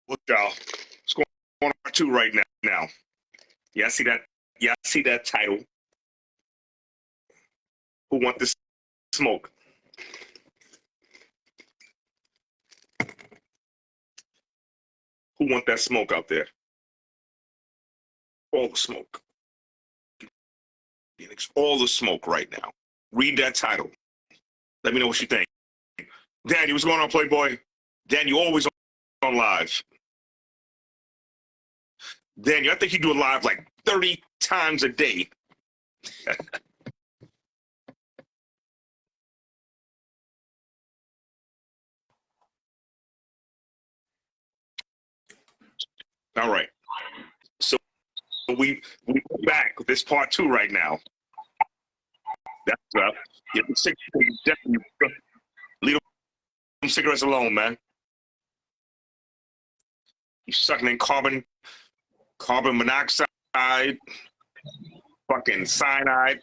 Look, y'all, what's going on part two right now? Yeah, I see that. Yeah, I see that title. Who want this smoke? Who want that smoke out there? All the smoke. All the smoke right now. Read that title. Let me know what you think. Danny, what's going on, Playboy? Dan, you always on live. Daniel, I think you do a live like 30 times a day. All right. So we back with this part two right now. That's up. Yeah, definitely leave them cigarettes alone, man. You sucking in carbon monoxide, fucking cyanide.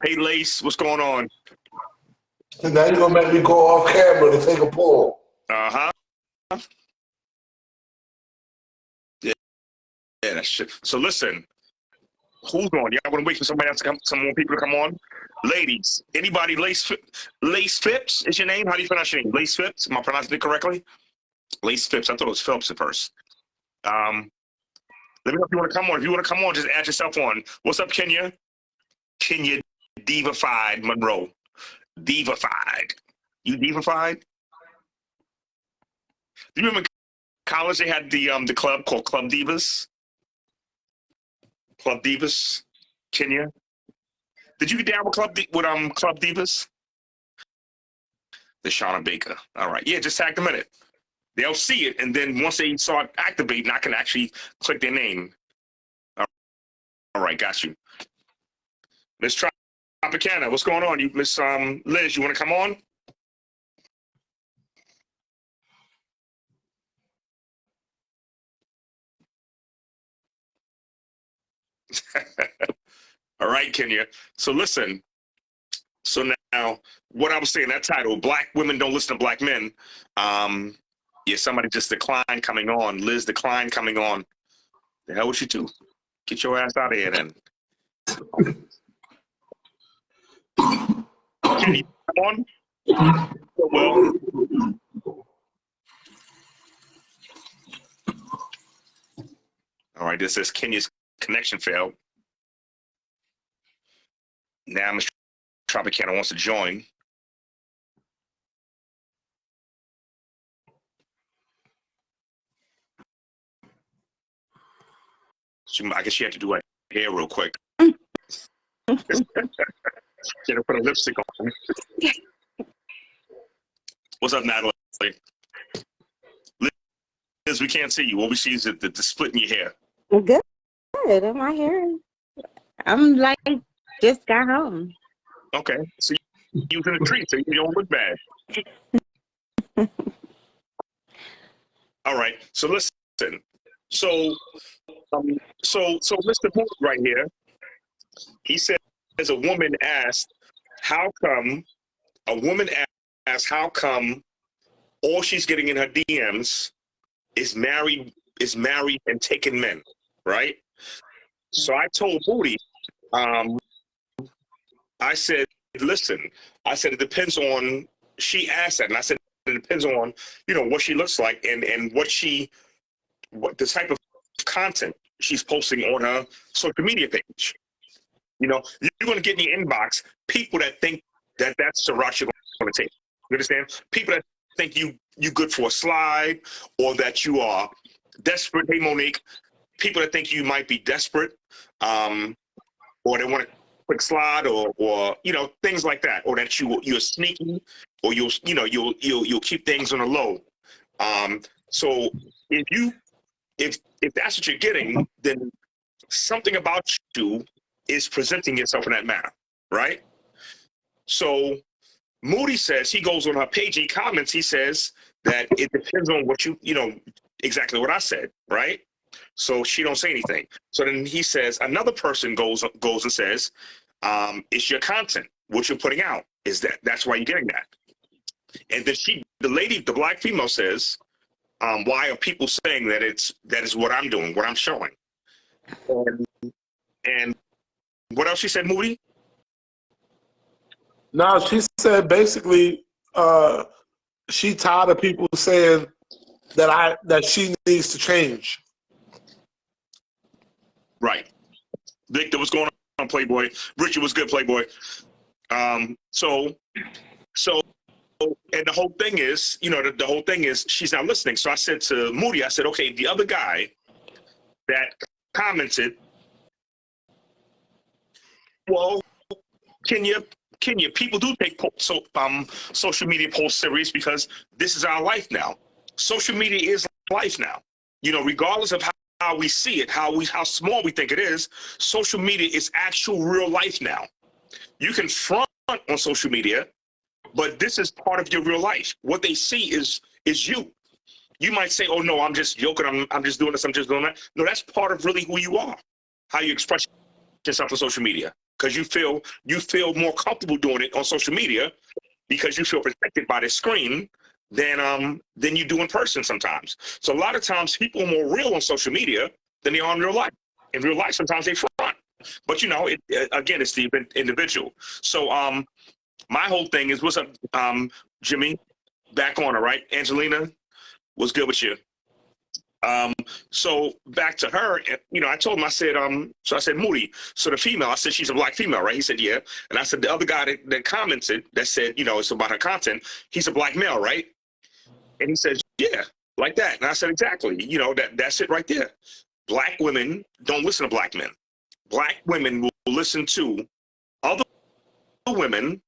Hey, Lace, what's going on? Now you're gonna make me go off camera to take a pull. Uh-huh. Yeah, that shit. So listen, who's on? Y'all want to wait for somebody else to come, some more people to come on? Ladies, anybody? Lace Phipps is your name? How do you pronounce your name? Lace Phipps? Am I pronouncing it correctly? Lace Phipps. I thought it was Phillips at first. Let me know if you want to come on. If you want to come on, just add yourself on. What's up, Kenya? Kenya Divafied Monroe. Divafied. You divafied? Do you remember in college they had the club called Club Divas? Club Divas, Kenya. Did you get down with Club Divas? The Shauna Baker. All right. Yeah, just tag them in it. They'll see it, and then once they start activating, I can actually click their name. All right, got you. Miss Tropicana, what's going on? You, Miss Liz, you want to come on? All right, Kenya. So listen. So now, what I was saying, that title, Black Women Don't Listen to Black Men. Yeah, somebody just declined coming on. Liz declined coming on. The hell would you do? Get your ass out of here then. Can you come on? Well, all right, this says Kenya's connection failed. Now Mr. Tropicana wants to join. So I guess she had to do her hair real quick. Get her put a lipstick on. What's up, Natalie? Liz, we can't see you. What we see is the split in your hair. Good. In my hair. I'm like, just got home. Okay. So you was in a tree, so you don't look bad. All right. So listen. So Mr. Moore right here, he says a woman asked, how come all she's getting in her DMs is married and taken men, right? So I told Moody, I said, listen, it depends on, she asked that, and I said, it depends on, what she looks like and what the type of content she's posting on her social media page. You're going to get in the inbox people that think that that's the route you're going to take. You understand? People that think you good for a slide, or that you are desperate. Hey, Monique. People that think you might be desperate, or they want a quick slide, or things like that, or that you're sneaky, or you'll keep things on the low. So if that's what you're getting, then something about you is presenting yourself in that manner, right? So Moody says, he goes on her page, he comments, he says that it depends on what exactly what I said, right? So she don't say anything. So then he says, another person goes and says, it's your content, what you're putting out. Is that's why you're getting that? And then the lady, the black female says, why are people saying that that is what I'm doing, what I'm showing? And what else she said, Moody? No, she said basically she tired of people saying that she needs to change. Right. Victor, what's going on, Playboy? Richard, was good, Playboy? So, and the whole thing is, the whole thing is she's not listening. So I said to Moody, I said, okay, the other guy that commented, well, can you people do take social media posts serious because this is our life now. Social media is life now. Regardless of how we see it, how small we think it is, social media is actual real life now. You can front on social media, but this is part of your real life. What they see is you. You might say, oh no, I'm just joking, I'm just doing this, I'm just doing that. No, that's part of really who you are, how you express yourself on social media. Because you feel more comfortable doing it on social media because you feel protected by the screen than you do in person sometimes. So a lot of times people are more real on social media than they are in real life. In real life, sometimes they front. But again, it's the individual. So my whole thing is, what's up, Jimmy? Back on it, right? Angelina, what's good with you? So back to her, I told him, I said, so I said, Moody, so the female, I said, she's a black female, right? He said, yeah. And I said, the other guy that commented, that said, it's about her content, he's a black male, right? And he says, yeah, like that. And I said, exactly. That's it right there. Black women don't listen to black men. Black women will listen to other women,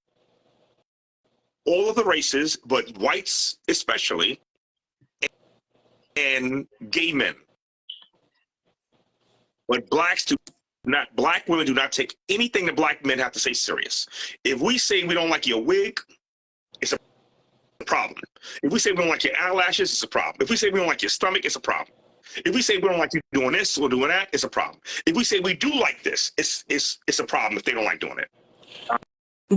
all of the races, but whites especially, and gay men. But black women do not take anything that black men have to say serious. If we say we don't like your wig, it's a problem. If we say we don't like your eyelashes, it's a problem. If we say we don't like your stomach, it's a problem. If we say we don't like you doing this or doing that, it's a problem. If we say we do like this, it's a problem if they don't like doing it.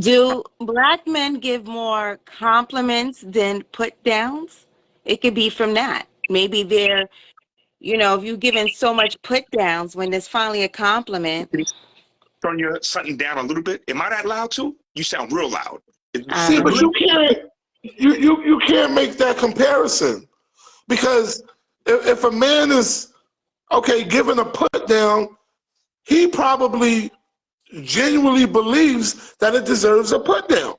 Do black men give more compliments than put downs? It could be from that. Maybe they're, if you're giving so much put downs when there's finally a compliment. Turn your something down a little bit. Am I that loud too? You sound real loud. See, but you can't make that comparison, because if a man is given a put down, he probably genuinely believes that it deserves a put down.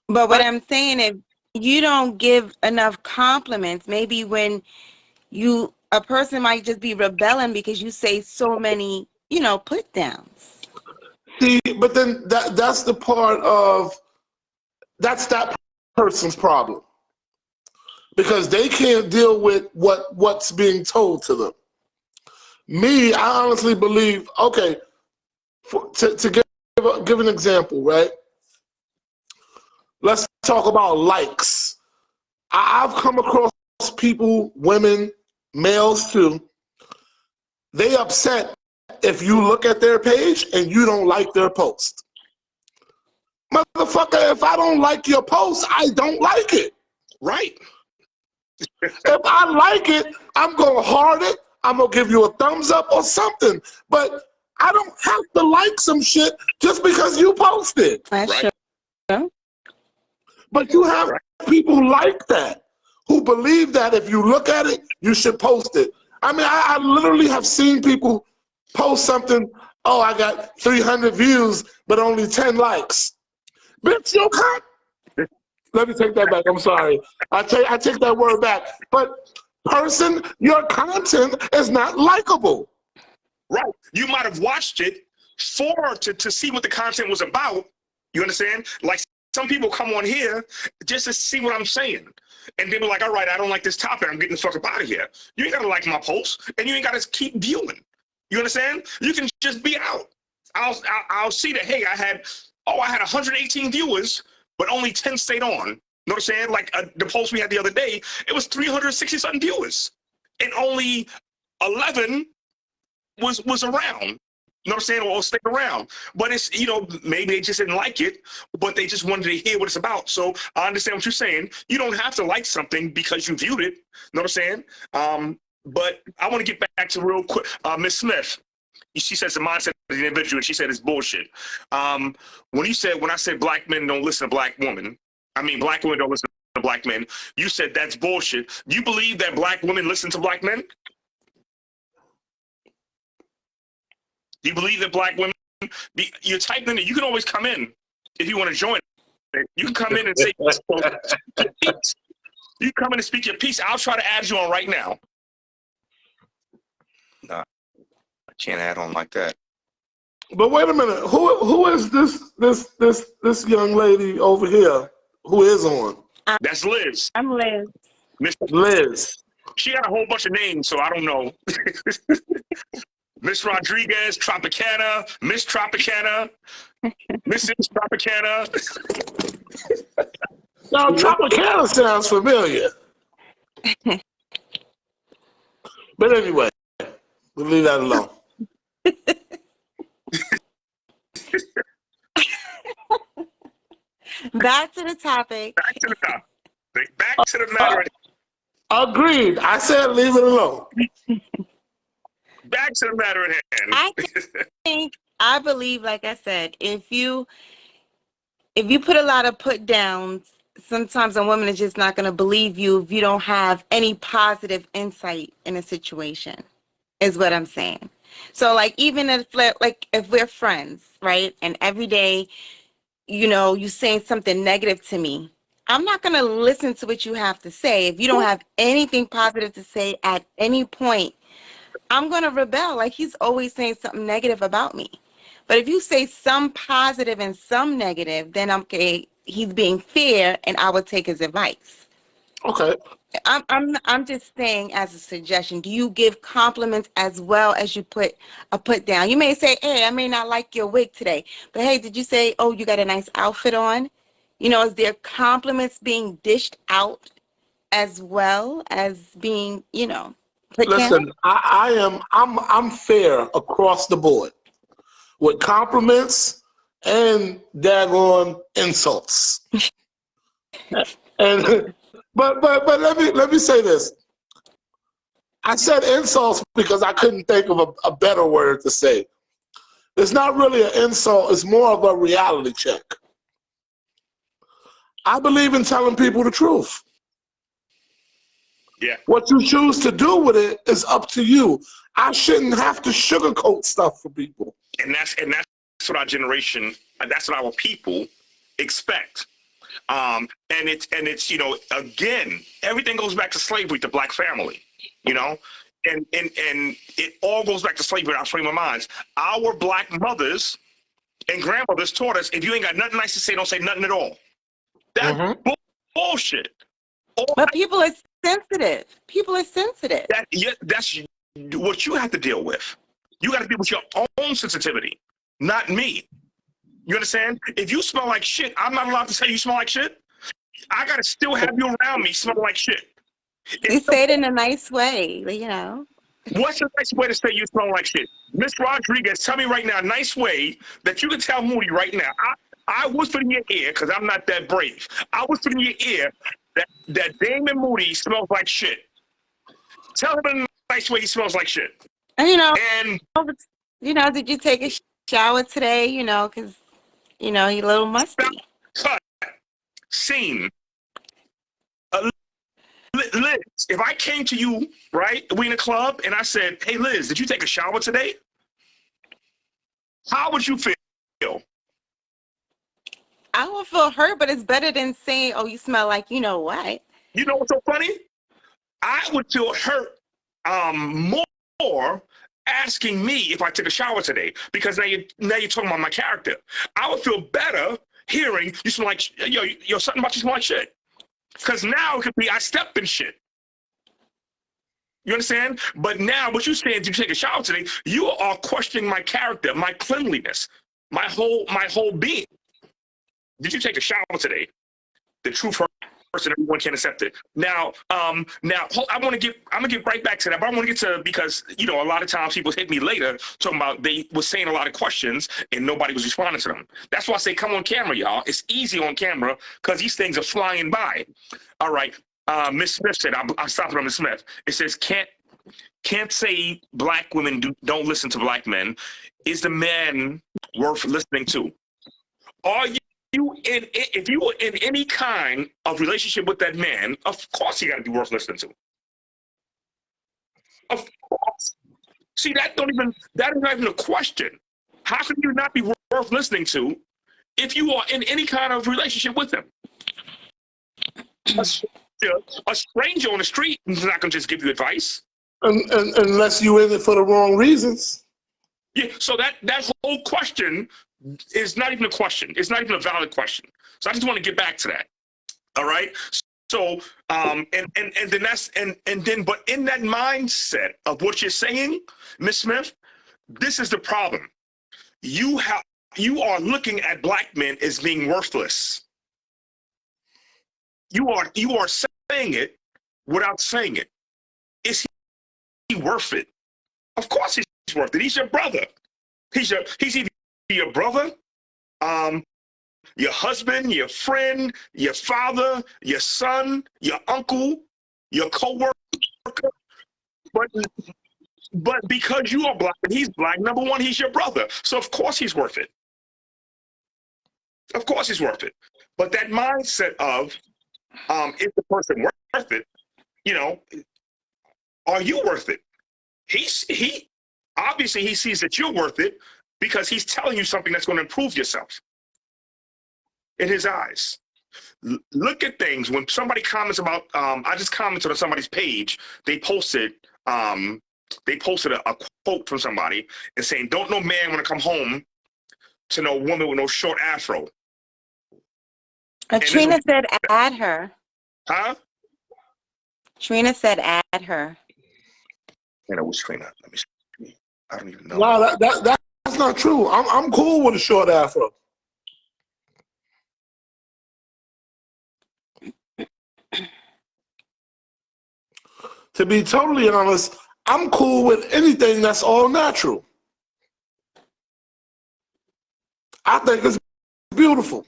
But what I'm saying is, you don't give enough compliments. Maybe when a person might just be rebelling because you say so many, put downs. See, but then that's the part of, that's that person's problem, because they can't deal with what's being told to them. Me, I honestly believe, to give an example, right? Let's talk about likes. I've come across people, women, males too, they upset if you look at their page and you don't like their post. Motherfucker, if I don't like your post, I don't like it. Right. If I like it, I'm going to heart it. I'm going to give you a thumbs up or something. But I don't have to like some shit just because you posted. That's right. True. But you have people like that who believe that if you look at it, you should post it. I mean, I literally have seen people post something, oh, I got 300 views, but only 10 likes. Bitch, you can't. Let me take that back. I'm sorry. I take that word back. But person, your content is not likable. Right. You might have watched it to see what the content was about. You understand? Like, some people come on here just to see what I'm saying. And they were like, all right, I don't like this topic. I'm getting the fuck up out of here. You ain't got to like my post, and you ain't got to keep viewing. You understand? You can just be out. I'll see that, hey, I had 118 viewers, but only 10 stayed on. You know what I'm saying? Like the post we had the other day, it was 360-something viewers, and only 11 was around. You know what I'm saying? Or stick around. But it's, you know, maybe they just didn't like it, but they just wanted to hear what it's about. So I understand what you're saying. You don't have to like something because you viewed it. You know what I'm saying? But I want to get back to real quick. Ms. Smith, she says the mindset of the individual, and she said it's bullshit. When I said black men don't listen to black women, I mean black women don't listen to black men, you said that's bullshit. Do you believe that black women listen to black men? Do you believe that black women, you're typing in, you can always come in if you want to join. You can come in and say, you can come in and speak your piece. I'll try to add you on right now. Nah, I can't add on like that. But wait a minute, who is this young lady over here who is on? That's Liz. I'm Liz. Liz. She got a whole bunch of names, so I don't know. Miss Rodriguez, Tropicana, Miss Tropicana, Mrs. Tropicana. Now, Tropicana sounds familiar. But anyway, we'll leave that alone. Back to the topic. Back to the topic. Back to the matter. Agreed. I said leave it alone. Back to the matter at hand. I believe, like I said, if you put a lot of put downs, sometimes a woman is just not going to believe you if you don't have any positive insight in a situation, is what I'm saying. So like even if we're friends, right, and every day, you know, you saying something negative to me, I'm not going to listen to what you have to say. If you don't have anything positive to say at any point, I'm going to rebel. Like, he's always saying something negative about me. But if you say some positive and some negative, then okay, he's being fair, and I would take his advice. Okay. I'm just saying as a suggestion. Do you give compliments as well as you put down? You may say, hey, I may not like your wig today, but hey, did you say, oh, you got a nice outfit on? You know, is there compliments being dished out as well as being, you know, put Listen, down? I'm fair across the board with compliments and daggone insults. And but let me say this. I said insults because I couldn't think of a better word to say. It's not really an insult, it's more of a reality check. I believe in telling people the truth. Yeah. What you choose to do with it is up to you. I shouldn't have to sugarcoat stuff for people. And that's what our generation, that's what our people expect. And it's you know, again, everything goes back to slavery, the black family, you know, and it all goes back to slavery in our frame of minds. Our black mothers and grandmothers taught us, if you ain't got nothing nice to say, don't say nothing at all. That's bullshit. But people are sensitive. People are sensitive. That's what you have to deal with. You got to deal with your own sensitivity, not me. You understand? If you smell like shit, I'm not allowed to say you smell like shit. I got to still have you around me smell like shit. You say it in a nice way, you know. What's a nice way to say you smell like shit? Miss Rodriguez, tell me right now, a nice way that you can tell Moody right now. I whisper in your ear, because I'm not that brave. I whisper in your ear that Damon Moody smells like shit. Tell him in a nice way he smells like shit. And, you know, did you take a shower today? You know, because, you know, you're a little musty. Cut. Scene. Liz, if I came to you, right, we in a club, and I said, hey, Liz, did you take a shower today? How would you feel? I would feel hurt, but it's better than saying, oh, you smell like you know what. You know what's so funny? I would feel hurt more asking me if I took a shower today, because now you're talking about my character. I would feel better hearing you smell like, yo, something about you smell like shit. Because now it could be I stepped in shit. You understand? But now what you're saying, did you take a shower today? You are questioning my character, my cleanliness, my whole being. Did you take a shower today? The truth hurt. person, everyone can accept it. Now, I'm gonna get right back to that, but I want to get to, because a lot of times people hit me later talking about they was saying a lot of questions and nobody was responding to them. That's why I say come on camera, y'all. It's easy on camera because these things are flying by. All right, Miss Smith said, I'll stop it on Miss Smith. It says can't say black women don't listen to black men. Is the man worth listening to? Are you if you were in any kind of relationship with that man, of course he got to be worth listening to. Of course. See, that is not even a question. How can you not be worth listening to if you are in any kind of relationship with him? A stranger on the street is not going to just give you advice. Unless you in it for the wrong reasons. Yeah, so that whole question is not even a question. It's not even a valid question. So I just want to get back to that. All right. So but in that mindset of what you're saying, Miss Smith, this is the problem. You are looking at black men as being worthless. You are saying it without saying it. Is he worth it? Of course he's worth it. He's your brother. He's either your brother, your husband, your friend, your father, your son, your uncle, your co-worker. But because you are black and he's black, number one, he's your brother. So of course he's worth it. Of course he's worth it. But that mindset of, is the person worth it? Are you worth it? He obviously he sees that you're worth it because he's telling you something that's going to improve yourself in his eyes. Look at things when somebody comments about. I just commented on somebody's page. They posted a quote from somebody and saying, "Don't no man want to come home to no woman with no short afro." Trina said, "Add her." Huh? Trina said, "Add her." And I was Trina. Let me see. I don't even know. Wow, that's not true. I'm cool with a short afro. To be totally honest, I'm cool with anything that's all natural. I think it's beautiful.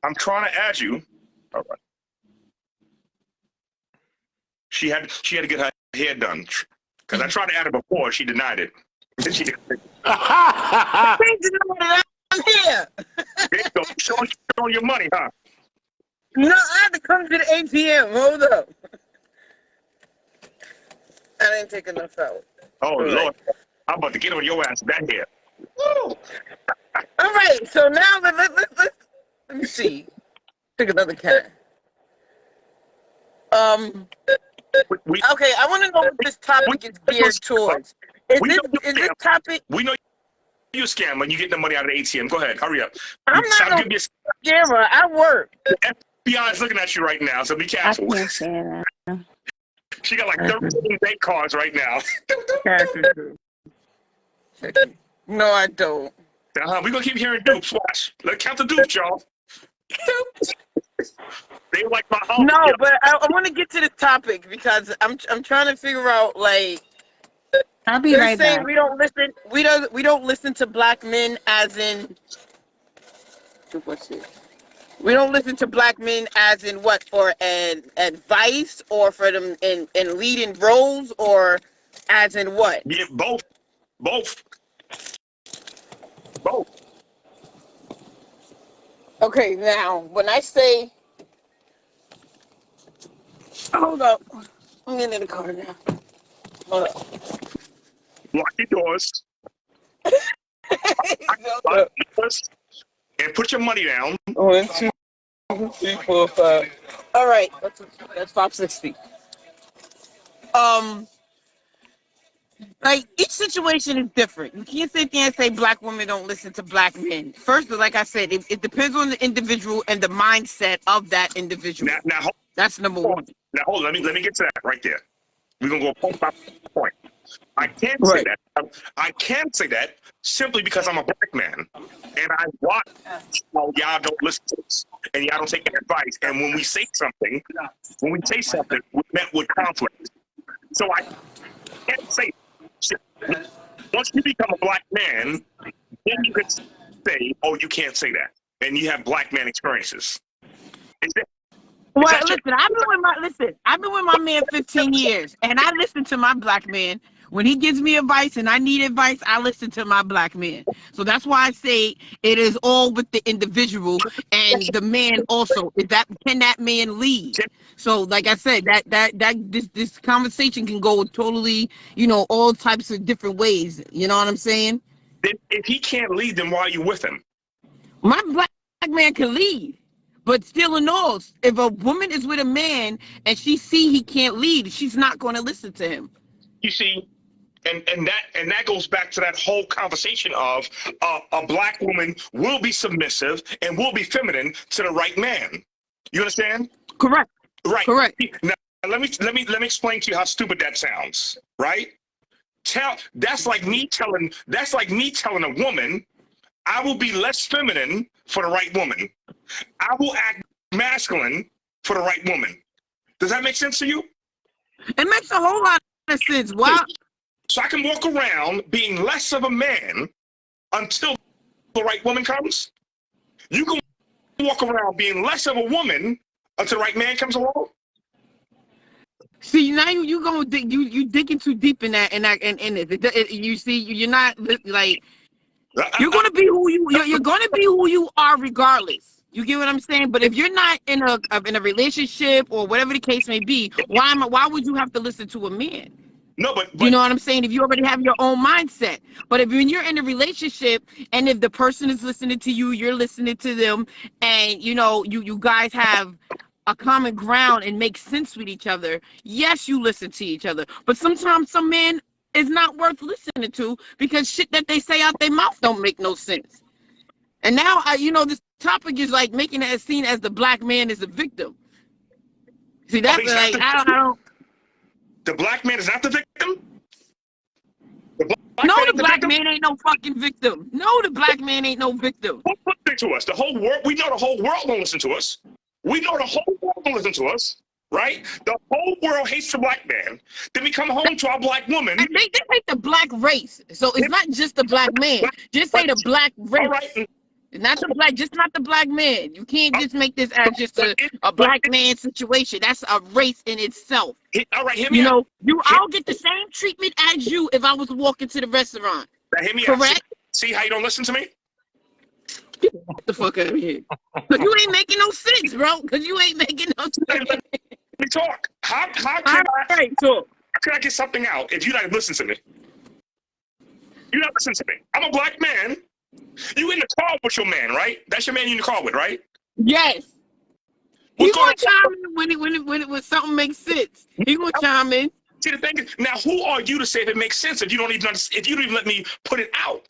I'm trying to add you. All right. She had to get her hair done because I tried to add her before. She denied it. I'm here. Showing your money, huh? No, I had to come to the ATM. Hold up. I didn't take enough out. Oh, Lord. I'm about to get on your ass back here. Woo. All right, so now let me see. Take another can. Okay, I want to know what this topic is geared towards. Is this topic? We know you're a scammer and you get the money out of the ATM. Go ahead, hurry up. I'm not a scammer. I work. The FBI is looking at you right now, so be careful. I can't say that. She got like 13 bank cards right now. No, I don't. We're going to keep hearing dupes. Watch. Let's count the dupes, y'all. They like my home. No, but I want to get to the topic because I'm trying to figure out, like, I'll be right back. We don't listen to black men as in we don't listen to black men as in what, for an advice or for them in leading roles, or as in what? Yeah, both. Okay, now when I say, hold up, I'm getting in the car now. Hold up. Lock your doors. Lock your doors. And put your money down. 1, 2, 3, 4, 5. All right, that's 560. Like, each situation is different. You can't sit there and say black women don't listen to black men. First, like I said, it depends on the individual and the mindset of that individual. That's number one. Now hold on, let me get to that right there. We're gonna go point by point. I can't say that. I can say that simply because I'm a black man, and I watch how y'all don't listen to us, and y'all don't take advice. And when we say something, we're met with conflict. So I can't say. Once you become a black man, then you can say, "Oh, you can't say that," and you have black man experiences. Well, I've been with my man 15 years, and I listen to my black man. When he gives me advice and I need advice, I listen to my black man. So that's why I say it is all with the individual and the man also. Can that man lead? So like I said, this conversation can go totally, all types of different ways. You know what I'm saying? Then if he can't lead, then why are you with him? My black man can lead. But still in all, if a woman is with a man and she see he can't lead, she's not going to listen to him. You see, and that goes back to that whole conversation of a black woman will be submissive and will be feminine to the right man. You understand? Correct. Right. Correct. Now let me explain to you how stupid that sounds. Right? That's like me telling a woman, I will be less feminine for the right woman. I will act masculine for the right woman. Does that make sense to you? It makes a whole lot of sense. Why? So I can walk around being less of a man until the right woman comes. You can walk around being less of a woman until the right man comes along. See, now you going you digging too deep in that, you see, you're not like you're gonna be who you're gonna be who you are regardless. You get what I'm saying? But if you're not in a relationship or whatever the case may be, why would you have to listen to a man? No, but you know what I'm saying? If you already have your own mindset. But when you're in a relationship and if the person is listening to you, you're listening to them, and you guys have a common ground and make sense with each other, yes, you listen to each other. But sometimes some men is not worth listening to because shit that they say out their mouth don't make no sense. And now, this topic is like making it seen as the black man is a victim. See, that's like, I don't. The black man is not the victim? The black man ain't no fucking victim. No, the black man ain't no victim. Who's listening to us? The whole world, we know the whole world don't listen to us. We know the whole world don't listen to us, right? The whole world hates the black man. Then we come home to our black woman. And they hate the black race. So it's not just the black man. Just say the black race. All right. Not the black man. You can't just make this as just a black man situation. That's a race in itself. All right, hear me out. I'll get the same treatment as you if I was walking to the restaurant. Now, hear me correct? Out. See how you don't listen to me? Get the fuck out of here. Because you ain't making no sense, bro. Because you ain't making no sense. Let me talk. How can I get something out if you don't listen to me? You don't listen to me. I'm a black man. You in the car with your man, right? That's your man you in the car with, right? Yes. He's gonna chime in when something makes sense. He's gonna chime in. See, the thing is, now who are you to say if it makes sense if you don't even let me put it out?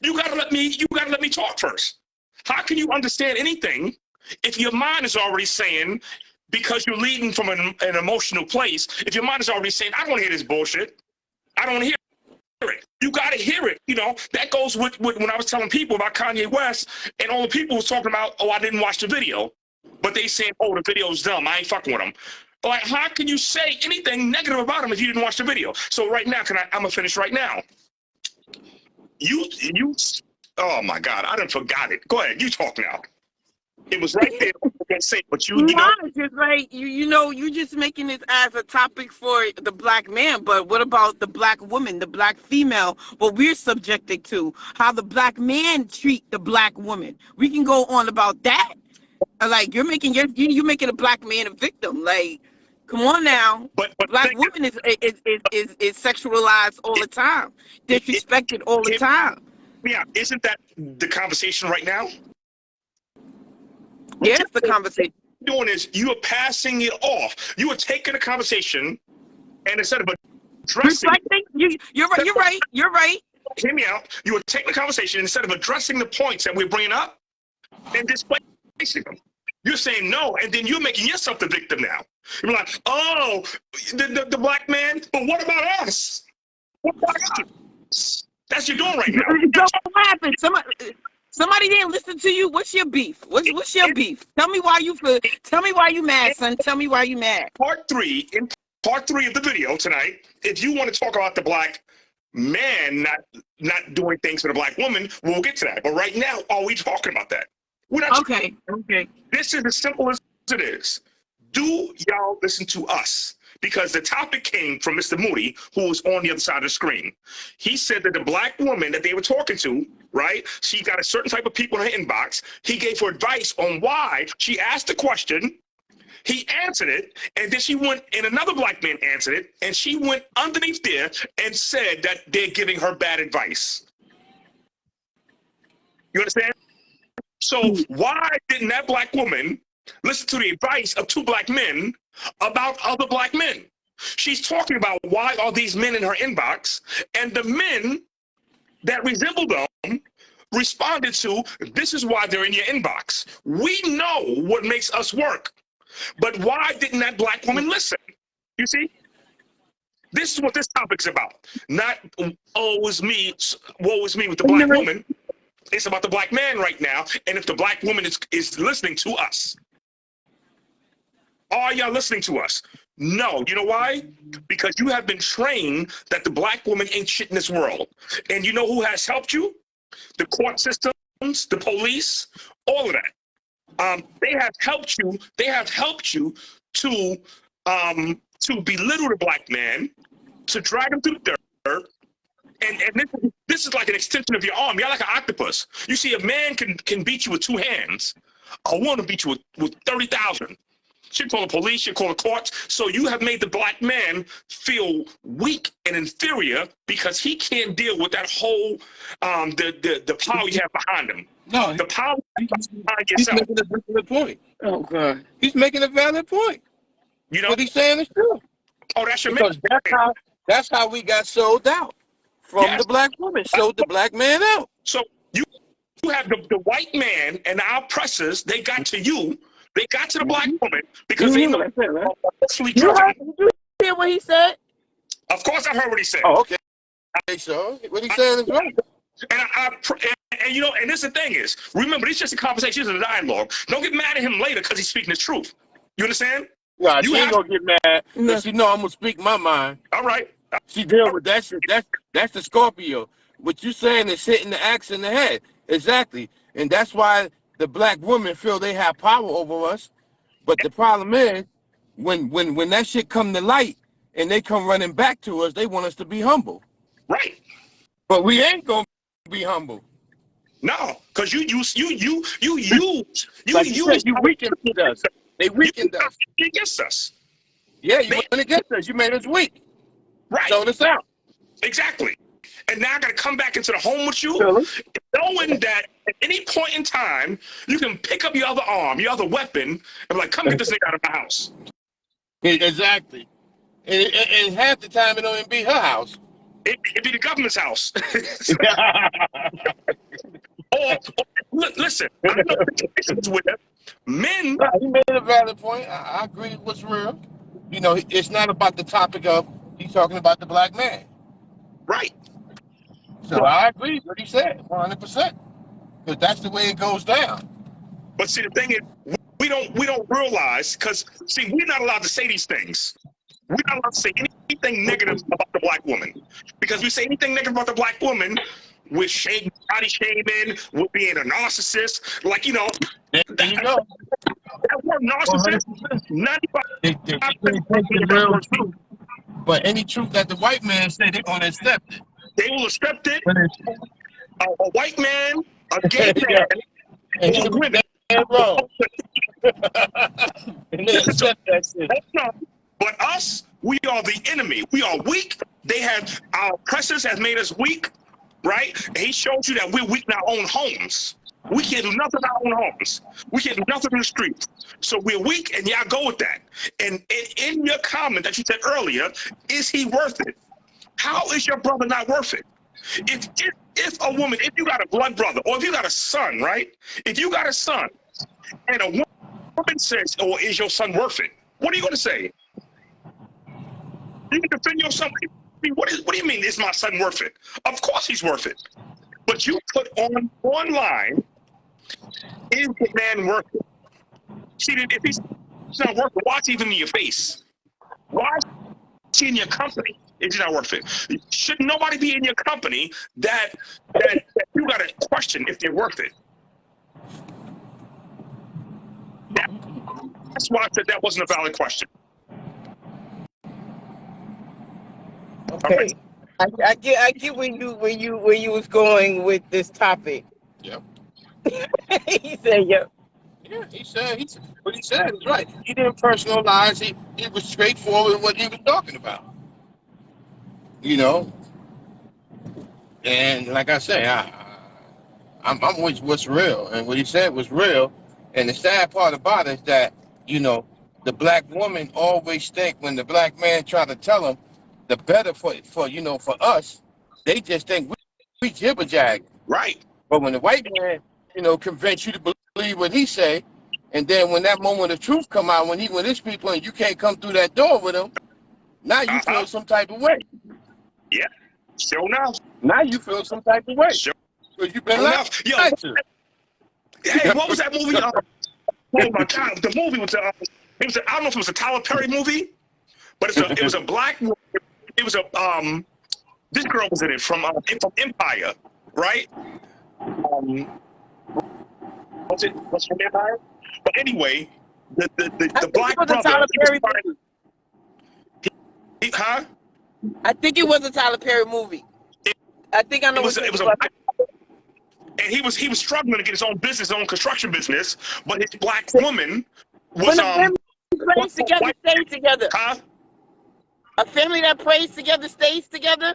You gotta let me talk first. How can you understand anything if your mind is already saying, because you're leading from an emotional place, if your mind is already saying, I don't want to hear this bullshit. I don't want to hear it. You got to hear it. That goes with when I was telling people about Kanye West, and all the people was talking about, oh, I didn't watch the video, but they saying, oh, the video's dumb, I ain't fucking with him. Like, how can you say anything negative about him if you didn't watch the video? So right now, I'm gonna finish right now. You oh my God, I done forgot it. Go ahead, you talk now. It was right there. I can't say, but you know. Just like you just making it as a topic for the black man, but what about the black woman, the black female? What we're subjected to, how the black man treat the black woman. We can go on about that. Like you're making a black man a victim. Like, come on now. But black woman is sexualized all the time, disrespected all the time. Yeah, isn't that the conversation right now? Yes, the conversation. What you're doing is you are passing it off. You are taking a conversation, and instead of addressing, you're right. Hear me out. You are taking the conversation instead of addressing the points that we're bringing up, and displacing them. You're saying no, and then you're making yourself the victim now. You're like, oh, the black man, but what about us? What about us? That's what you're doing right now. So what happened? Somebody didn't listen to you. What's your beef? What's your beef? Tell me why you mad, son. Tell me why you mad. In part three of the video tonight, if you want to talk about the black man not doing things for the black woman, we'll get to that. But right now, are we talking about that? We're not. Okay. This is as simple as it is. Do y'all listen to us? Because the topic came from Mr. Moody, who was on the other side of the screen. He said that the black woman that they were talking to, right, she got a certain type of people in her inbox. He gave her advice on why. She asked the question, he answered it, and then she went, and another black man answered it, and she went underneath there and said that they're giving her bad advice. You understand? So why didn't that black woman listen to the advice of two black men about other black men? She's talking about why are these men in her inbox, and the men that resemble them responded to, this is why they're in your inbox. We know what makes us work, but why didn't that black woman listen? You see? This is what this topic's about. Not, oh, it was me, woe is me with the black woman. It's about the black man right now, and if the black woman is listening to us. Are y'all listening to us? No. You know why? Because you have been trained that the black woman ain't shit in this world. And you know who has helped you? The court systems, the police, all of that. They have helped you. They have helped you to belittle the black man, to drag him through the dirt. And this is like an extension of your arm. You're like an octopus. You see, a man can beat you with two hands. A woman beat you with 30,000. She'll call the police, she'll call the courts. So you have made the black man feel weak and inferior because he can't deal with that whole, the power you have behind him. No, the power behind he's yourself. making a valid point. Oh God. He's making a valid point. You know, What he's saying is true. oh, that's your man. Because that's how we got sold out from Yes. the black woman. Sold the black man out. So you have the white man and our oppressors, they got to you. They got to the black woman because they know What I said, right? falsely You driven. hear what he said? Of course, I heard what he said. Oh, okay. So what he's saying is right. And you know, and this the thing is, remember, it's just a conversation, it's a dialogue. Don't get mad at him later because he's speaking the truth. You understand? Yeah, You she ain't have- gonna get mad because she know I'm gonna speak my mind. All right. She deal with that shit. That's the Scorpio. What you saying is hitting the axe in the head. Exactly. And that's why the black women feel they have power over us. But the problem is when that shit come to light and they come running back to us, they want us to be humble. Right. But we ain't gonna be humble. No, because you Like you said, you weakened us. They weakened us. against us. Yeah, you went against us. You made us weak. Right. Sold us out. Exactly. And now I got to come back into the home with you, Really? knowing that at any point in time, you can pick up your other arm, your other weapon, and be like, come get this nigga out of my house. Exactly. And half the time it don't even be her house. It'd be the government's house. or listen, I know situations where men. He made a valid point. I agree with what's real. You know, it's not about the topic of, he's talking about the black man. Right. So I agree with what he said, 100%. Because that's the way it goes down. But see, the thing is, we don't realize, because see, we're not allowed to say these things. We're not allowed to say anything negative about the black woman, because we say anything negative about the black woman, we're body shaming, we're being a narcissist. Like, you know, There you go. that word narcissist, 95. They take the real truth. But any truth that the white man say, they're going to accept it. They will accept it. But it's- A white man, a gay man, And or you women. damn wrong. And they accept that shit. No, but us, we are the enemy. We are weak. Our oppressors have made us weak, right? And he showed you that we're weak in our own homes. We can't do nothing in our own homes. We can't do nothing in the streets. So we're weak, and y'all go with that. And in your comment that you said earlier, is he worth it? How is your brother not worth it? If a woman, if you got a blood brother, or if you got a son, right? If you got a son, and a woman says, "Oh, is your son worth it?" What are you going to say? You can defend your son. What do you mean? Is my son worth it? Of course he's worth it. But you put online, is the man worth it? See, if he's not worth it, why's he even in your face? Why is he in your company? Is he not worth it? Should nobody be in your company that you got to question if they're worth it? That's why I said that wasn't a valid question. Okay. I get where you was going with this topic. Yep. He said, "Yep." Yeah, what he said was right. He didn't personalize. He was straightforward with what he was talking about. You know, and like I say, I'm with what's real, and what he said was real. And the sad part about it is that the black woman always think when the black man try to tell them the better for us, they just think we jibber jag. Right. But when the white man, convince you to believe what he say, and then when that moment of truth come out, when he with his people and you can't come through that door with him, now you feel some type of way. Yeah. Sure enough. Now you feel some type of way. Sure Because you've been enough. Yo, lied to. hey, what was that movie? Oh my God, the movie was I don't know if it was a Tyler Perry movie, but it was a black movie. It was this girl was in it from Empire, right? What's from Empire? But anyway, the black brother. Tyler Perry movie. Huh? I think it was a Tyler Perry movie. I think I know it was and he was struggling to get his own business, his own construction business, but his black woman was prays together, stays together. Huh? A family that prays together stays together.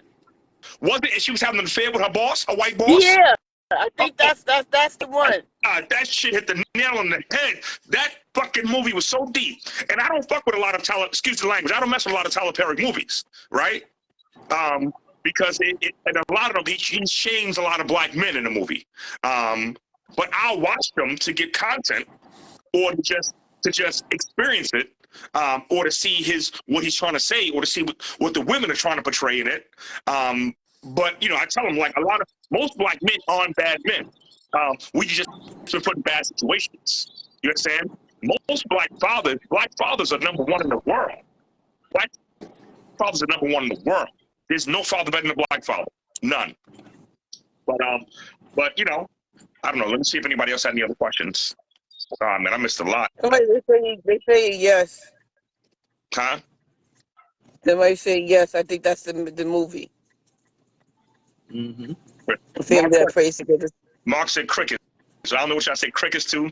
Was it? And she was having an affair with her boss, her white boss. Yeah, I think that's the one. That shit hit the nail on the head. That fucking movie was so deep, and I don't fuck with a lot of Tyler. Excuse the language. I don't mess with a lot of Tyler Perry movies, right? Because and a lot of them, he shames a lot of black men in the movie. But I'll watch them to get content, or to just experience it, or to see what he's trying to say, or to see what the women are trying to portray in it. But I tell them, like, most black men aren't bad men. We just been put in bad situations. You understand? Most black fathers are number one in the world. Black fathers are number one in the world. There's no father better than a black father. None. But I don't know. Let me see if anybody else had any other questions. Man, I missed a lot. They say yes. Huh? Somebody say yes. I think that's the movie. Mm-hmm. The family that prays together. Mark said crickets. So I don't know what y'all say crickets to.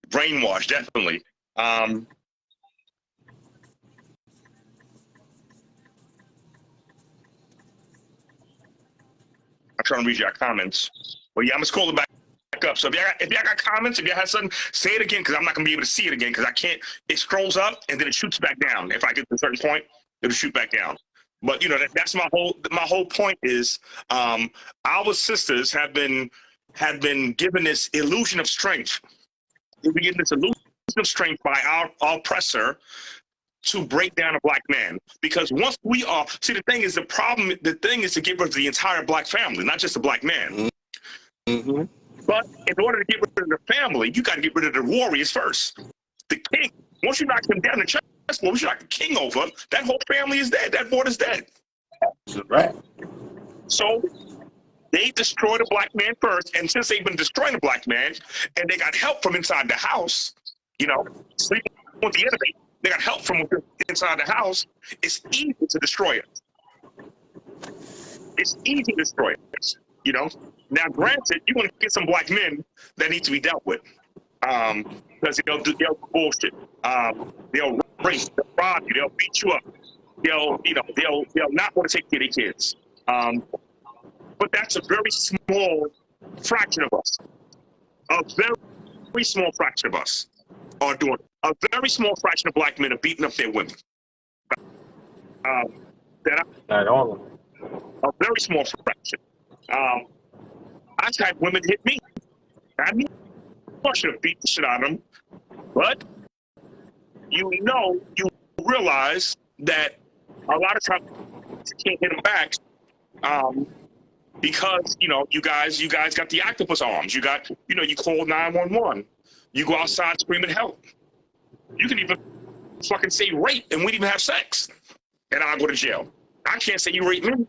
Brainwash, definitely. I'm trying to read your comments. But yeah, I'm just calling back up. So if y'all got comments, if y'all have something, say it again, because I'm not gonna be able to see it again, because I can't. It scrolls up and then it shoots back down. If I get to a certain point, it'll shoot back down. But that's my whole point is our sisters have been given this illusion of strength. We're getting this illusion of strength by our oppressor to break down a black man. Because once we are, see, the thing is to get rid of the entire black family, not just the black man. Mm-hmm. But in order to get rid of the family, you got to get rid of the warriors first. The king. Once you knock them down the chessboard, once you knock the king over, that whole family is dead. That board is dead. That's right. So they destroyed the black man first, and since they've been destroying the black man, and they got help from inside the house, sleeping with the enemy, they got help from inside the house, it's easy to destroy us. It's easy to destroy us, Now, granted, you're going to get some black men that need to be dealt with, because they'll do bullshit. They'll rape, they'll rob you, they'll beat you up. They'll not want to take care of their kids. But that's a very small fraction of us. A very small fraction of us are doing it. A very small fraction of black men are beating up their women. Not all of them. A very small fraction. I've had women hit me. I should have beat the shit out of them. But you realize that a lot of times can't hit him back because you guys got the octopus arms. You got you call 911. You go outside screaming help. You can even fucking say rape and we didn't even have sex, and I'll go to jail. I can't say you raped me.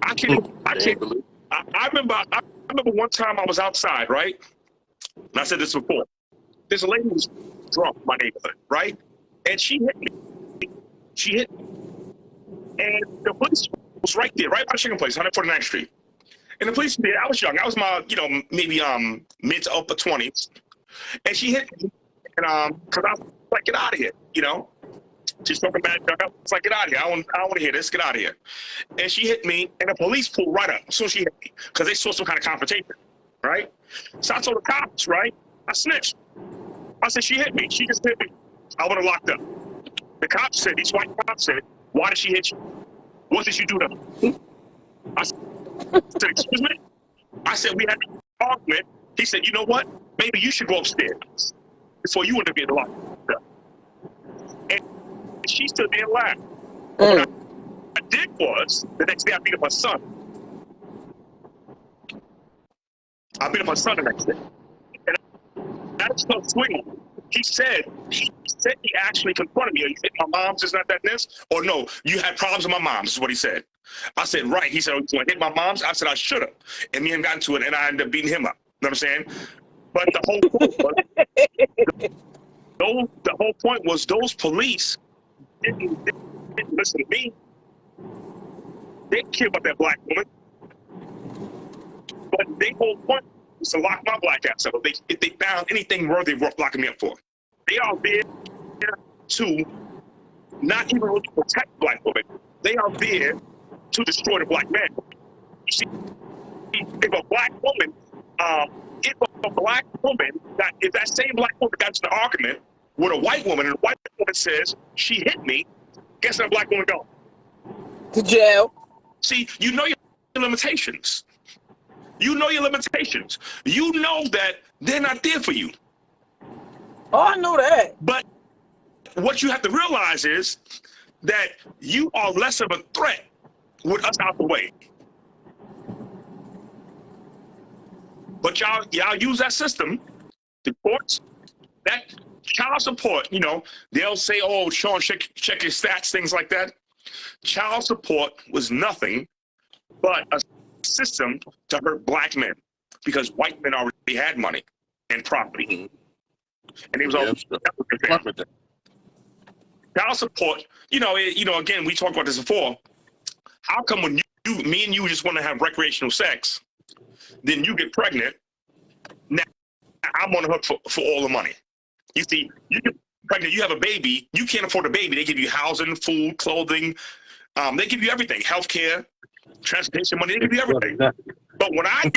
I can't. I remember one time I was outside, right? And I said this before. This lady was drunk in my neighborhood, right? And she hit me. And the police was right there, right by the chicken place, 149th Street. And the police there, I was young. I was my, maybe mid to upper 20s. And she hit me, and because I was like, get out of here, She's talking bad. I was like, get out of here. I don't want to hear this. Get out of here. And she hit me, and the police pulled right up as soon as she hit me because they saw some kind of confrontation, right? So I told the cops, right? I snitched. I said, she hit me. She just hit me. I would have locked up. The cops said, these white cops said, why did she hit you? What did you do to her? I said, excuse me? I said, we had an argument. He said, you know what? Maybe you should go upstairs before you end up getting locked up. And she stood there and laughed. What I did was, the next day I beat up her son. I beat up her son the next day. And I was so sweet. He said he actually confronted me. He said, my mom's is not that this? Or no, you had problems with my mom's, is what he said. I said, right. He said, oh, you want to hit my mom's? I said, I should have. And me and got into it, and I ended up beating him up. You know what I'm saying? But the whole point was those police didn't listen to me. They didn't care about that black woman. But their whole point was to lock my black ass up. If they found anything worthy of locking me up for. They are there to not even really protect black women. They are there to destroy the black man. You see, if a black woman, if that same black woman got into an argument with a white woman, and the white woman says, she hit me, guess where the black woman go? To jail. See, you know your limitations. You know your limitations. You know that they're not there for you. Oh, I know that. But what you have to realize is that you are less of a threat with us out the way. But y'all use that system, the courts, that child support, they'll say, oh, Sean, check your stats, things like that. Child support was nothing but a system to hurt black men because white men already had money and property. And it was all child support, again, we talked about this before. How come when me and you just want to have recreational sex, then you get pregnant, now I'm on the hook for all the money. You see, you get pregnant, you have a baby, you can't afford a baby. They give you housing, food, clothing, they give you everything, healthcare, transportation money, they give you everything. But when I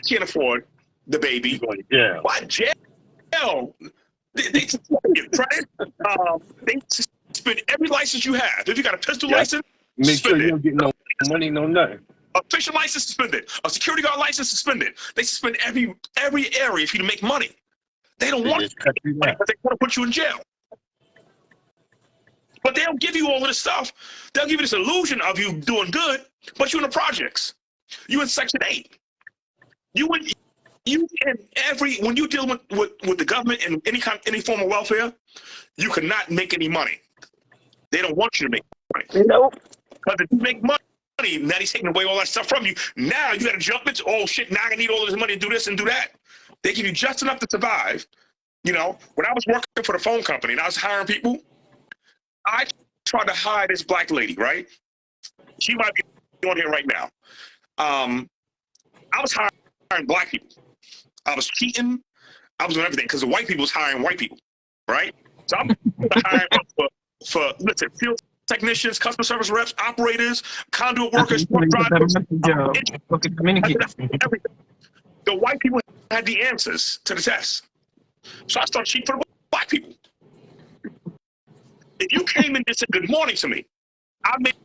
can't afford the baby, why jail? They credit. They suspend every license you have. If you got a pistol license, make sure you don't get no money, no nothing. A fishing license suspended. A security guard license suspended. They suspend every area for you to make money. They don't want you to make money because they want to put you in jail. But they don't give you all of this stuff. They'll give you this illusion of you doing good, but you're in the projects. You in Section 8. When you deal with the government and any form of welfare, you cannot make any money. They don't want you to make money. Nope. Because if you make money, now he's taking away all that stuff from you. Now you got to jump into, oh shit, now I need all this money to do this and do that. They give you just enough to survive. When I was working for the phone company and I was hiring people, I tried to hire this black lady, right? She might be on here right now. I was hiring black people. I was cheating. I was doing everything because the white people was hiring white people, right? So I'm hiring for field technicians, customer service reps, operators, conduit workers, truck drivers, everything. The white people had the answers to the test. So I started cheating for the black people. If you came in and said good morning to me, I made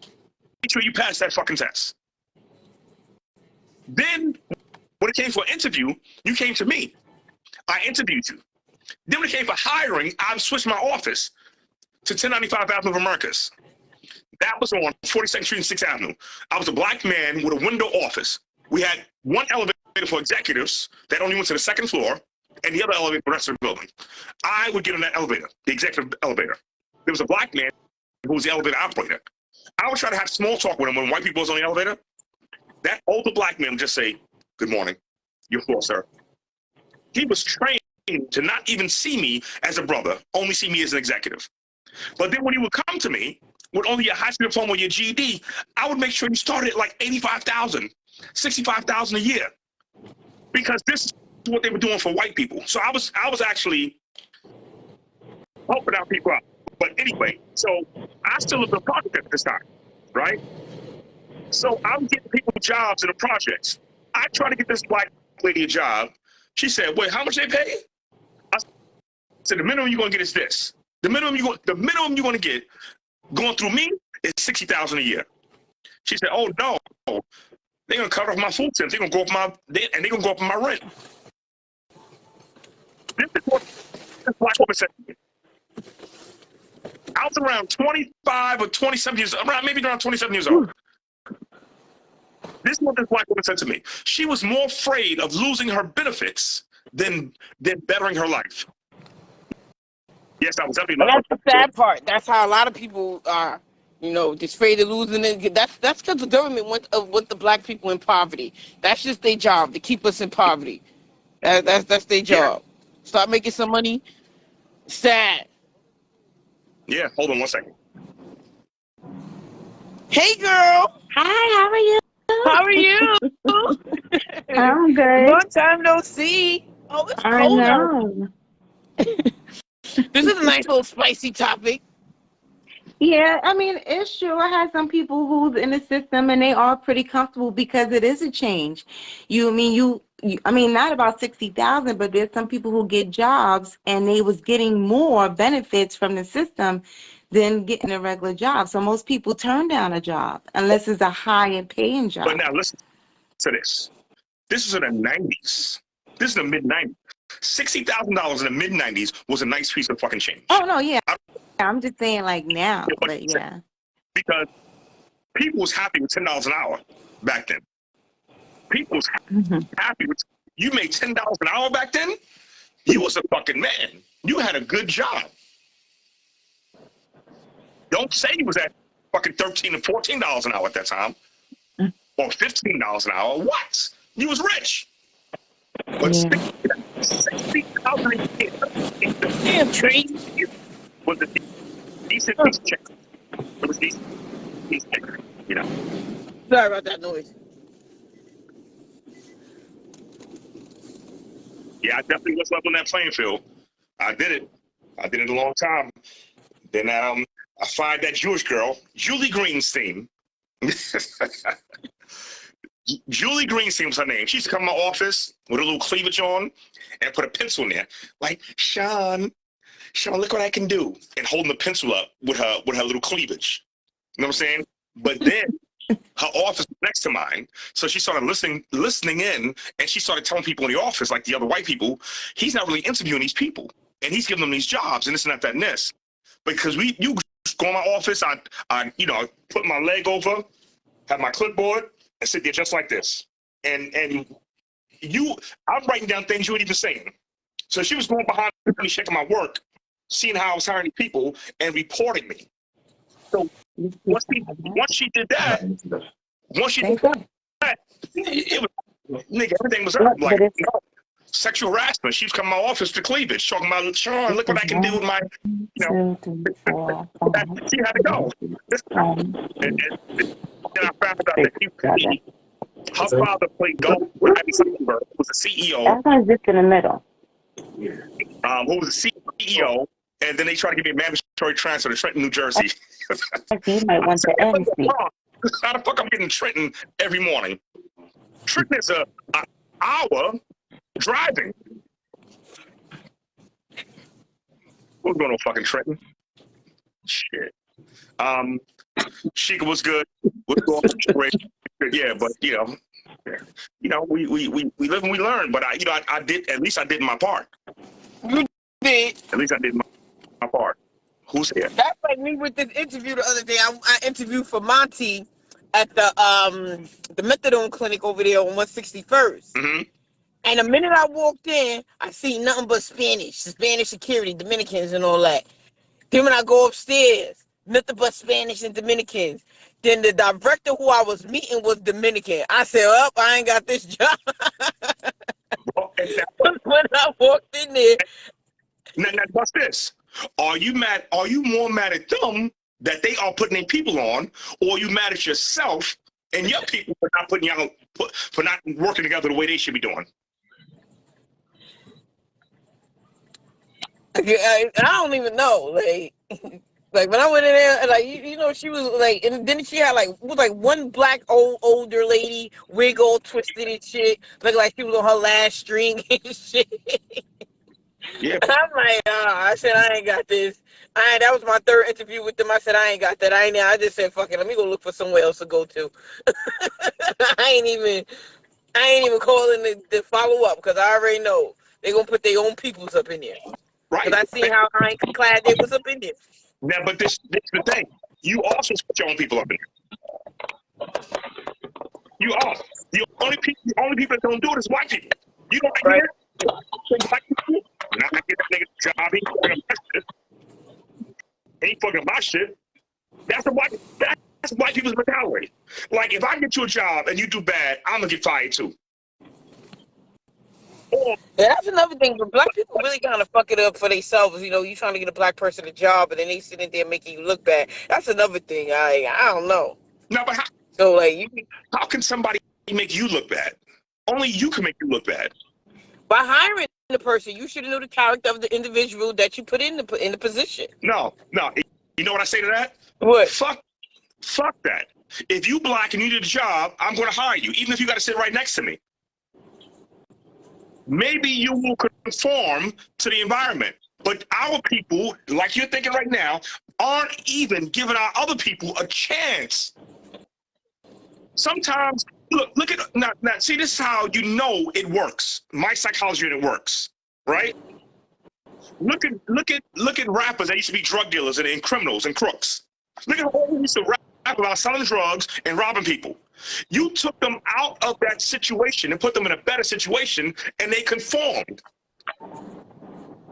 sure you passed that fucking test. Then when it came for an interview, you came to me. I interviewed you. Then when it came for hiring, I switched my office to 1095 Avenue of Americas. That was on 42nd Street and 6th Avenue. I was a black man with a window office. We had one elevator for executives that only went to the second floor, and the other elevator for the rest of the building. I would get on that elevator, the executive elevator. There was a black man who was the elevator operator. I would try to have small talk with him when white people was on the elevator. That older black man would just say, "Good morning, your floor, sir." He was trained to not even see me as a brother, only see me as an executive. But then when he would come to me with only your high school diploma or your GED, I would make sure you started at like 85,000, 65,000 a year, because this is what they were doing for white people. So I was actually helping out people out. But anyway, so I still lived in a project at this time, right? So I'm getting people jobs in the projects. I tried to get this black lady a job. She said, "Wait, how much they pay?" I said, "The minimum you're gonna get is this. The minimum you're gonna get going through me is 60,000 a year." She said, "Oh no, they're gonna cover up my food stamps. They're gonna go up they're gonna go up my rent." This is what this black woman said to me. I was around 25 or 27 years, maybe around 27 years old. This is what this black woman said to me. She was more afraid of losing her benefits than bettering her life. Yes, I was definitely. But that's the sad part. That's how a lot of people are, you know, just afraid of losing it. That's because the government went with the black people in poverty. That's just their job, to keep us in poverty. That's their job. Yeah. Start making some money. Sad. Yeah, hold on one second. Hey, girl. Hi, how are you? How are you? I'm good. Long time no see. Oh, it's cold out. This is a nice little spicy topic. Yeah, I mean, it's true. I have some people who's in the system and they are pretty comfortable because it is a change. I mean, not about 60,000, but there's some people who get jobs and they was getting more benefits from the system than getting a regular job. So most people turn down a job unless it's a high paying job. But now listen to this. This is in the 90s. This is the mid-90s. $60,000 in the mid-90s was a nice piece of fucking change. Oh, no, yeah. I'm just saying like now, but yeah. Because people was happy with $10 an hour back then. People was happy with, you made $10 an hour back then, you was a fucking man. You had a good job. Don't say you was at fucking $13 and $14 an hour at that time. Or $15 an hour. What? You was rich. But $60,000 a year. Damn, Tree. Was a decent piece of check. It was decent piece of check, you know. Sorry about that noise. Yeah, I definitely was up on that playing field. I did it. I did it a long time. Then I find that Jewish girl, Julie Greenstein. Julie Greenstein was her name. She used to come to my office with a little cleavage on and put a pencil in there. Like, Sean, look what I can do. And holding the pencil up with her little cleavage. You know what I'm saying? But then her office was next to mine. So she started listening in, and she started telling people in the office, like the other white people, he's not really interviewing these people. And he's giving them these jobs and this and that and this. Because you go in my office, I put my leg over, have my clipboard, and sit there just like this. And I'm writing down things you weren't even saying. So she was going behind me, checking my work, seeing how I was hiring people, and reporting me. So once she did that, it was, nigga, everything was up. Like, sexual harassment. She was coming to my office to cleavage, talking about, Sean, look what I can do with my, she had to go. And then I found out that her father played golf with Abby Sandberg, who was the CEO. That one's just in the middle. Who was the CEO, and then they tried to give me a mandatory transfer to Trenton, New Jersey. You might want to end me. How the fuck I'm getting Trenton every morning? Trenton is an hour driving. What's going on, fucking Trenton? Shit. Sheikah was good. Yeah, but we live and we learn. But I did, at least I did my part. You did. At least I did my part. Who's here? That's like me with this interview the other day. I interviewed for Monty at the methadone clinic over there on 161st. Mm-hmm. And the minute I walked in, I see nothing but Spanish security, Dominicans and all that. Then when I go upstairs, nothing but Spanish and Dominicans. Then the director who I was meeting was Dominican. I said, "Oh, I ain't got this job." Well, When I walked in there. now, what's this? Are you mad? Are you more mad at them that they are putting their people on, or are you mad at yourself and your people for not putting y'all for not working together the way they should be doing? I don't even know. Like when I went in there, like you know, she was like, and then she had like one black older lady, wig all twisted and shit, looked like she was on her last string and shit. Yeah. And I'm like, I said I ain't got this. That was my third interview with them. I said I ain't got that. I just said fuck it. Let me go look for somewhere else to go to. I ain't even calling to follow up because I already know they gonna put their own peoples up in there. Right. Because I seen how ironclad they was up in there. Now, but this is the thing. You also put your own people up in there. You are. The only people that don't do it is white people. You don't Right. white people. Now I get that nigga job. He fucking my shit. He ain't fucking my shit. That's white people's mentality. Like if I get you a job and you do bad, I'm gonna get fired too. Or Yeah, that's another thing. But black people really kind of fuck it up for themselves. You know, you trying to get a black person a job, and then they sitting there making you look bad. That's another thing. I don't know. no, but So like, how can somebody make you look bad? Only you can make you look bad. by hiring the person, you should know the character of the individual that you put in the position. No. You know what I say to that? What? Fuck that. If you black and you need a job, I'm going to hire you, even if you got to sit right next to me. Maybe you will conform to the environment, but our people, like you're thinking right now, aren't even giving our other people a chance. Sometimes, look at now. See, this is how you know it works. My psychology, and it works, right? Look at rappers that used to be drug dealers and criminals and crooks. Look at all who used to rap about selling drugs and robbing people. You took them out of that situation and put them in a better situation, and they conformed.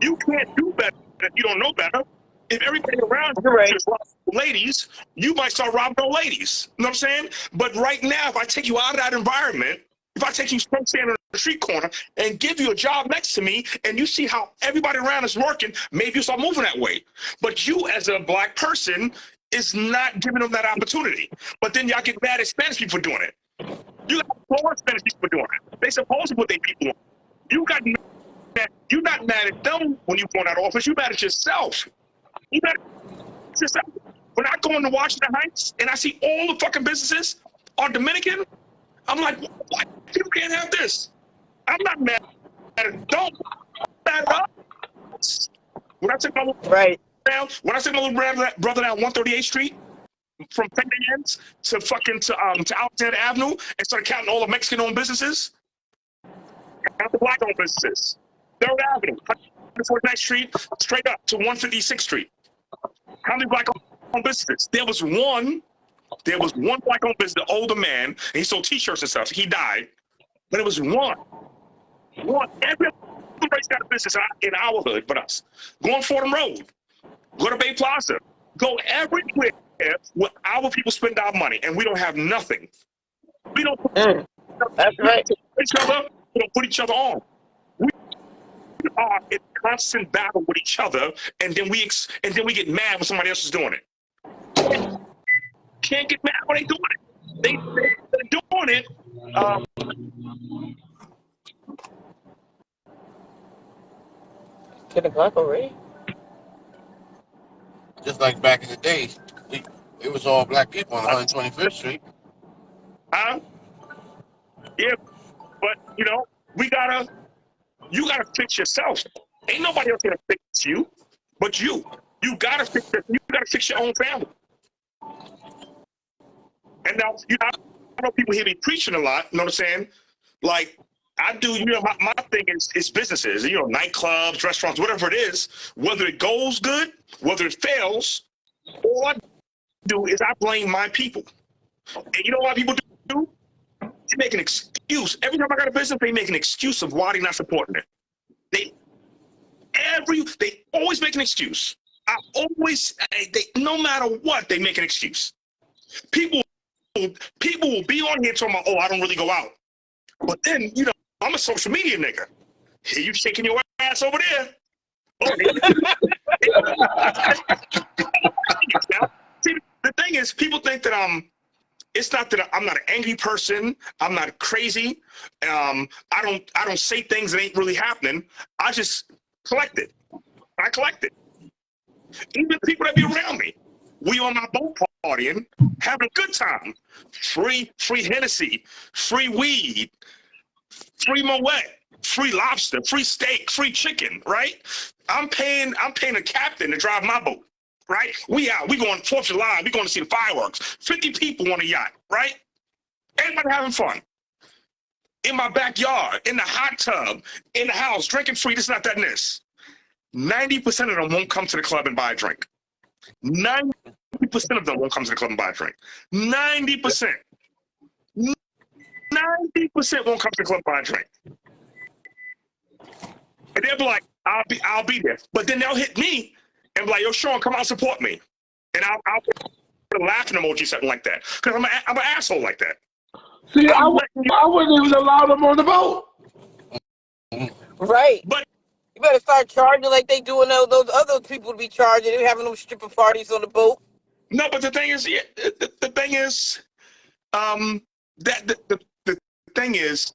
You can't do better if you don't know better. If everybody around you Right. just robbing ladies, you might start robbing old ladies. You know what I'm saying? But right now, if I take you out of that environment, if I take you standing on the street corner and give you a job next to me, and you see how everybody around is working, maybe you start moving that way. But you, as a black person, is not giving them that opportunity. But then y'all get mad at Spanish people for doing it. You got four Spanish people for doing it. They supposed to put their people on. You're not mad at them when you go in that office. You're mad at yourself. You mad at yourself. When I go into Washington Heights and I see all the fucking businesses are Dominican, I'm like, what? You can't have this. I'm not mad at it. Don't mad at us. When I took my little Right. brother down 138th Street, from Penn Ends to Alexander Avenue, and started counting all the Mexican-owned businesses, count the black-owned businesses. 3rd Avenue, 149th Street, straight up to 156th Street. How many black-owned businesses? There was one black-owned business, the older man, and he sold T-shirts and stuff. He died, but it was one. Every race got a business in our hood, but us. Go on Fordham Road. Go to Bay Plaza. Go everywhere where our people spend our money, and we don't have nothing. We don't. That's right. Each other. We don't put each other on. We are in constant battle with each other, and then we get mad when somebody else is doing it. Can't get mad when they doing it. They're doing it. To the black already. Just like back in the day, it was all black people on 125th Street. Yeah, but you gotta fix yourself. Ain't nobody else gonna fix you, but you. You gotta fix your own family. And now, I know people hear me preaching a lot. You know what I'm saying? Like, I do, my thing is businesses, nightclubs, restaurants, whatever it is, whether it goes good, whether it fails, all I do is I blame my people. And you know what people do? They make an excuse. Every time I got a business, they make an excuse of why they're not supporting it. They always make an excuse. No matter what, they make an excuse. People will be on here talking about, oh, I don't really go out. But then, I'm a social media nigga. Hey, you shaking your ass over there. Oh, See, the thing is, people think that it's not that I'm not an angry person. I'm not crazy. I don't say things that ain't really happening. I just collect it. I collect it. Even the people that be around me. We on my boat partying, having a good time. Free Hennessy, free weed, free Moet, free lobster, free steak, free chicken, right? I'm paying a captain to drive my boat, right? We out, we going 4th of July, we going to see the fireworks. 50 people on a yacht, right? Everybody having fun. In my backyard, in the hot tub, in the house, drinking free, this, not that, and this. 90% of them won't come to the club and buy a drink. 90% of them won't come to the club and buy a drink. 90%. 90% won't come to the club and buy a drink. And they'll be like, I'll be there. But then they'll hit me and be like, yo, Sean, come out, support me. And I'll put a laughing emoji, something like that. Because I'm an asshole like that. See, I wouldn't even allow them on the boat. Right. But you better start charging like they doing those other people to be charging. They're having those stripper parties on the boat. no, but the thing is, the thing is, the thing is,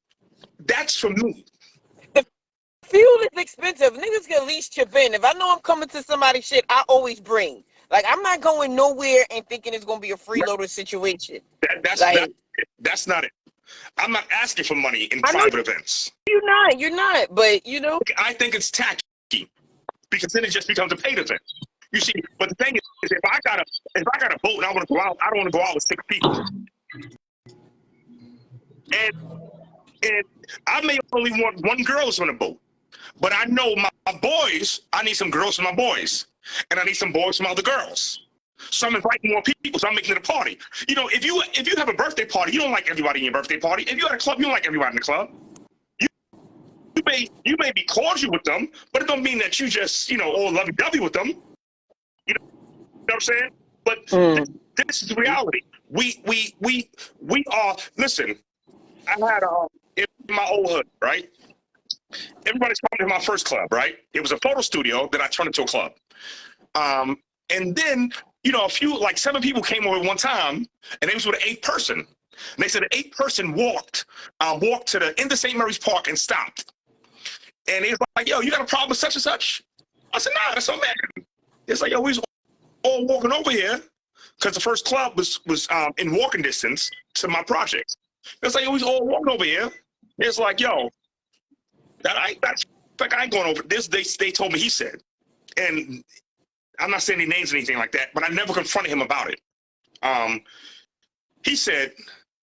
that's for me. Fuel is expensive. Niggas can at least chip in. If I know I'm coming to somebody's shit, I always bring. Like, I'm not going nowhere and thinking it's going to be a freeloader situation. That's not it. I'm not asking for money in private events. You're not. But, I think it's tacky because then it just becomes a paid event. You see, but the thing is, if I got a boat and I want to go out, I don't want to go out with 6 people. And I may only want 1 girl on the boat. But I know my boys, I need some girls for my boys. And I need some boys from other girls. So I'm inviting more people, so I'm making it a party. If you have a birthday party, you don't like everybody in your birthday party. If you're at a club, you don't like everybody in the club. You may be cordial with them, but it don't mean that you just, all lovey-dovey with them. You know what I'm saying? But this is the reality. We are, listen, I had in my old hood, right? Everybody's coming to my first club, right? It was a photo studio that I turned into a club. And then, a few, like 7 people came over at one time, and they was with an 8th person. And they said the 8th person walked to the end of St. Mary's Park and stopped. And they was like, yo, you got a problem with such and such? I said, nah, that's so mad. It's like, yo, we was all walking over here because the first club was in walking distance to my project. It's like, yo, we was all walking over here. It's like, yo, I ain't going over this. They told me, he said, and I'm not saying any names or anything like that, but I never confronted him about it. He said,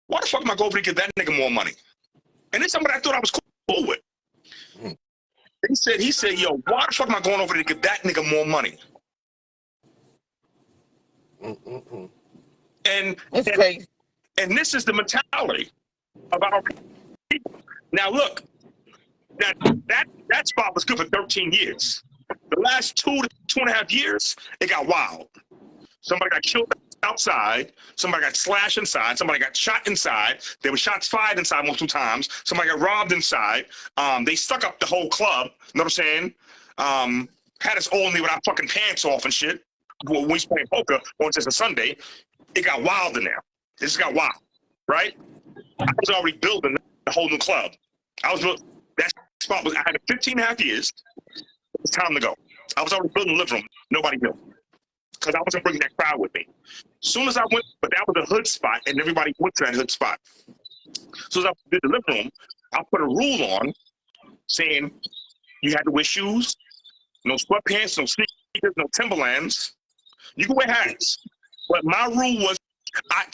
why the fuck am I going over to give that nigga more money? And then somebody I thought I was cool with. He said, yo, why the fuck am I going over to give that nigga more money? And this is the mentality of our people. Now look, that spot was good for 13 years. The last 2.5 years, it got wild. Somebody got killed outside. Somebody got slashed inside. Somebody got shot inside. There were shots fired inside 1 or 2 times. Somebody got robbed inside. They stuck up the whole club. You know what I'm saying? Had us all in there with our fucking pants off and shit. When we was playing poker on just a Sunday, it got wild in there. It just got wild, right? I was already building the whole new club. That spot I had it 15.5 years. It's time to go. I was already building the living room. Nobody knew. Because I wasn't bringing that crowd with me. As soon as I went, but that was a hood spot, and everybody went to that hood spot. So as I did the living room, I put a rule on saying you had to wear shoes, no sweatpants, no sneakers, no Timberlands. You can wear hats. But my rule was,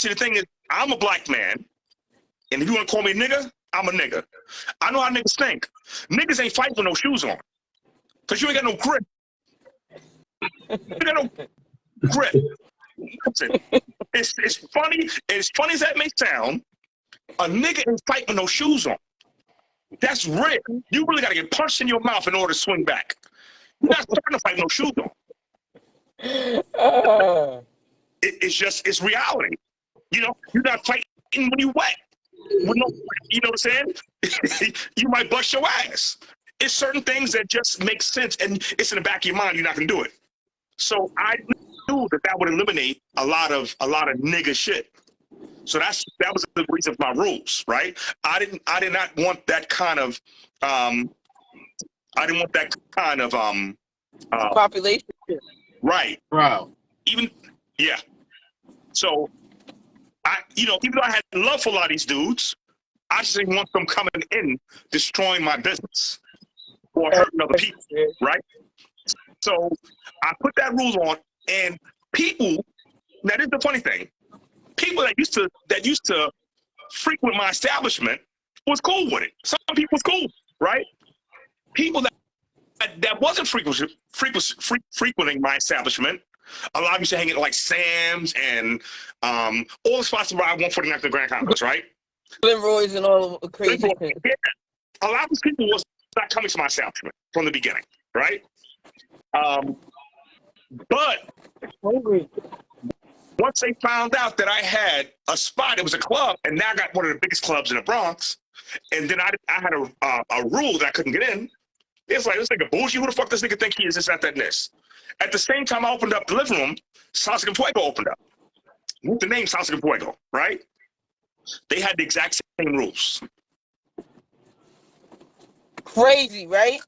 the thing is, I'm a black man, and if you want to call me a nigga, I'm a nigga. I know how niggas think. Niggas ain't fighting with no shoes on. Because you ain't got no grip. You ain't got no grip. Listen, it's funny. As funny as that may sound, a nigga ain't fighting with no shoes on. That's rare. You really got to get punched in your mouth in order to swing back. You're not starting to fight with no shoes on. It's reality. You know, you're not fighting when you wet. With no, you know what I'm saying? You might bust your ass. It's certain things that just make sense, and it's in the back of your mind. You're not gonna do it. So I knew that would eliminate a lot of nigga shit. So that was the reason for my rules, right? I did not want that kind of population. Right. Wow. Even yeah. So even though I had love for a lot of these dudes, I just didn't want them coming in destroying my business or hurting other people, right? So I put that rule on, and people. Now this is the funny thing. People that used to frequent my establishment was cool with it. Some people was cool, right? People that wasn't frequenting my establishment, a lot of used to hang at like Sam's and all the spots where I went for the Grand Concourse, right? Roy's and all the crazy things. Yeah. A lot of these people was not coming to my establishment from the beginning, right? But once they found out that I had a spot, it was a club, and now I got one of the biggest clubs in the Bronx, and then I had a rule that I couldn't get in. It's like, this nigga bullshit. Who the fuck this nigga think he is? This, that, and this. At the same time, I opened up the living room. Salsa con Fuego opened up. With the name Salsa con Fuego, right? They had the exact same rules. Crazy, right?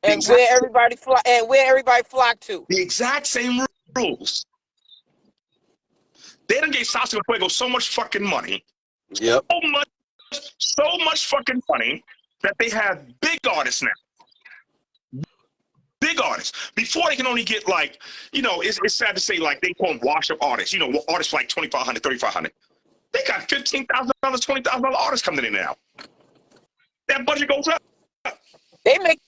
And where everybody flocked to. The exact same rules. They done gave Salsa con Fuego so much fucking money. Yep. So much fucking money that they have big artists now. Big artists. Before they can only get like, it's sad to say, like they call them wash-up artists. Artists for like $2,500, $3,500. They got $15,000, $20,000 artists coming in now. That budget goes up. They make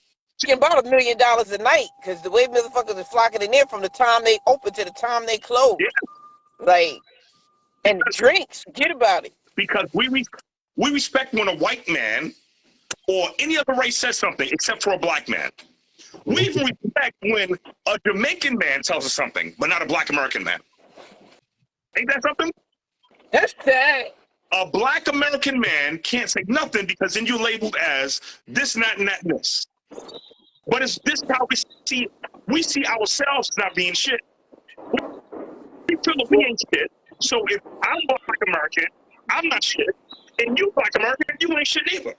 about $1 million a night because the way motherfuckers are flocking in there from the time they open to the time they close. Yeah. Like, and the drinks, forget about it. Because we respect when a white man or any other race says something except for a black man. We even respect when a Jamaican man tells us something, but not a black American man. Ain't that something? That's sad. A black American man can't say nothing because then you're labeled as this, not, and that, and this. But it's this how we see ourselves not being shit. We feel that we ain't shit. So if I'm black American, I'm not shit. And you black American, you ain't shit either.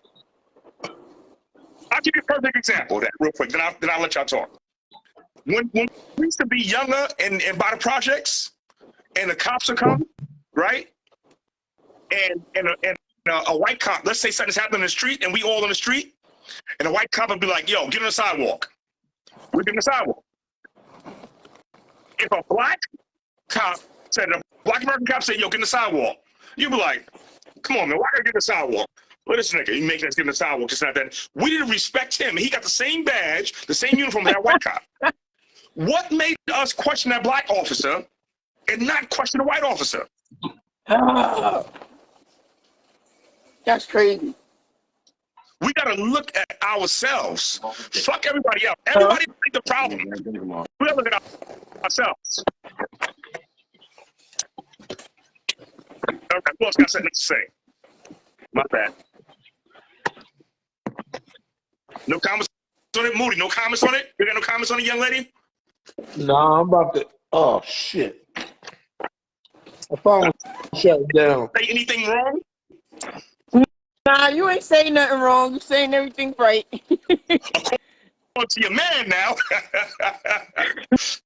I'll give you a perfect example of that real quick, then I'll let y'all talk. When we used to be younger and buy the projects, and the cops would come, right? And a white cop, let's say something's happening in the street, and we all on the street, and a white cop would be like, yo, get on the sidewalk. We're getting the sidewalk. If a black cop said, a black American cop said, yo, get in the sidewalk, you'd be like, come on, man, why gotta get in the sidewalk? Well, this nigga, he making us get in the sidewalk, it's not that. We didn't respect him. He got the same badge, the same uniform as that white cop. What made us question that black officer and not question the white officer? That's crazy. We gotta look at ourselves. Fuck everybody else. Everybody think the problem. We gotta look at ourselves. Okay, who else got something to say? My bad. No comments on it, Moody? No comments on it? You got no comments on it, young lady? No, I'm about to. Oh shit! My phone shut down. Say anything wrong? Nah, you ain't saying nothing wrong. You saying everything right. According to your man now.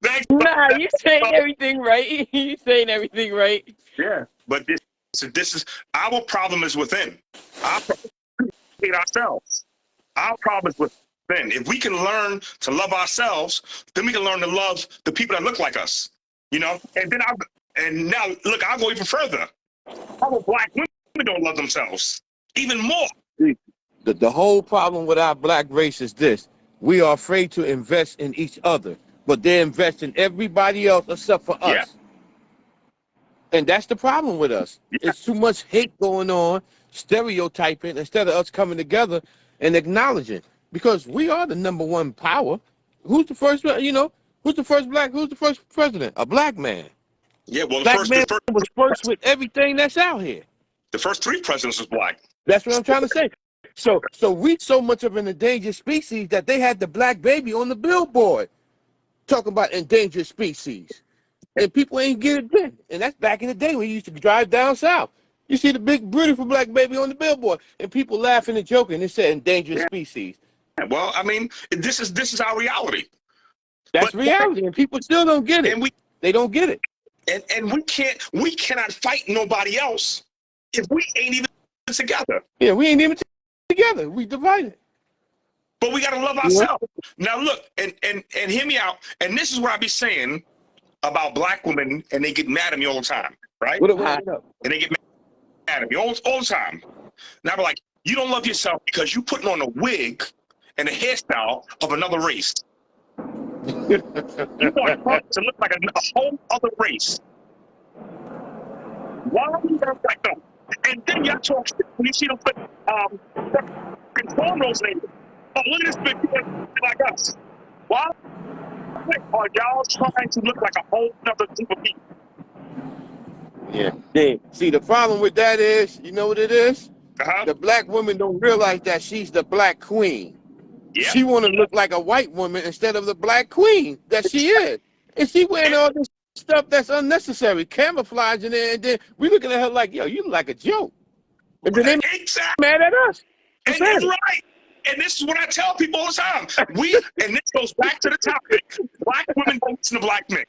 Thanks. Nah, you saying everything right. You saying everything right. Yeah, but this is our problem is within. Our problem is ourselves. Our problem is within. If we can learn to love ourselves, then we can learn to love the people that look like us. And then now look, I'll go even further. Our black women don't love themselves even more. The whole problem with our black race is this: we are afraid to invest in each other, but they invest in everybody else except for Yeah. us. And that's the problem with us. Yeah. It's too much hate going on, stereotyping, instead of us coming together and acknowledging. Because we are the number one power. Who's the first, who's the first president? A black man. Yeah. Well, Black man was first with everything that's out here. the first 3 presidents was black. That's what I'm trying to say. So we so much of an endangered species that they had the black baby on the billboard talking about endangered species. And people ain't get it then. And that's back in the day when you used to drive down south. You see the big, beautiful black baby on the billboard, and people laughing and joking. It said endangered species. Well, I mean, this is our reality. That's reality, and people still don't get it. And they don't get it. And we cannot fight nobody else if we ain't even together. Yeah, we ain't even together. We divided. But we gotta love ourselves. Now look, and hear me out. And this is what I be saying about black women, and they get mad at me all the time, right? What up? And they get mad at me all the time. And I be like, you don't love yourself because you putting on a wig and a hairstyle of another race. You want to look like a whole other race. Why do you look like them? And then y'all talk shit when you see them put cornrows in. Oh, look at this bitch like us. Why are y'all trying to look like a whole other group of people? Yeah. See, the problem with that is, you know what it is? Uh-huh. The black woman don't realize that she's the black queen. Yeah. She want to look like a white woman instead of the black queen that she is. And she wearing all this stuff that's unnecessary, camouflaging it, and then we looking at her like, yo, you look like a joke. And then they Exactly. mad at us. And that's right. And this is what I tell people all the time. And this goes back to the topic. Black women don't listen to black men.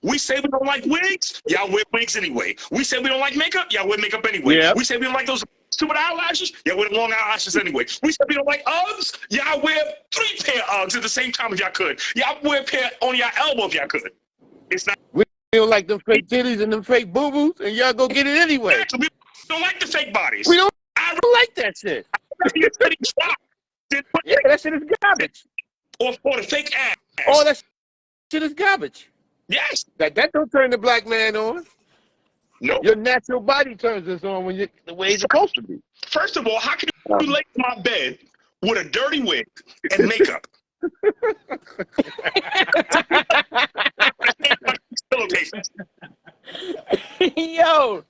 We say we don't like wigs, y'all wear wigs anyway. We say we don't like makeup, y'all wear makeup anyway. Yep. We say we don't like those stupid eyelashes, y'all wear long eyelashes anyway. We say we don't like Uggs, y'all wear 3 pair of Uggs at the same time if y'all could. Y'all wear a pair on your elbow if y'all could. It's not. We don't like them fake titties and them fake boo-boos, and y'all go get it anyway. We don't like the fake bodies. We don't like that shit. Yeah, that shit is garbage. Or the fake ass. Oh, that shit is garbage. Yes. That don't turn the black man on. No. Your natural body turns us on when the way it's supposed to be. First of all, how can you lay in my bed with a dirty wig and makeup? Yo.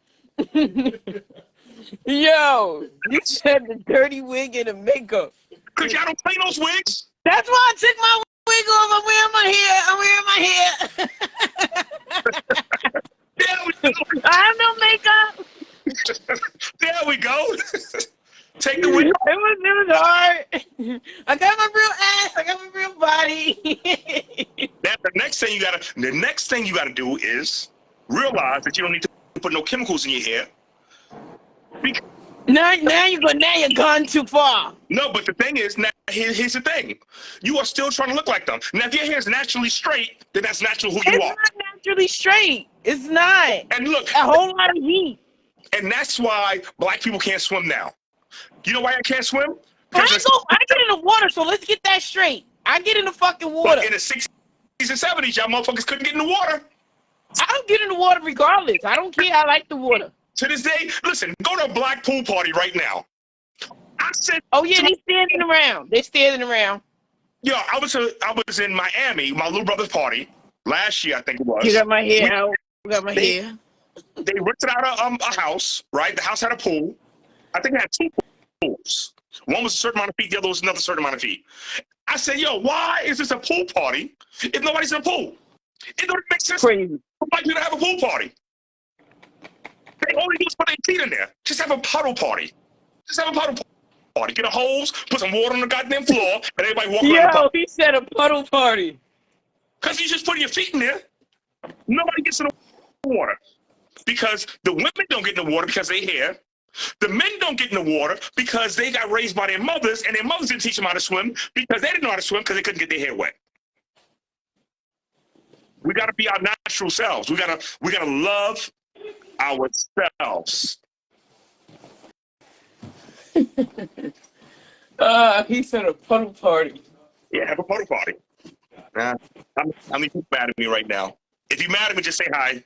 Yo, you said the dirty wig and the makeup. Because y'all don't play those wigs. That's why I took my wig off. I'm wearing my hair. There we go. I have no makeup. There we go. Take the wig off. It was hard. I got my real ass. I got my real body. Now, the next thing you gotta do is realize that you don't need to put no chemicals in your hair. Now you're gone too far. No, but the thing is, now here's the thing. You are still trying to look like them. Now, if your hair is naturally straight, then that's natural who you are. It's not naturally straight. It's not. And look, A whole lot of heat. and that's why black people can't swim now. You know why I can't swim? I get in the water, so let's get that straight. I get in the fucking water. But in the 60s and 70s, y'all motherfuckers couldn't get in the water. I'll get in the water regardless. I don't care. I like the water. To this day, listen, go to a black pool party right now. I said, oh yeah, they standing around. They standing around. Yo, I was in Miami, my little brother's party last year, I think it was. You got my hair out. You got my hair. They rented out a house, right? The house had a pool. I think it had 2 pools. One was a certain amount of feet, the other was another certain amount of feet. I said, yo, why is this a pool party if nobody's in a pool? It don't make sense Crazy. for black people to have a pool party. They only do is put their feet in there. Just have a puddle party. Just have a puddle party. Get a hose, put some water on the goddamn floor, and everybody walk around. Yo, he said a puddle party. Because you just put your feet in there. Nobody gets in the water. Because the women don't get in the water because they hair. The men don't get in the water because they got raised by their mothers, and their mothers didn't teach them how to swim because they didn't know how to swim because they couldn't get their hair wet. We got to be our natural selves. We gotta love ourselves. He said a puddle party. Yeah, have a photo party. How many people mad at me right now? If you're mad at me, just say hi.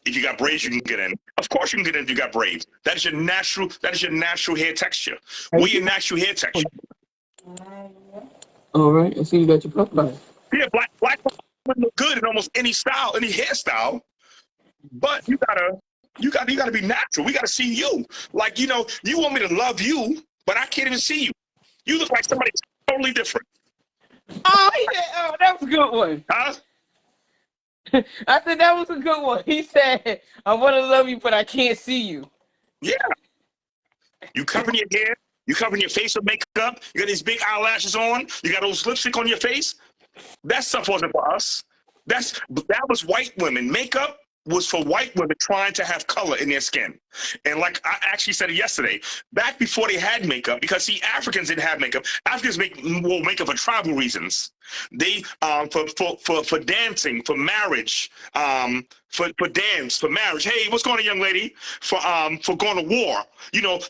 If you got braids, you can get in. Of course, you can get in if you got braids. That is your natural. That is your natural hair texture. We your natural hair texture. All right, I see you got your profile. Yeah, black women look good in almost any style, any hairstyle. But you gotta be natural. We gotta see you. Like, you want me to love you, but I can't even see you. You look like somebody totally different. Oh, that was a good one. Huh? I said that was a good one. He said, I want to love you, but I can't see you. Yeah. You covering your hair, you covering your face with makeup, you got these big eyelashes on, you got those lipstick on your face. That stuff wasn't for us. That was white women. Makeup was for white women trying to have color in their skin. And like I actually said it yesterday, back before they had makeup, because see, Africans didn't have makeup. Africans wore makeup for tribal reasons. They for dancing, for marriage, for dance, for marriage. Hey, what's going on, young lady? For going to war.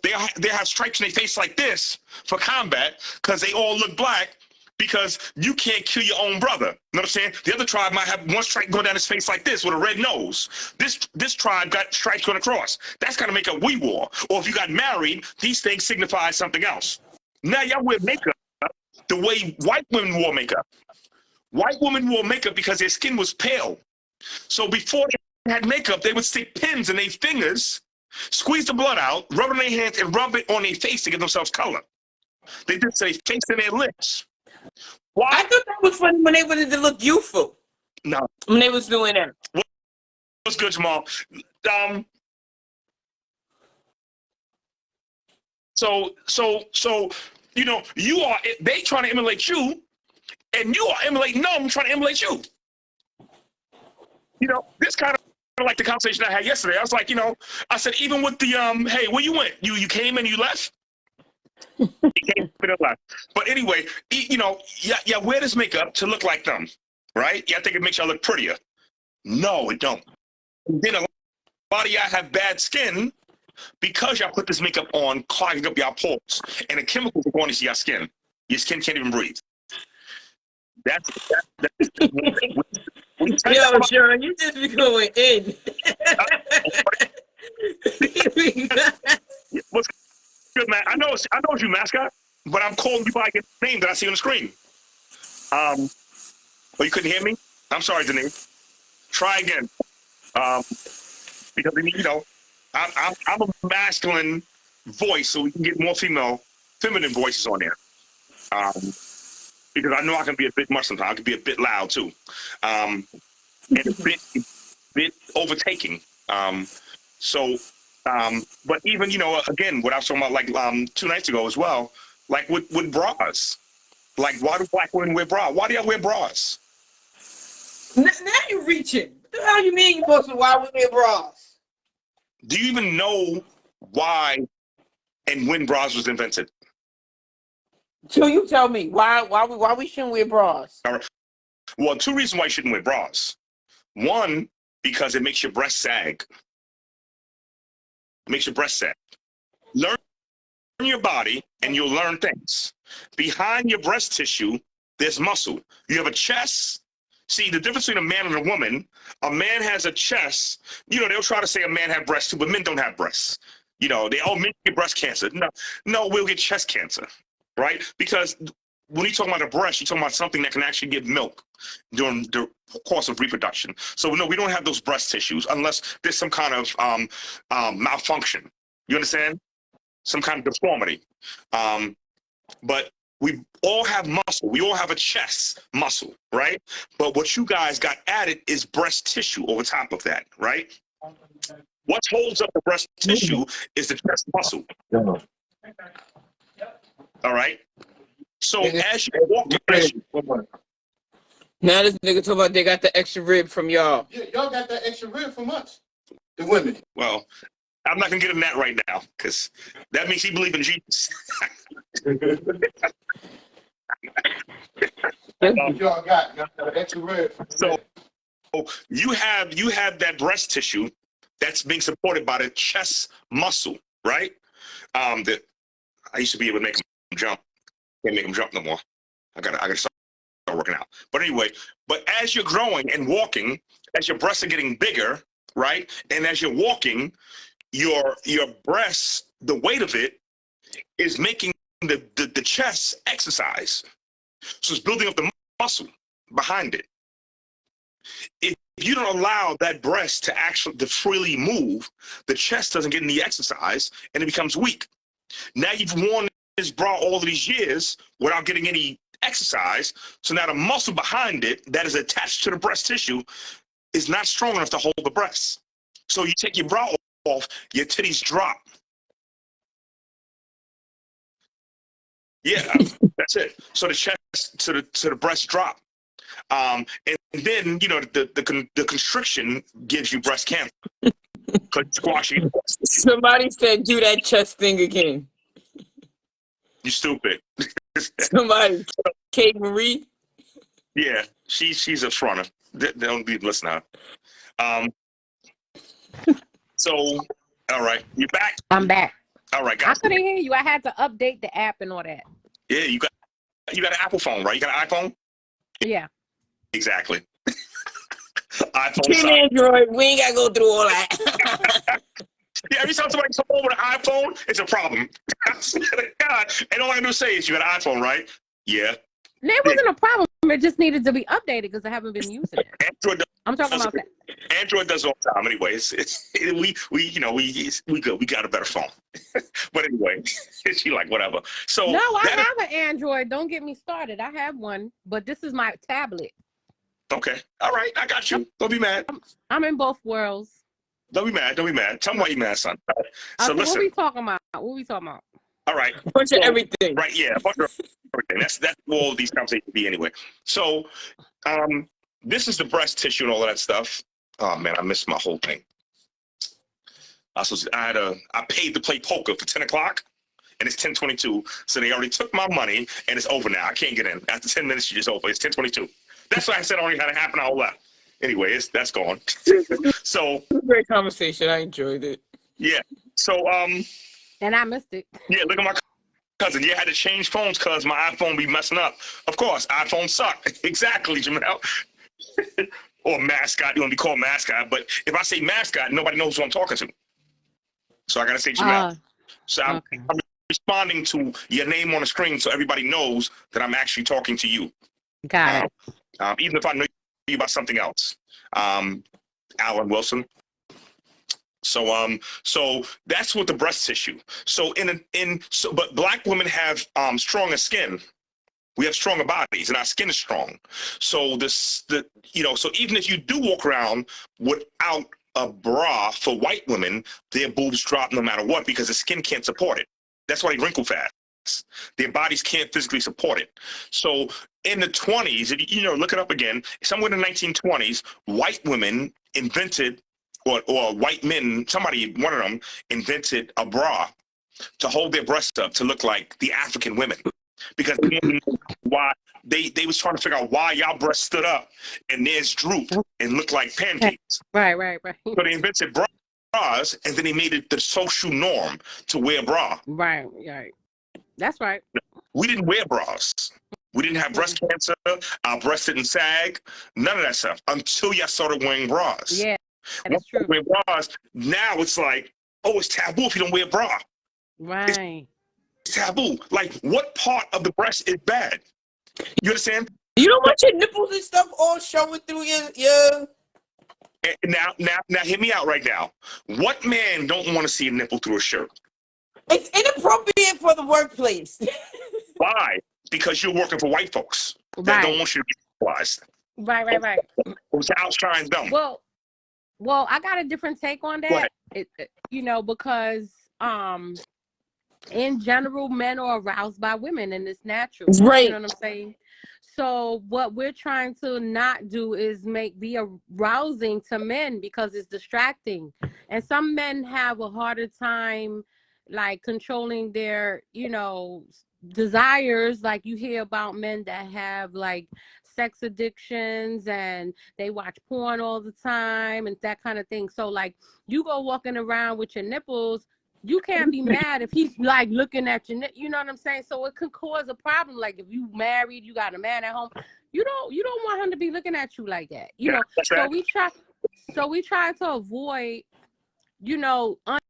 They have stripes in their face like this for combat because they all look black. Because you can't kill your own brother. You know what I'm saying? The other tribe might have one stripe going down his face like this with a red nose. This tribe got stripes going across. That's kind of makeup we wore. Or if you got married, these things signify something else. Now y'all wear makeup the way white women wore makeup. White women wore makeup because their skin was pale. So before they had makeup, they would stick pins in their fingers, squeeze the blood out, rub it in their hands, and rub it on their face to give themselves color. They did say face and their lips. Why? I thought that was funny when they wanted to look youthful. No. When they was doing that. What's good, Jamal? So they trying to emulate you, and you are emulating them trying to emulate you. This kind of like the conversation I had yesterday. I was like, I said, even with the hey, where you went? You came and you left? You came and left. But anyway, wear this makeup to look like them, right? Yeah, I think it makes y'all look prettier. No, it don't. Then a lot of y'all have bad skin because y'all put this makeup on, clogging up y'all pores, and the chemicals are going into your skin. Your skin can't even breathe. That's Yo, Sean, you just be going in. What's good, man? I know it's you, mascot, but I'm calling you by your name that I see on the screen. Oh, you couldn't hear me? I'm sorry, Denise. Try again. Because I'm a masculine voice, so we can get more feminine voices on there. Because I know I can be a bit much sometimes. I can be a bit loud too, and a bit overtaking. But even again, what I was talking about like 2 nights ago as well, like with bras. Like, why do black women wear bras? Why do y'all wear bras? Now you're reaching. What the hell you mean you're supposed to why we wear bras? Do you even know why and when bras was invented? So you tell me why we shouldn't wear bras? All right. Well, 2 reasons why you shouldn't wear bras. 1, because it makes your breast sag. It makes your breast sag. Learn your body and you'll learn things. Behind your breast tissue, there's muscle. You have a chest. See, the difference between a man and a man has a chest. They'll try to say a man has breasts too, but men don't have breasts. Men get breast cancer. No, we'll get chest cancer, right? Because when you're talking about a breast, you're talking about something that can actually give milk during the course of reproduction. So no, we don't have those breast tissues unless there's some kind of malfunction. You understand? Some kind of deformity. But we all have muscle. We all have a chest muscle, right? But what you guys got added is breast tissue over top of that, right? What holds up the breast tissue is the chest muscle. All right? So as you walk, now this nigga talking about they got the extra rib from y'all. Yeah, y'all got that extra rib from us, the women. Well, I'm not gonna get in that right now because that means he believes in Jesus. Y'all got the extra rib. So you have that breast tissue that's being supported by the chest muscle, right? That I used to be able to make them jump. Can't make them jump no more. I gotta start working out. But anyway, but as you're growing and walking, as your breasts are getting bigger, right? And as you're walking, your breasts, the weight of it is making the chest exercise. So it's building up the muscle behind it. If you don't allow that breast to freely move, the chest doesn't get any exercise and it becomes weak. Now you've worn this bra all of these years without getting any exercise. So now the muscle behind it that is attached to the breast tissue is not strong enough to hold the breast. So you take your bra off, your titties drop. Yeah, that's it. So the chest to the breast drop. And then, you know, the constriction gives you breast cancer. Squashing. Somebody said, do that chest thing again. You stupid. Somebody, Kate Marie. Yeah, she's a fronter. They don't be listening to her. So, all right, you back? I'm back. All right, I guys. couldn't hear you. I had to update the app and all that. Yeah, you got an Apple phone, right? You got an iPhone? Yeah. Exactly. iPhone. Team Android, we ain't gotta go through all that. Yeah, every time somebody comes over with an iPhone, it's a problem. I swear to God. And all I do say is, you got an iPhone, right? Yeah. It wasn't a problem. It just needed to be updated because I haven't been using it. Android I'm talking about that. Android does it all the time anyway. We good. We got a better phone. But anyway, she like whatever. So No, I have an Android. Don't get me started. I have one, but this is my tablet. Okay. All right. I got you. Don't be mad. I'm in both worlds. Don't be mad. Don't be mad. Tell me why you mad, son. So listen. What we talking about? All right. A bunch of everything. Right. Yeah. A bunch of everything. That's what all these conversations be anyway. So, this is the breast tissue and all of that stuff. Oh man, I missed my whole thing. I paid to play poker for 10 o'clock, and it's 10:22. So they already took my money, and it's over now. I can't get in. After 10 minutes, you just over. It's 10:22. That's why I said I only had a half an hour left. Anyway, that's gone. So Great conversation. I enjoyed it. yeah. So And I missed it. yeah. Look at my cousin. Yeah, I had to change phones because my iPhone be messing up. Of course, iPhones suck. Exactly, Jamel. Or mascot. You want to be called mascot, but if I say mascot, nobody knows who I'm talking to. So I gotta say Jamel. So I'm responding to your name on the screen so everybody knows that I'm actually talking to you. Got it. Even if I know you about something else. Alan Wilson. So so that's with the breast tissue. So but black women have stronger skin. We have stronger bodies and our skin is strong. So so even if you do walk around without a bra for white women, their boobs drop no matter what because the skin can't support it. That's why they wrinkle fast. Their bodies can't physically support it. So in the 20s, if you look it up again, somewhere in the 1920s, white women invented, or white men, one of them invented a bra to hold their breasts up to look like the African women. Because they didn't know why they was trying to figure out why y'all breasts stood up and theirs drooped and looked like pancakes. Right. So they invented bras, and then they made it the social norm to wear a bra. Right. That's right. We didn't wear bras. We didn't have breast cancer. Our breasts didn't sag. None of that stuff until y'all started wearing bras. Yeah, that's true. Wear bras. Now it's like, oh, it's taboo if you don't wear a bra. Right. It's taboo. Like, what part of the breast is bad? You understand? You don't want your nipples and stuff all showing through your... Now, hear me out right now. What man don't want to see a nipple through a shirt? It's inappropriate for the workplace. Why? Because you're working for white folks that don't want you to be realized. Right. Which outshines them. Well, I got a different take on that. Because in general, men are aroused by women, and it's natural. Right. You know what I'm saying? So what we're trying to not do is be arousing to men because it's distracting. And some men have a harder time like controlling their, desires. Like you hear about men that have like sex addictions and they watch porn all the time and that kind of thing. So like you go walking around with your nipples, you can't be mad if he's like looking at you. You know what I'm saying? So it could cause a problem. Like if you married, you got a man at home. You don't want him to be looking at you like that. You know. So we try to avoid,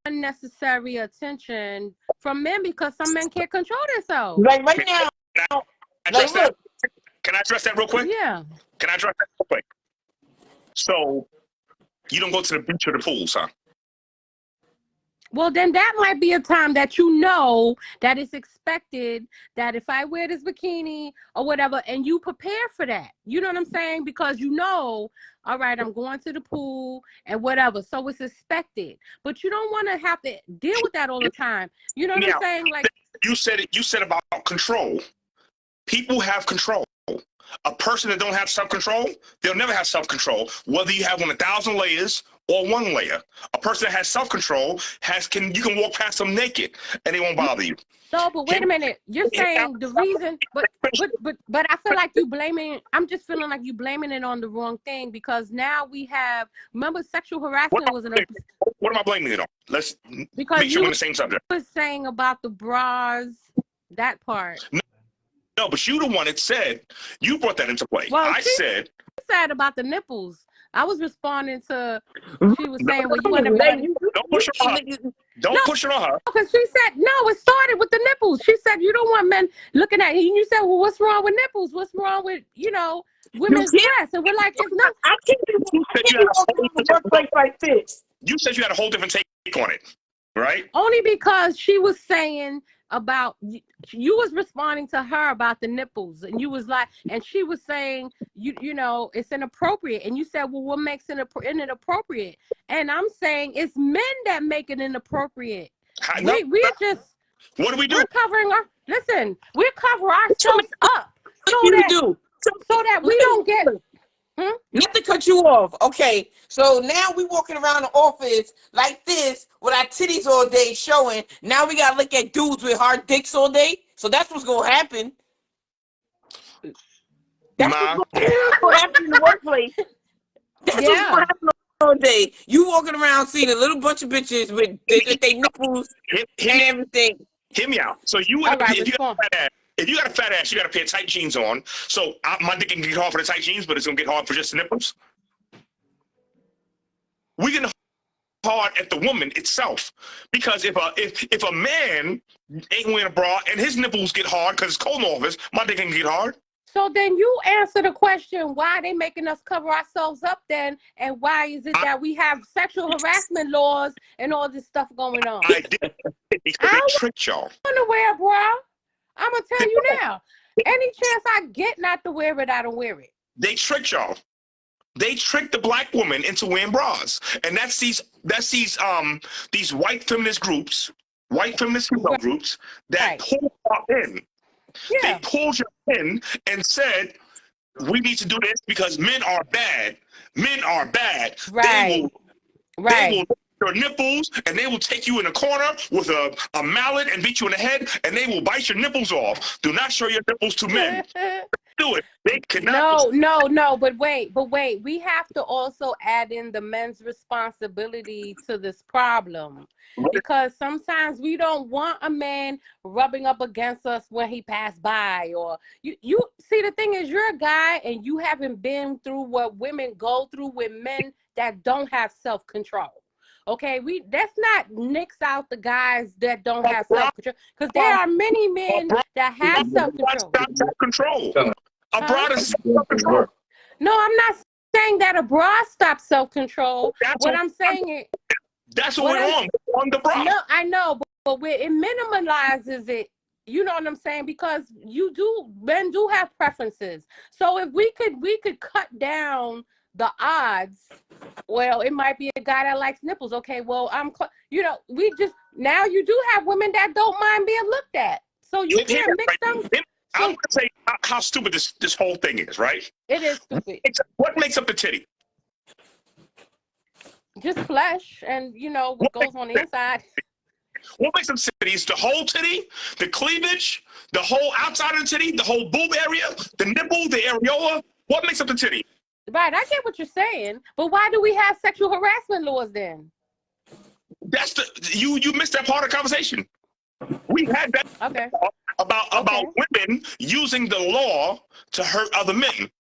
unnecessary attention from men because some men can't control themselves. Like right now. Can I address that real quick? Yeah. Can I address that real quick? So you don't go to the beach or the pools, huh? Well, then that might be a time that that it's expected that if I wear this bikini or whatever, and you prepare for that, you know what I'm saying? Because all right, I'm going to the pool and whatever. So it's expected, but you don't want to have to deal with that all the time. You know what I'm saying? Like you said about control. People have control. A person that don't have self-control, they'll never have self-control, whether you have 1,000 layers or 1 layer. A person that has self-control you can walk past them naked and they won't bother you. No, but wait a minute. You're saying the reason, but I feel like I'm just feeling like you blaming it on the wrong thing because now we have, remember sexual harassment was what am I blaming it on? Let's make sure we're on the same subject. You were saying about the bras, that part. No, but you the one that said, you brought that into play. Well, I said about the nipples. I was responding to, she was saying, well, you want to don't push it on her. Don't push it on her. Because she said, no, it started with the nipples. She said, you don't want men looking at you. And you said, well, what's wrong with nipples? What's wrong with, women's breasts? And we're like, it's not. I can't walk in the workplace like this. You said you had a whole different take on it, right? Only because she was saying about, you was responding to her about the nipples, and you was like, and she was saying, it's inappropriate, and you said, well, what makes it inappropriate? And I'm saying it's men that make it inappropriate. We just, what do we do? We're covering we cover ourselves up so that we don't get. Not to cut you off. Okay, so now we walking around the office like this with our titties all day showing. Now we gotta look at dudes with hard dicks all day. So that's what's gonna happen. That's what's gonna happen in the workplace. That's what's gonna happen all day. You walking around seeing a little bunch of bitches with their nipples and everything. Hear me out. So if you got a fat ass, you got a pair of tight jeans on. So my dick can get hard for the tight jeans, but it's gonna get hard for just the nipples. We get hard at the woman itself, because if a man ain't wearing a bra and his nipples get hard because it's cold in the office, my dick can get hard. So then you answer the question: why are they making us cover ourselves up then, and why is it that we have sexual harassment laws and all this stuff going on? I did because they tricked y'all. I want to wear a bra. I'm gonna tell you now. Any chance I get not to wear it, I don't wear it. They tricked y'all. They tricked the black woman into wearing bras, and that's these white feminist groups, female groups that pulled y'all in. Yeah. They pulled you in and said, "We need to do this because men are bad. Men are bad. Right. They will your nipples, and they will take you in a corner with a mallet and beat you in the head, and they will bite your nipples off. Do not show your nipples to men. Do it. They cannot. No. But wait. We have to also add in the men's responsibility to this problem, because sometimes we don't want a man rubbing up against us when he passed by, or you see, the thing is, you're a guy and you haven't been through what women go through with men that don't have self-control. Okay, let's not nix out the guys that don't have self-control, because there are many men that have self-control. A bra is self-control. No, I'm not saying that a bra stops self-control. What I'm saying is that's what we're on the bra. No, I know, but it minimalizes it. You know what I'm saying? Because men do have preferences. So if we could cut down the odds. Well, it might be a guy that likes nipples. Okay, well, now you do have women that don't mind being looked at. So you can't mix them. I want to say how stupid this whole thing is, right? It is stupid. What makes up the titty? Just flesh and, what goes on the inside. What makes up titties? The whole titty, the cleavage, the whole outside of the titty, the whole boob area, the nipple, the areola. What makes up the titty? Right, I get what you're saying, but why do we have sexual harassment laws then? That's you missed that part of the conversation. We had that Okay. about women using the law to hurt other men.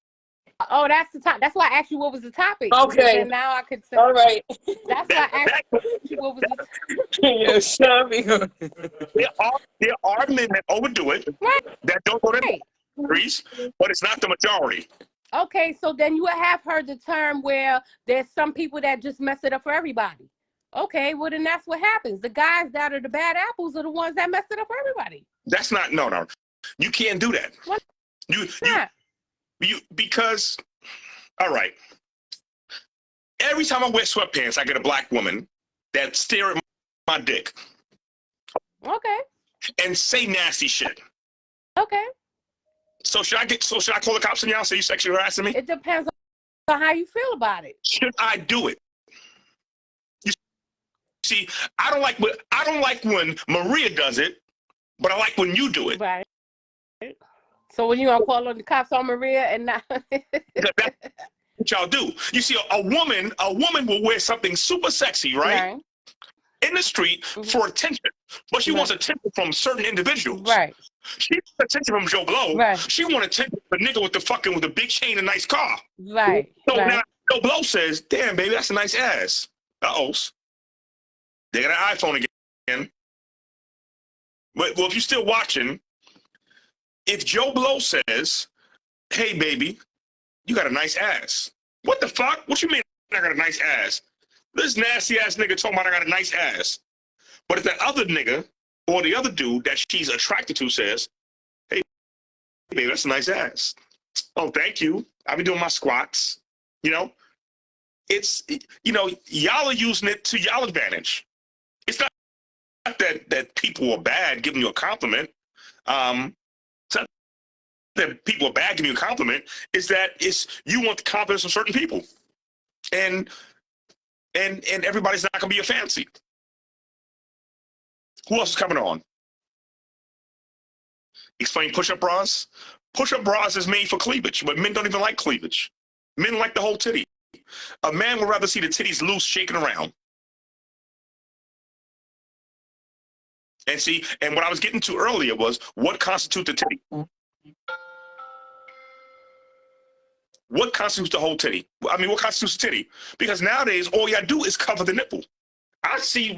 Oh, that's the top. That's why I asked you what was the topic. Okay. And now I could say. All right. That's why I asked you what was the Yeah, Shabby. There are men that overdo it, Right. that don't go to Right. degrees, but it's not the majority. Okay, so then you have heard the term where there's some people that just mess it up for everybody. Okay, well then that's what happens. The guys that are the bad apples are the ones that mess it up for everybody. That's not no. You can't do that. Why You not? because all right. Every time I wear sweatpants, I get a black woman that stare at my dick Okay, and say nasty shit. okay. So should I call the cops on y'all and say you sexually harassing me? It depends on how you feel about it. Should I do it? You see, I don't like when Maria does it, but I like when you do it. Right. So when you gonna call on the cops on Maria and not Because that's what y'all do. You see, a woman will wear something super sexy, right? In the street for attention, but she wants attention from certain individuals. Right. She wants attention from Joe Blow. Right. She wants attention from the nigga with the big chain and nice car. Right. So right. now Joe Blow says, "Damn, baby, that's a nice ass." Uh-oh. They got an iPhone again. But well, if you're still watching, if Joe Blow says, "Hey, baby, you got a nice ass," what the fuck? What you mean I got a nice ass? This nasty ass nigga talking about I got a nice ass. But if that other nigga or the other dude that she's attracted to says, "Hey, baby, that's a nice ass." Oh, thank you. I be doing my squats. You know, it's, you know, y'all are using it to y'all advantage. It's not that people are bad giving you a compliment. It's not that people are bad giving you a compliment. It's that you want the confidence of certain people, and everybody's not gonna be a fancy. Who else is coming on? Explain push-up bras. Push-up bras is made for cleavage, but men don't even like cleavage. Men like the whole titty. A man would rather see the titties loose, shaking around. And see, and what I was getting to earlier was what constitutes the titty? What constitutes the whole titty? I mean, what constitutes the titty? Because nowadays, all you gotta do is cover the nipple. I see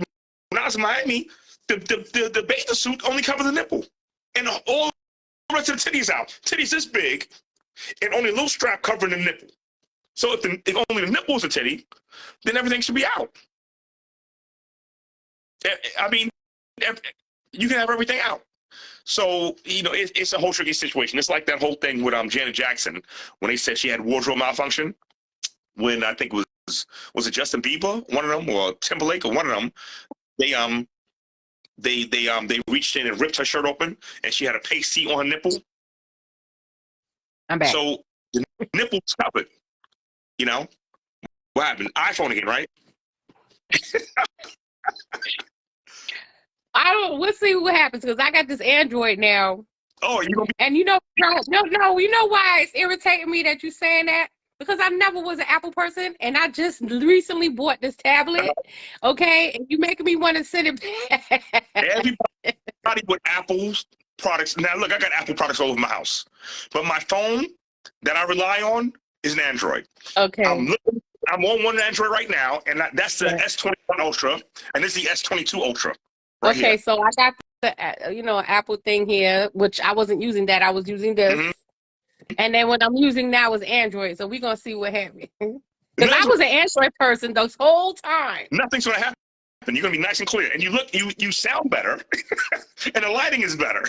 when I was in Miami, the bathing suit only covered the nipple. And all the rest of the titty's out. Titty's this big, and only a little strap covering the nipple. So if only the nipple is a titty, then everything should be out. I mean, you can have everything out. So, you know, it's a whole tricky situation. It's like that whole thing with Janet Jackson when they said she had wardrobe malfunction. When I think was it Justin Bieber, one of them, or Timberlake, or one of them, they reached in and ripped her shirt open, and she had a pasty on her nipple. I'm back. So the nipple's covered. You know what happened? iPhone again, right? We'll see what happens because I got this Android now. Oh, you gonna be? And you know why it's irritating me that you're saying that? Because I never was an Apple person, and I just recently bought this tablet. Okay, and you making me want to send it back. Everybody with Apple's products. Now, look, I got Apple products all over my house, but my phone that I rely on is an Android. Okay. I'm on one Android right now, and that's the S21 Ultra, and this is the S22 Ultra. Right okay, here. so I got the Apple thing here, which I wasn't using that. I was using this. Mhm. And then what I'm using now is Android. So we're going to see what happens. Because I was an Android person this whole time. Nothing's going to happen. You're going to be nice and clear. And you sound better. And the lighting is better.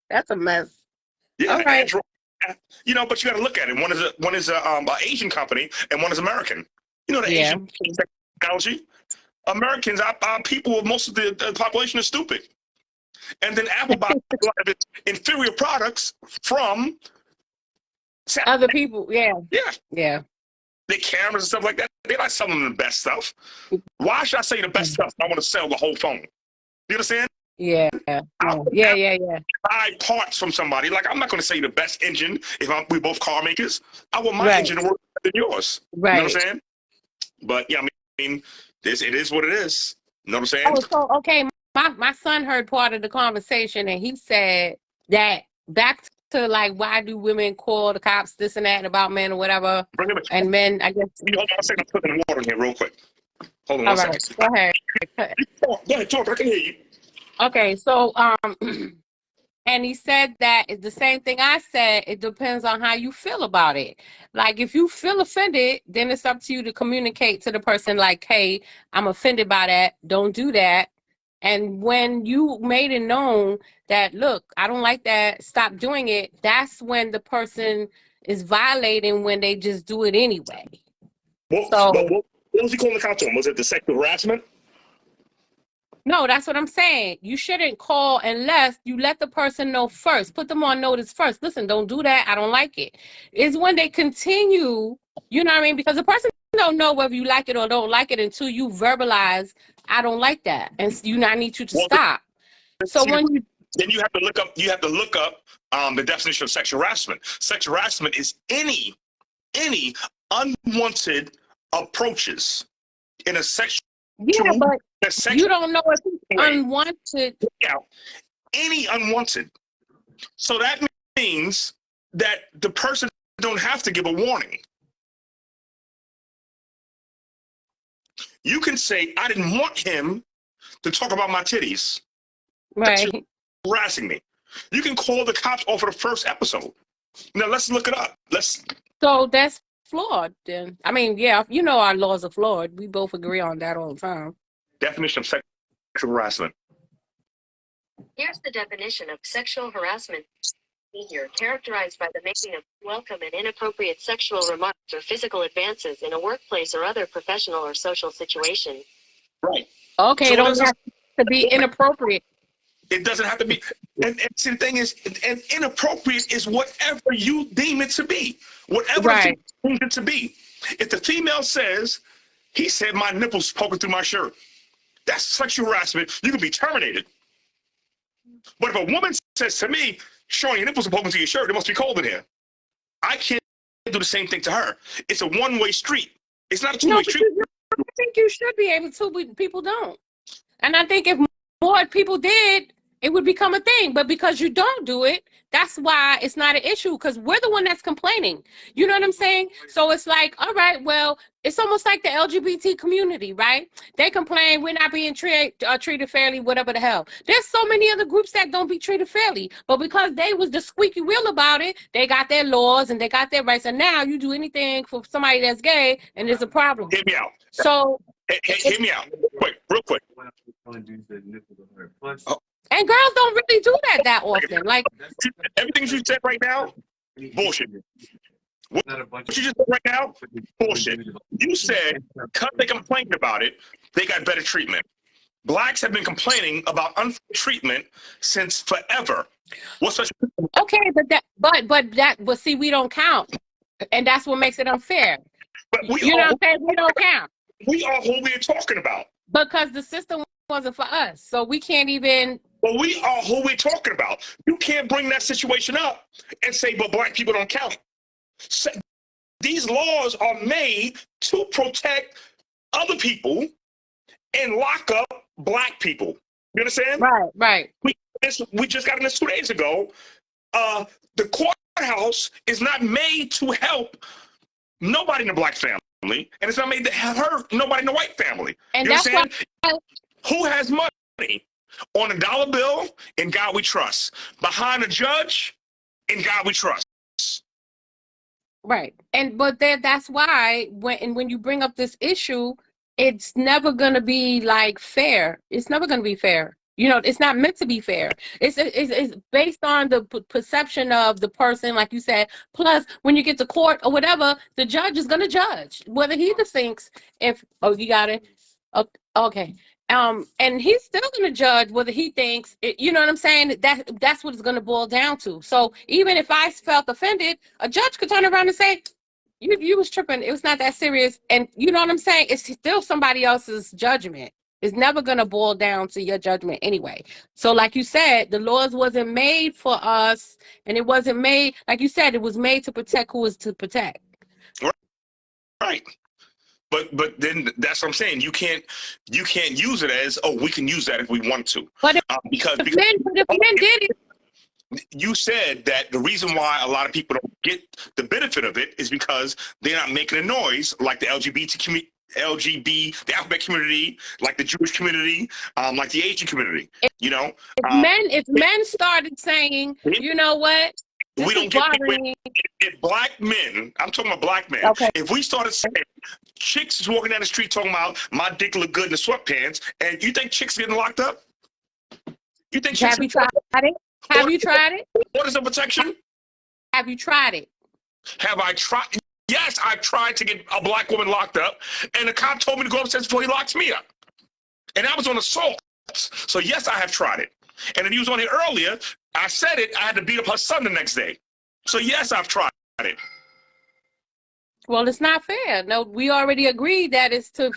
That's a mess. Yeah, All right. Android, you know, but you got to look at it. One is an Asian company, and one is American. You know, the Asian technology. Americans, our people, most of the population is stupid. And then Apple buys a lot of its inferior products from Other people, yeah. Their cameras and stuff like that. They're not selling the best stuff. Why should I say the best stuff if I want to sell the whole phone? You understand? Yeah. Buy parts from somebody. Like, I'm not going to say the best engine if we're both car makers. I want my engine to work better than yours. Right. You know what I'm saying? But yeah, I mean, It is what it is. You know what I'm saying? Oh, so okay, my son heard part of the conversation and he said that back to like why do women call the cops this and that about men or whatever, Bring him and men, I guess. Hold on a second. I'm putting the water in here real quick. Hold on All one right, second. go ahead. Go ahead, talk. I can hear you. Okay, so and he said that it's the same thing I said. It depends on how you feel about it. Like if you feel offended, then it's up to you to communicate to the person like, hey, I'm offended by that. Don't do that. And when you made it known that, look, I don't like that, stop doing it, that's when the person is violating when they just do it anyway. What was he calling the cops on? Was it the sexual harassment? No, that's what I'm saying. You shouldn't call unless you let the person know first. Put them on notice first. Listen, don't do that. I don't like it. It's when they continue, you know what I mean? Because the person don't know whether you like it or don't like it until you verbalize, I don't like that. And I need you to stop. So when you then you have to look up the definition of sexual harassment. Sexual harassment is any unwanted approaches in a sexual but you don't know if it's unwanted. Yeah, any unwanted. So that means that the person don't have to give a warning. You can say, I didn't want him to talk about my titties. Right. That's harassing me. You can call the cops off of the first episode. Now let's look it up. So that's flawed then. I mean, yeah, you know our laws are flawed. We both agree on that all the time. Definition of sexual harassment. Here's the definition of sexual harassment. Behavior characterized by the making of welcome and inappropriate sexual remarks or physical advances in a workplace or other professional or social situation. Right. Okay, so it don't have to be inappropriate. It doesn't have to be. And see, the thing is, and inappropriate is whatever you deem it to be. Whatever you deem it to be. If the female says, he said my nipples poking through my shirt, that's sexual harassment. You can be terminated. But if a woman says to me, showing your nipples are poking through your shirt, it must be cold in here, I can't do the same thing to her. It's a one-way street. It's not a two-way street. I think you should be able to, but people don't. And I think if more people did, it would become a thing. But because you don't do it, that's why it's not an issue, because we're the one that's complaining. You know what I'm saying? So it's like, all right, well, it's almost like the LGBT community, right? They complain we're not being treated fairly, whatever the hell. There's so many other groups that don't be treated fairly. But because they was the squeaky wheel about it, they got their laws and they got their rights. And now you do anything for somebody that's gay and there's a problem. Hear me out. So hear me out. Real quick. And girls don't really do that often. Like everything you said right now, bullshit. What you just said right now, bullshit. You said because they complained about it, they got better treatment. Blacks have been complaining about unfair treatment since forever. Okay, but see, we don't count, and that's what makes it unfair. But you know what I'm saying? We don't count. We are who we're talking about. Because the system wasn't for us, so we can't even. Well, we are who we're talking about. You can't bring that situation up and say, but black people don't count. So, these laws are made to protect other people and lock up black people. You understand? Right. We just got in this 2 days ago. The courthouse is not made to help nobody in the black family, and it's not made to hurt nobody in the white family. And you that's understand? why. Who has money? On a dollar bill, in God we trust. Behind a judge, in God we trust. Right. But that's why when you bring up this issue, it's never going to be like fair. It's never going to be fair. You know, it's not meant to be fair. It's based on the perception of the person, like you said. Plus, when you get to court or whatever, the judge is going to judge whether he thinks you got it. Okay. And he's still going to judge whether he thinks, you know what I'm saying? That's what it's going to boil down to. So even if I felt offended, a judge could turn around and say, you was tripping. It was not that serious. And you know what I'm saying? It's still somebody else's judgment. It's never going to boil down to your judgment anyway. So like you said, the laws wasn't made for us, and it wasn't made, like you said, it was made to protect who is to protect. Right. but then that's what I'm saying. You can't use it as, oh, we can use that if we want to. But if, Because if men did it, you said that the reason why a lot of people don't get the benefit of it is because they're not making a noise like the LGBT community, the alphabet community, like the Jewish community, like the Asian community. You know, if men started saying, you know what, we don't get if black men. I'm talking about black men. Okay. If we started saying chicks is walking down the street talking about my dick look good in the sweatpants, and you think chicks getting locked up? You think chicks? Have you tried it? Have you tried it? What is the protection? Have you tried it? Have I tried? Yes, I tried to get a black woman locked up, and the cop told me to go upstairs before he locks me up. And I was on assault. So yes, I have tried it. And if he was on here earlier, I said it, I had to beat up her son the next day. So yes, I've tried it. Well, it's not fair. No, we already agreed that it's to,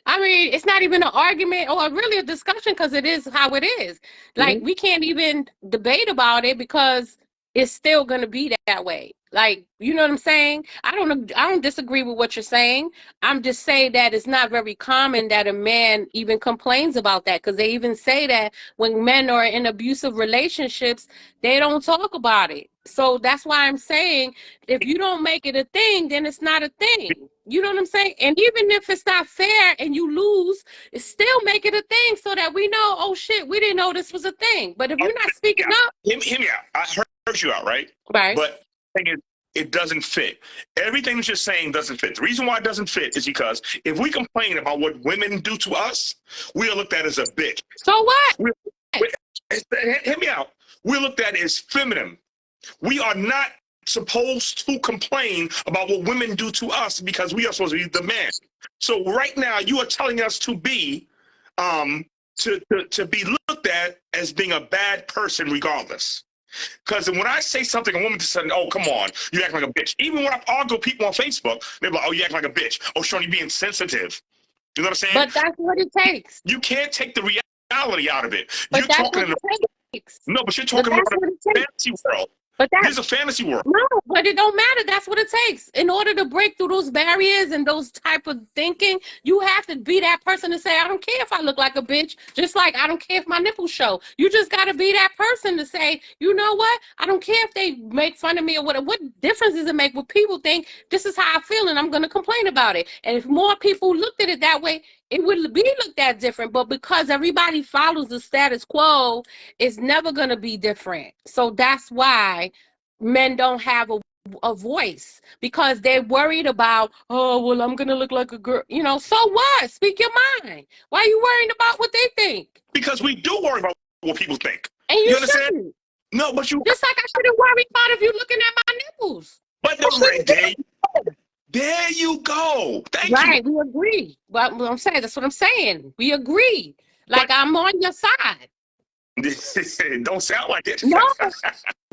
I mean, it's not even an argument or really a discussion because it is how it is. Like, we can't even debate about it because it's still going to be that way. Like, you know what I'm saying? I don't disagree with what you're saying. I'm just saying that it's not very common that a man even complains about that, because they even say that when men are in abusive relationships, they don't talk about it. So that's why I'm saying if you don't make it a thing, then it's not a thing. You know what I'm saying? And even if it's not fair and you lose, still make it a thing so that we know, oh shit, we didn't know this was a thing. But if you're not speaking up, hear me out. I heard you out, right? Right. But the thing is, it doesn't fit. Everything that you're saying doesn't fit. The reason why it doesn't fit is because if we complain about what women do to us, we are looked at as a bitch. So what? Hear me out. We're looked at as feminine. We are not supposed to complain about what women do to us because we are supposed to be the man. So right now you are telling us to be to be looked at as being a bad person regardless. Because when I say something, a woman just said, oh, come on, you act like a bitch. Even when I argue with people on Facebook, they're like, oh, you act like a bitch. Oh, Shorty being sensitive. You know what I'm saying? But that's what it takes. You can't take the reality out of it. But You're that's talking what it takes. No, but you're talking about a fantasy world. But this is a fantasy world. No, but it don't matter. That's what it takes. In order to break through those barriers and those type of thinking, you have to be that person to say, I don't care if I look like a bitch, just like I don't care if my nipples show. You just got to be that person to say, you know what? I don't care if they make fun of me or whatever. What difference does it make when people think this is how I feel and I'm going to complain about it? And if more people looked at it that way, it would be looked at different. But because everybody follows the status quo, it's never going to be different. So that's why men don't have a voice, because they're worried about, oh, well, I'm going to look like a girl. You know, so what? Speak your mind. Why are you worrying about what they think? Because we do worry about what people think. And you understand? shouldn't. No, but you... Just like I shouldn't worry about if you're looking at my nipples. But there you go. Thank you. Right, we agree. But I'm saying, that's what I'm saying. We agree. Like, I'm on your side. It don't sound like it. No,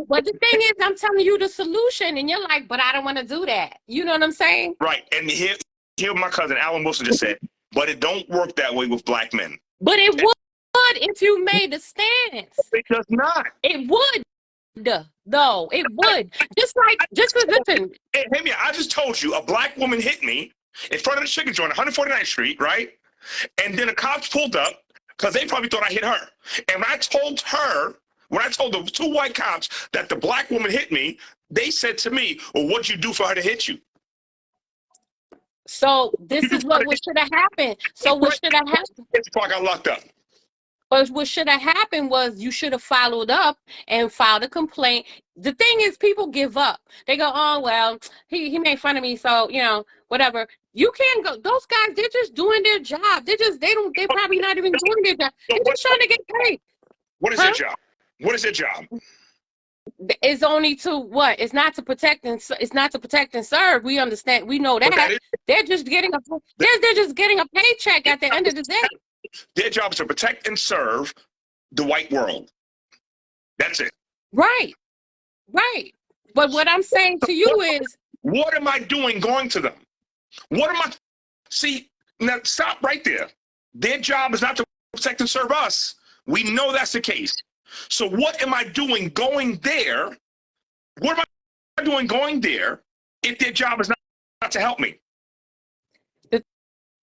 but the thing is, I'm telling you the solution, and you're like, but I don't want to do that. You know what I'm saying? Right. And here my cousin Alan Wilson just said, but it don't work that way with black men. But it would if you made a stance. It does not. It would, though. It would. Just listen. Hey, I just told you a black woman hit me in front of the chicken joint, 149th Street, right? And then the cops pulled up, because they probably thought I hit her. And when I told the two white cops that the black woman hit me, they said to me, well, what'd you do for her to hit you? So this is what should have happened. So what should have happened? I got locked up. But what should have happened was you should have followed up and filed a complaint. The thing is, people give up. They go, oh, well, he made fun of me, so, you know, whatever. You can't go. Those guys, they're just doing their job. They're probably not even doing their job. They're just trying to get paid. What is their job? What is their job? It's only to what? It's not to protect and serve. We understand. We know that. They're just getting a paycheck at the end of the day. Their job is to protect and serve the white world. That's it. Right. Right. But what I'm saying to you is, what am I doing going to them? See, now stop right there. Their job is not to protect and serve us. We know that's the case. So what am I doing going there? What am I doing going there if their job is not to help me?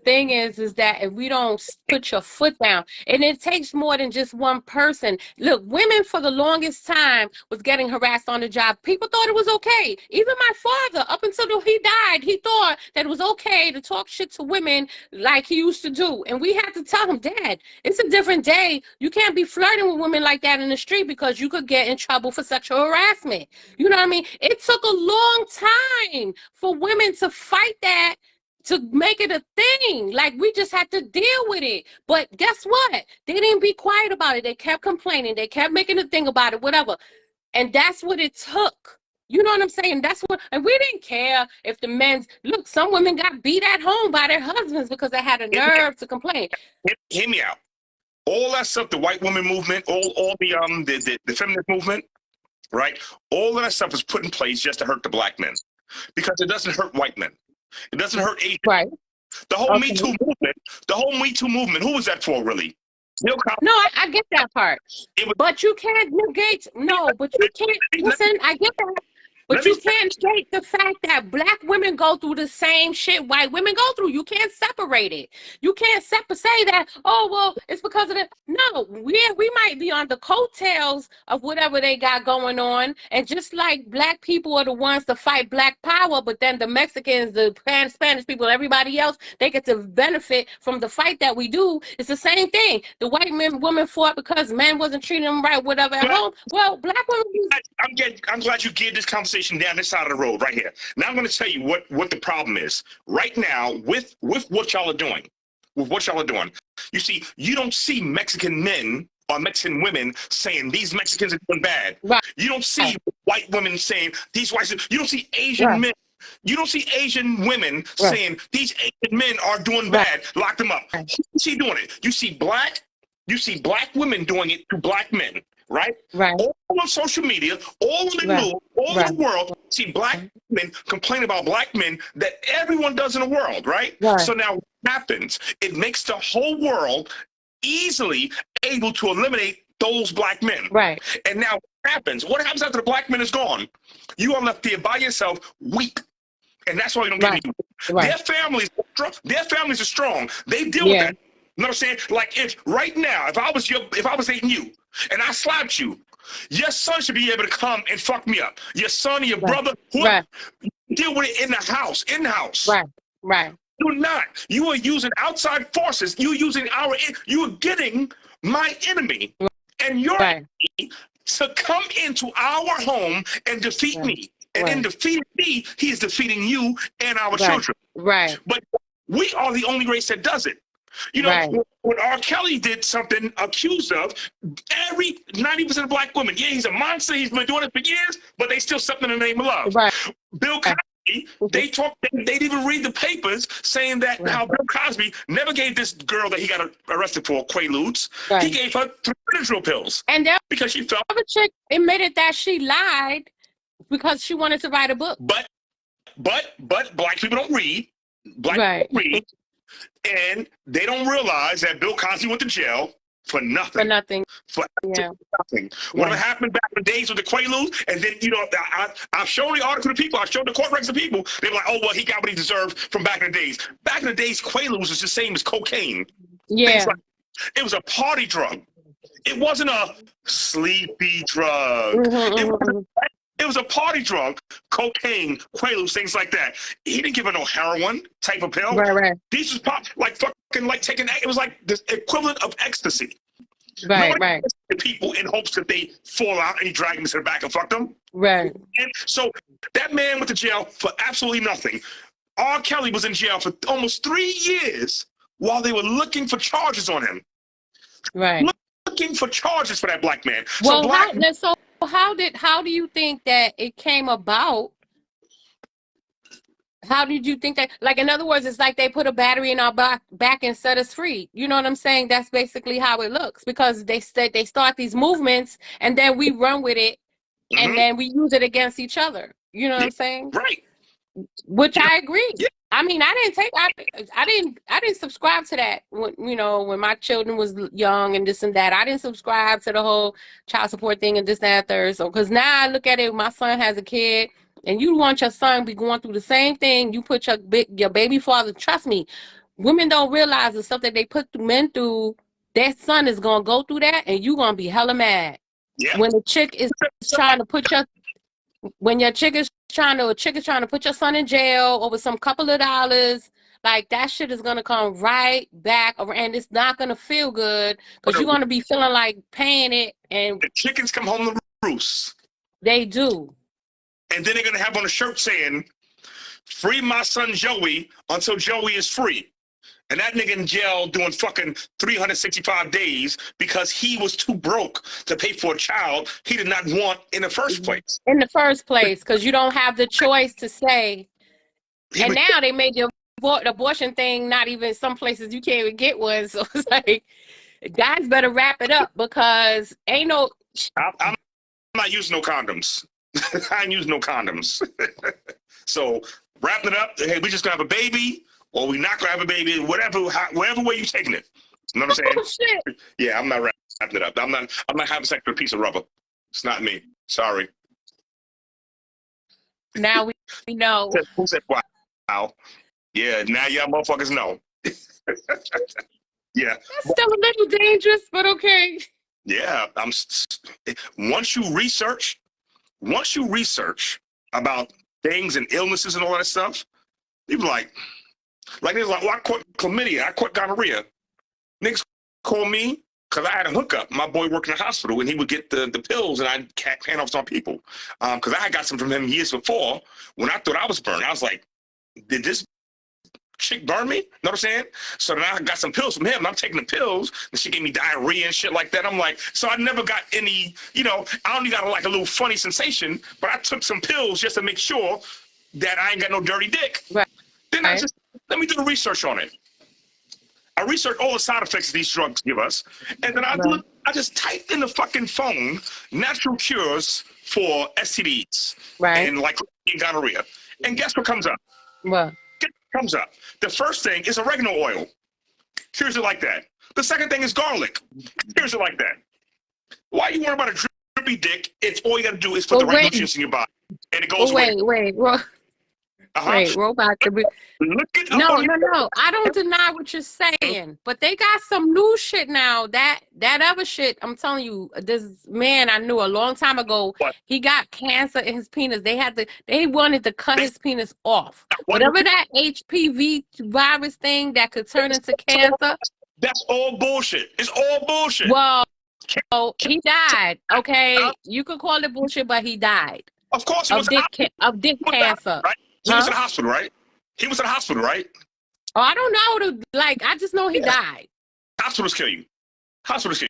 thing is that if we don't put your foot down, and it takes more than just one person. Look, women for the longest time was getting harassed on the job. People thought it was okay. Even my father, up until he died, he thought that it was okay to talk shit to women like he used to do. And we had to tell him, Dad, it's a different day. You can't be flirting with women like that in the street because you could get in trouble for sexual harassment. You know what I mean? It took a long time for women to fight that, to make it a thing. Like, we just had to deal with it. But guess what? They didn't be quiet about it. They kept complaining. They kept making a thing about it, whatever. And that's what it took. You know what I'm saying? That's what, and we didn't care if the men's, look, some women got beat at home by their husbands because they had a nerve to complain. Hear me out. All that stuff, the white woman movement, all the feminist movement, right? All of that stuff is put in place just to hurt the black men, because it doesn't hurt white men. It doesn't hurt Asians. Right. The whole Me Too movement, who was that for, really? No, I get that part. But you can't negate, but you can't, listen, I get that. But you can't negate the fact that black women go through the same shit white women go through. You can't separate it. You can't say that, oh, well, it's because of the, no, we might be on the coattails of whatever they got going on. And just like black people are the ones to fight black power, but then the Mexicans, the Spanish people, everybody else, they get to benefit from the fight that we do. It's the same thing. The white women fought because men wasn't treating them right, whatever, at home. Well, black women. I'm glad you geared this conversation down this side of the road right here. Now I'm going to tell you what the problem is right now with what y'all are doing. With what y'all are doing, you see, you don't see Mexican men or Mexican women saying these Mexicans are doing bad. Right. You don't see white women saying these whites. You don't see Asian men. You don't see Asian women saying these Asian men are doing bad. Lock them up. Who is he doing it? You see black women doing it to black men. Right? All on social media, all in the news, all in the world, see black men complain about black men that everyone does in the world, right? So now what happens? It makes the whole world easily able to eliminate those black men. Right. And now what happens? What happens after the black man is gone? You are left there by yourself, weak. And that's why you don't get any. Their families are strong. They deal with that. You know what I'm saying? Like, if right now, if I was dating you and I slapped you, your son should be able to come and fuck me up. Your son or your brother, whoever, deal with it in the house, Right. Do not. You are using outside forces. You are getting my enemy and your enemy to come into our home and defeat me. And in defeating me, he is defeating you and our children. Right. But we are the only race that does it. You know, when R. Kelly did something accused of, every 90% of black women, he's a monster, he's been doing it for years, but they still something in the name of love. Bill Cosby, they didn't even read the papers saying that how Bill Cosby never gave this girl that he got arrested for Quaaludes. He gave her 3 Benadryl pills. And because she felt. The chick admitted that she lied because she wanted to write a book. But black people don't read. Black people don't read. And they don't realize that Bill Cosby went to jail for nothing. For nothing. Whatever happened back in the days with the Quaaludes, and then, you know, I've shown the article to people, I've shown the court records to people, they're like, oh, well, he got what he deserved from back in the days. Back in the days, Quaaludes was the same as cocaine. Yeah. It was a party drug. It wasn't a sleepy drug. It was a party drug, cocaine, Quaaludes, things like that. He didn't give her no heroin type of pill. These was pop, like taking. It was like the equivalent of ecstasy. Right. People in hopes that they fall out and he drag them to the back and fuck them. Right. And so that man went to jail for absolutely nothing. R. Kelly was in jail for almost 3 years while they were looking for charges on him. Looking for charges for that black man. Well, how do you think that it came about? How did you think that, like, in other words, it's like they put a battery in our back and set us free. You know what I'm saying? That's basically how it looks, because they start these movements and then we run with it and then we use it against each other. You know what I'm saying? Right. Which I agree. I mean, I didn't subscribe to that when, you know, when my children was young and this and that. I didn't subscribe to the whole child support thing and this, that, third. So, because now I look at it, my son has a kid, and you want your son to be going through the same thing. You put your baby father, trust me, women don't realize the stuff that they put men through. Their son is gonna go through that, and you gonna be hella mad. Yeah. When the chick is trying to put your, when your chick is trying to put your son in jail over some couple of dollars, like that shit is gonna come right back around, and it's not gonna feel good because you're gonna be feeling like paying it, and the chickens come home to roost. They do. And then they're gonna have on a shirt saying, "Free my son Joey until Joey is free." And that nigga in jail doing fucking 365 days because he was too broke to pay for a child he did not want in the first place. In the first place, because you don't have the choice to say. And now they made the abortion thing not even some places you can't even get one. So it's like, guys better wrap it up because ain't no. I'm not using no condoms. I ain't using no condoms. So wrap it up. Hey, we just gonna have a baby. Or we not gonna have a baby, whatever way you taking it. You know what I'm saying? Oh, shit. Yeah, I'm not wrapping it up. I'm not having sex with a piece of rubber. It's not me. Sorry. Now we know. Who said wow? Yeah, now y'all motherfuckers know. Yeah. That's still a little dangerous, but okay. Yeah, once you research about things and illnesses and all that stuff, people like well, I caught chlamydia, I caught gonorrhea. Niggas call me because I had a hookup. My boy worked in the hospital, and he would get the pills, and I'd hand off on people. Because I had got some from him years before when I thought I was burned. I was like, did this chick burn me? You know what I'm saying? So then I got some pills from him, and I'm taking the pills, and she gave me diarrhea and shit like that. I'm like, so I never got any, I only got like a little funny sensation, but I took some pills just to make sure that I ain't got no dirty dick. Right. Then let me do the research on it. I researched all the side effects these drugs give us, and then I just typed in the fucking phone natural cures for STDs and like gonorrhea, and guess what comes up? What? Guess what comes up? The first thing is oregano oil. Cures it like that. The second thing is garlic. Cures it like that. Why you worry about a drippy dick? It's all you got to do is put the right nutrients in your body, and it goes away. Wait, robot. No. I don't deny what you're saying, but they got some new shit now. That other shit, I'm telling you, this man I knew a long time ago, he got cancer in his penis. They wanted to cut his penis off. Whatever that HPV virus thing that could turn into cancer. That's all bullshit. It's all bullshit. Well, he died. Okay, you could call it bullshit, but he died. Of course, he was of dick cancer. Right? He was in the hospital, right? He was in the hospital, right? Oh, I don't know. I just know he died. Hospitals kill you. Hospitals kill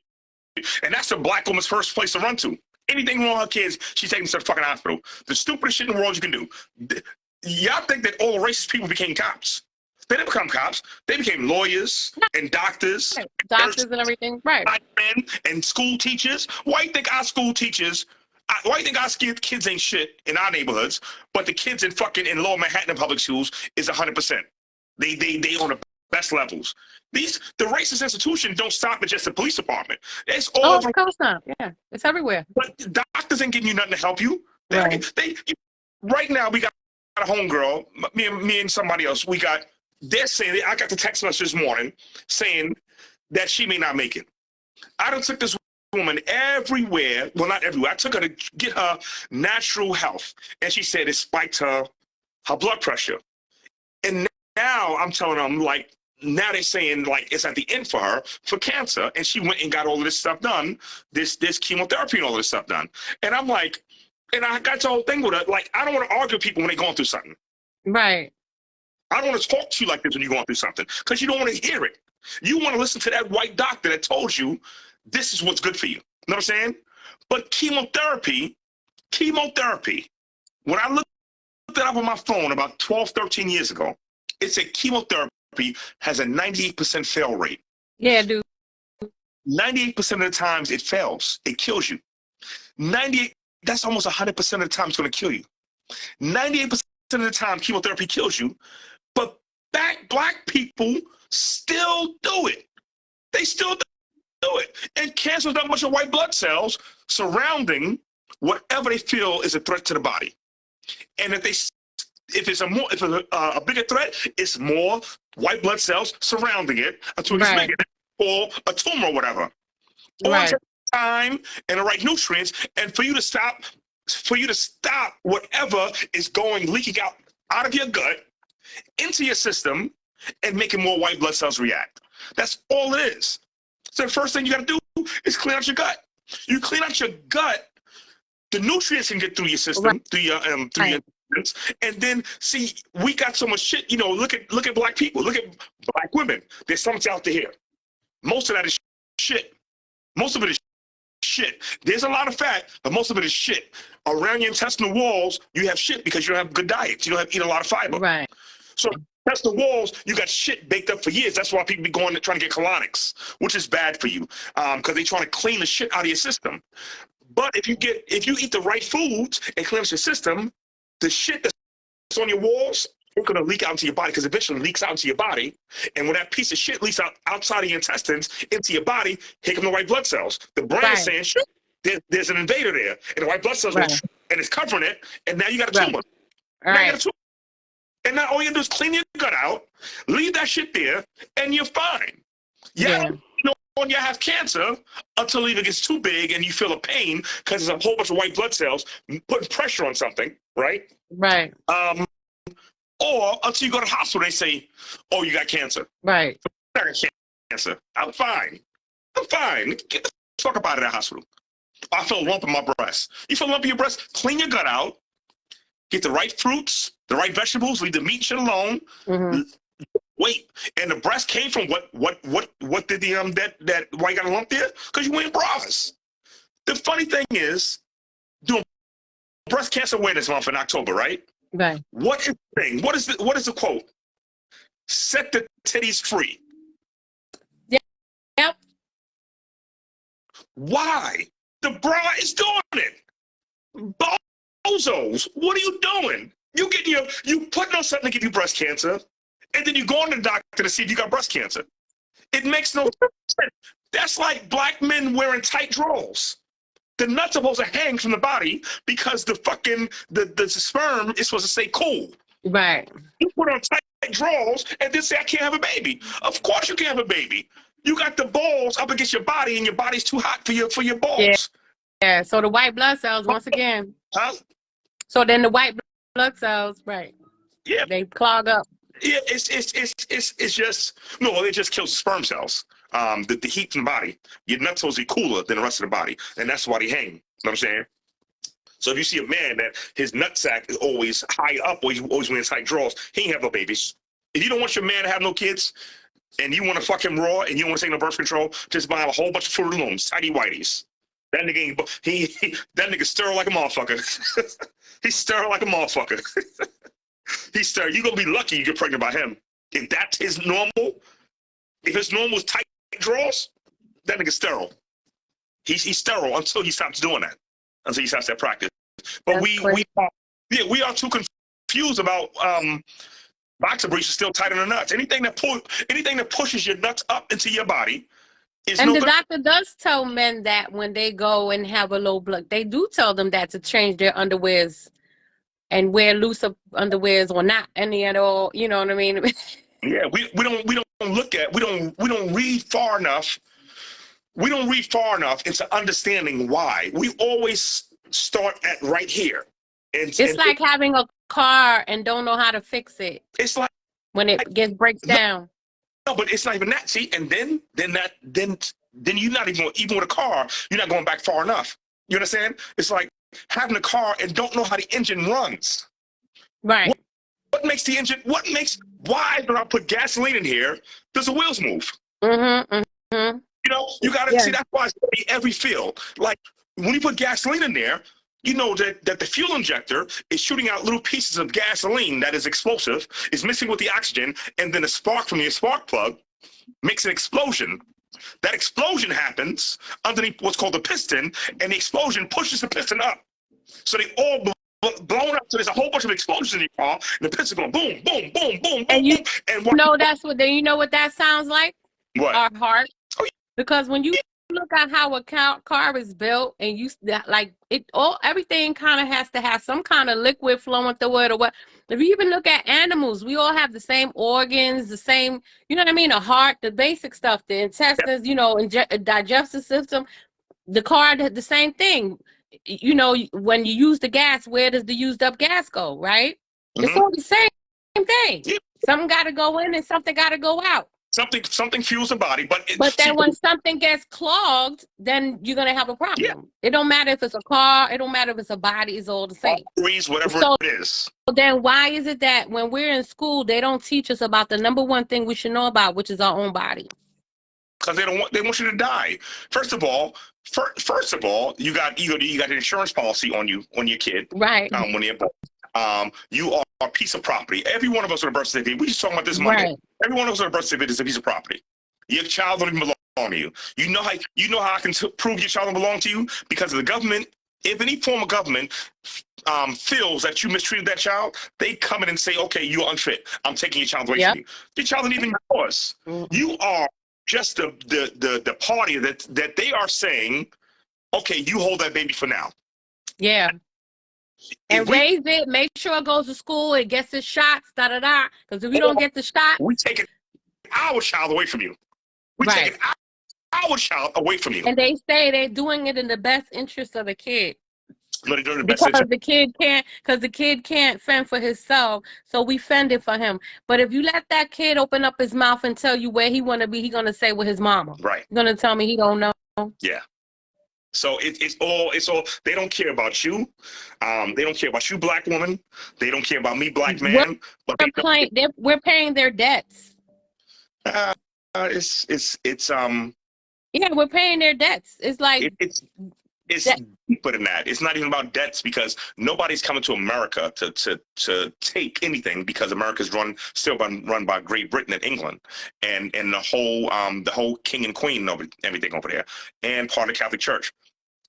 you. And that's the black woman's first place to run to. Anything wrong with her kids, she's taking them to the fucking hospital. The stupidest shit in the world you can do. Y'all think that all racist people became cops. They didn't become cops. They became lawyers and doctors. Right. Doctors and everything. Right. And school teachers. Why do you think our school teachers... Why do you think our kids ain't shit in our neighborhoods, but the kids in Lower Manhattan public schools is 100%? They on the best levels. The racist institutions don't stop at just the police department. It's all over. Of course not. Yeah, it's everywhere. But the doctors ain't giving you nothing to help you. Right. Right now, we got a homegirl, me and somebody else. They're saying, I got the text message this morning saying that she may not make it. I done took this woman everywhere. Well, not everywhere. I took her to get her natural health, and she said it spiked her blood pressure. And now I'm telling them, like, now they're saying, like, it's at the end for her for cancer, and she went and got all of this stuff done, this chemotherapy and all of this stuff done. And I'm like, and I got the whole thing with her, like, I don't want to argue with people when they're going through something. Right. I don't want to talk to you like this when you're going through something, because you don't want to hear it. You want to listen to that white doctor that told you this is what's good for you. You know what I'm saying? But chemotherapy, when I looked it up on my phone about 12, 13 years ago, it said chemotherapy has a 98% fail rate. Yeah, dude. 98% of the times it fails. It kills you. 98, that's almost 100% of the time it's going to kill you. 98% of the time chemotherapy kills you, but black people still do it. They still do it. And cancer is not much of white blood cells surrounding whatever they feel is a threat to the body. And if they if it's a bigger threat, it's more white blood cells surrounding it until it's Right. bigger, or a tumor or whatever. Or Right. it's time and the right nutrients, and for you to stop whatever is leaking out of your gut into your system and making more white blood cells react. That's all it is. So the first thing you got to do is clean out your gut. You clean out your gut, the nutrients can get through your system, Right. through your intestines, and then see, we got so much shit. You know, look at black people, look at black women. There's something out there. Most of that is shit. Most of it is shit. There's a lot of fat, but most of it is shit. Around your intestinal walls, you have shit because you don't have good diets. You don't eat a lot of fiber. Right. So intestinal walls, you got shit baked up for years. That's why people be going and trying to get colonics, which is bad for you, because they're trying to clean the shit out of your system. But if you eat the right foods and clean out your system, the shit that's on your walls ain't gonna leak out into your body, because eventually it leaks out into your body. And when that piece of shit leaks out outside of your intestines into your body, here come the white blood cells. The brain Right. is saying, shit, there's an invader there, and the white blood cells Right. and it's covering it, and now you got a Right. tumor. All Now you got right. a tumor. And now all you do is clean your gut out, leave that shit there, and you're fine. Yeah. You don't want you have cancer until it gets too big and you feel a pain because there's a whole bunch of white blood cells putting pressure on something, right? Right. Or until you go to the hospital, they say, "Oh, you got cancer." Right. I got cancer. I'm fine. I'm fine. Get the fuck up out of that hospital. I feel a lump in my breast. You feel a lump in your breast? Clean your gut out. Get the right fruits, the right vegetables. Leave the meat shit alone. Mm-hmm. Wait, and the breast came from what did that why you got a lump there? Because you wearing bras. The funny thing is, doing breast cancer awareness month in October, right? Right. What is the thing? What is the quote? Set the titties free. Yep. Why? The bra is doing it. Bozos, what are you doing? You putting on something to give you breast cancer, and then you go to the doctor to see if you got breast cancer. It makes no sense. That's like black men wearing tight drawers. The nuts are supposed to hang from the body because the sperm is supposed to stay cool. Right. You put on tight drawers and then say, I can't have a baby. Of course you can't have a baby. You got the balls up against your body and your body's too hot for your balls. Yeah. Yeah. So the white blood cells, once again. Huh? So then the white blood cells, right. Yeah. They clog up. Yeah, it's just it just kills sperm cells. The heat from the body. Your nuts supposed to be cooler than the rest of the body, and that's why they hang. You know what I'm saying? So if you see a man that his nutsack is always high up, or he's always wearing tight drawers, he ain't have no babies. If you don't want your man to have no kids, and you want to fuck him raw, and you don't want to take no birth control, just buy him a whole bunch of Fruit of the Looms, tidy whities. That nigga that nigga sterile like a motherfucker. He's sterile like a motherfucker. He's sterile. You gonna be lucky you get pregnant by him. If that's his normal, if his normal is tight drawers, that nigga's sterile. He's sterile until he stops doing that. Until he stops that practice. But we are too confused about boxer briefs are still tight on the nuts. Anything that pushes your nuts up into your body is And no the good. doctor does tell men that when they go and have a low blood, they do tell them that to change their underwears and wear looser underwears or not any at all. You know what I mean? Yeah, we don't read far enough. We don't read far enough into understanding why. We always start at right here. It's like having a car and don't know how to fix it it's like when it breaks down. no, but it's not even that. See, and then you're not even with a car, you're not going back far enough. You understand? It's like having a car and don't know how the engine runs. Right. What makes the engine? Why when I put gasoline in here, does the wheels move? Mm-hmm. Mm-hmm. You know, you got to see, that's why it's every field. Like when you put gasoline in there, you know that the fuel injector is shooting out little pieces of gasoline that is explosive, is mixing with the oxygen, and then a spark from your spark plug makes an explosion. That explosion happens underneath what's called the piston, and the explosion pushes the piston up. So they all blown up. So there's a whole bunch of explosions in your car, and the piston going boom, boom, boom, boom, And boom, boom. And you know what that sounds like? What? Our heart. Oh, yeah. Because when you look at how a car is built, and like it all, everything kind of has to have some kind of liquid flowing through it or what. If you even look at animals, we all have the same organs, the same, you know what I mean? A heart, the basic stuff, the intestines, you know, digestive system. The car, the same thing. You know, when you use the gas, where does the used up gas go, right? It's all the same thing. Yeah. Something got to go in and something got to go out. Something fuels the body, but then when something gets clogged, then you're gonna have a problem. Yeah. It don't matter if it's a car, it don't matter if it's a body, it's all the same. Whatever it is. Then why is it that when we're in school, they don't teach us about the number one thing we should know about, which is our own body? Because they want you to die. First of all, you got an insurance policy on your kid. Right. When they're born. You are a piece of property. Every one of us on a birth certificate. We just talking about this Monday. Right. Every one of us on a birth certificate is a piece of property. Your child don't even belong to you. You know how I can prove your child don't belong to you? Because of the government. If any form of government feels that you mistreated that child, they come in and say, okay, you're unfit. I'm taking your child away from you. Your child isn't even yours. You are just the party that they are saying, okay, you hold that baby for now. Yeah. And raise it, make sure it goes to school, it gets its shots, da-da-da. Because if we don't get the shot, we take our child away from you. We take our child away from you. And they say they're doing it in the best interest of the kid. No, they're doing the best because the kid can't fend for himself, so we fend it for him. But if you let that kid open up his mouth and tell you where he want to be, he gonna say with his mama. Right. He's gonna tell me he don't know. Yeah. So it's all. They don't care about you. They don't care about you, black woman. They don't care about me, black man. We're paying their debts. Yeah, we're paying their debts. It's like it's deeper than that. It's not even about debts because nobody's coming to America to take anything because America's still run by Great Britain and England and the whole king and queen and everything over there and part of the Catholic Church.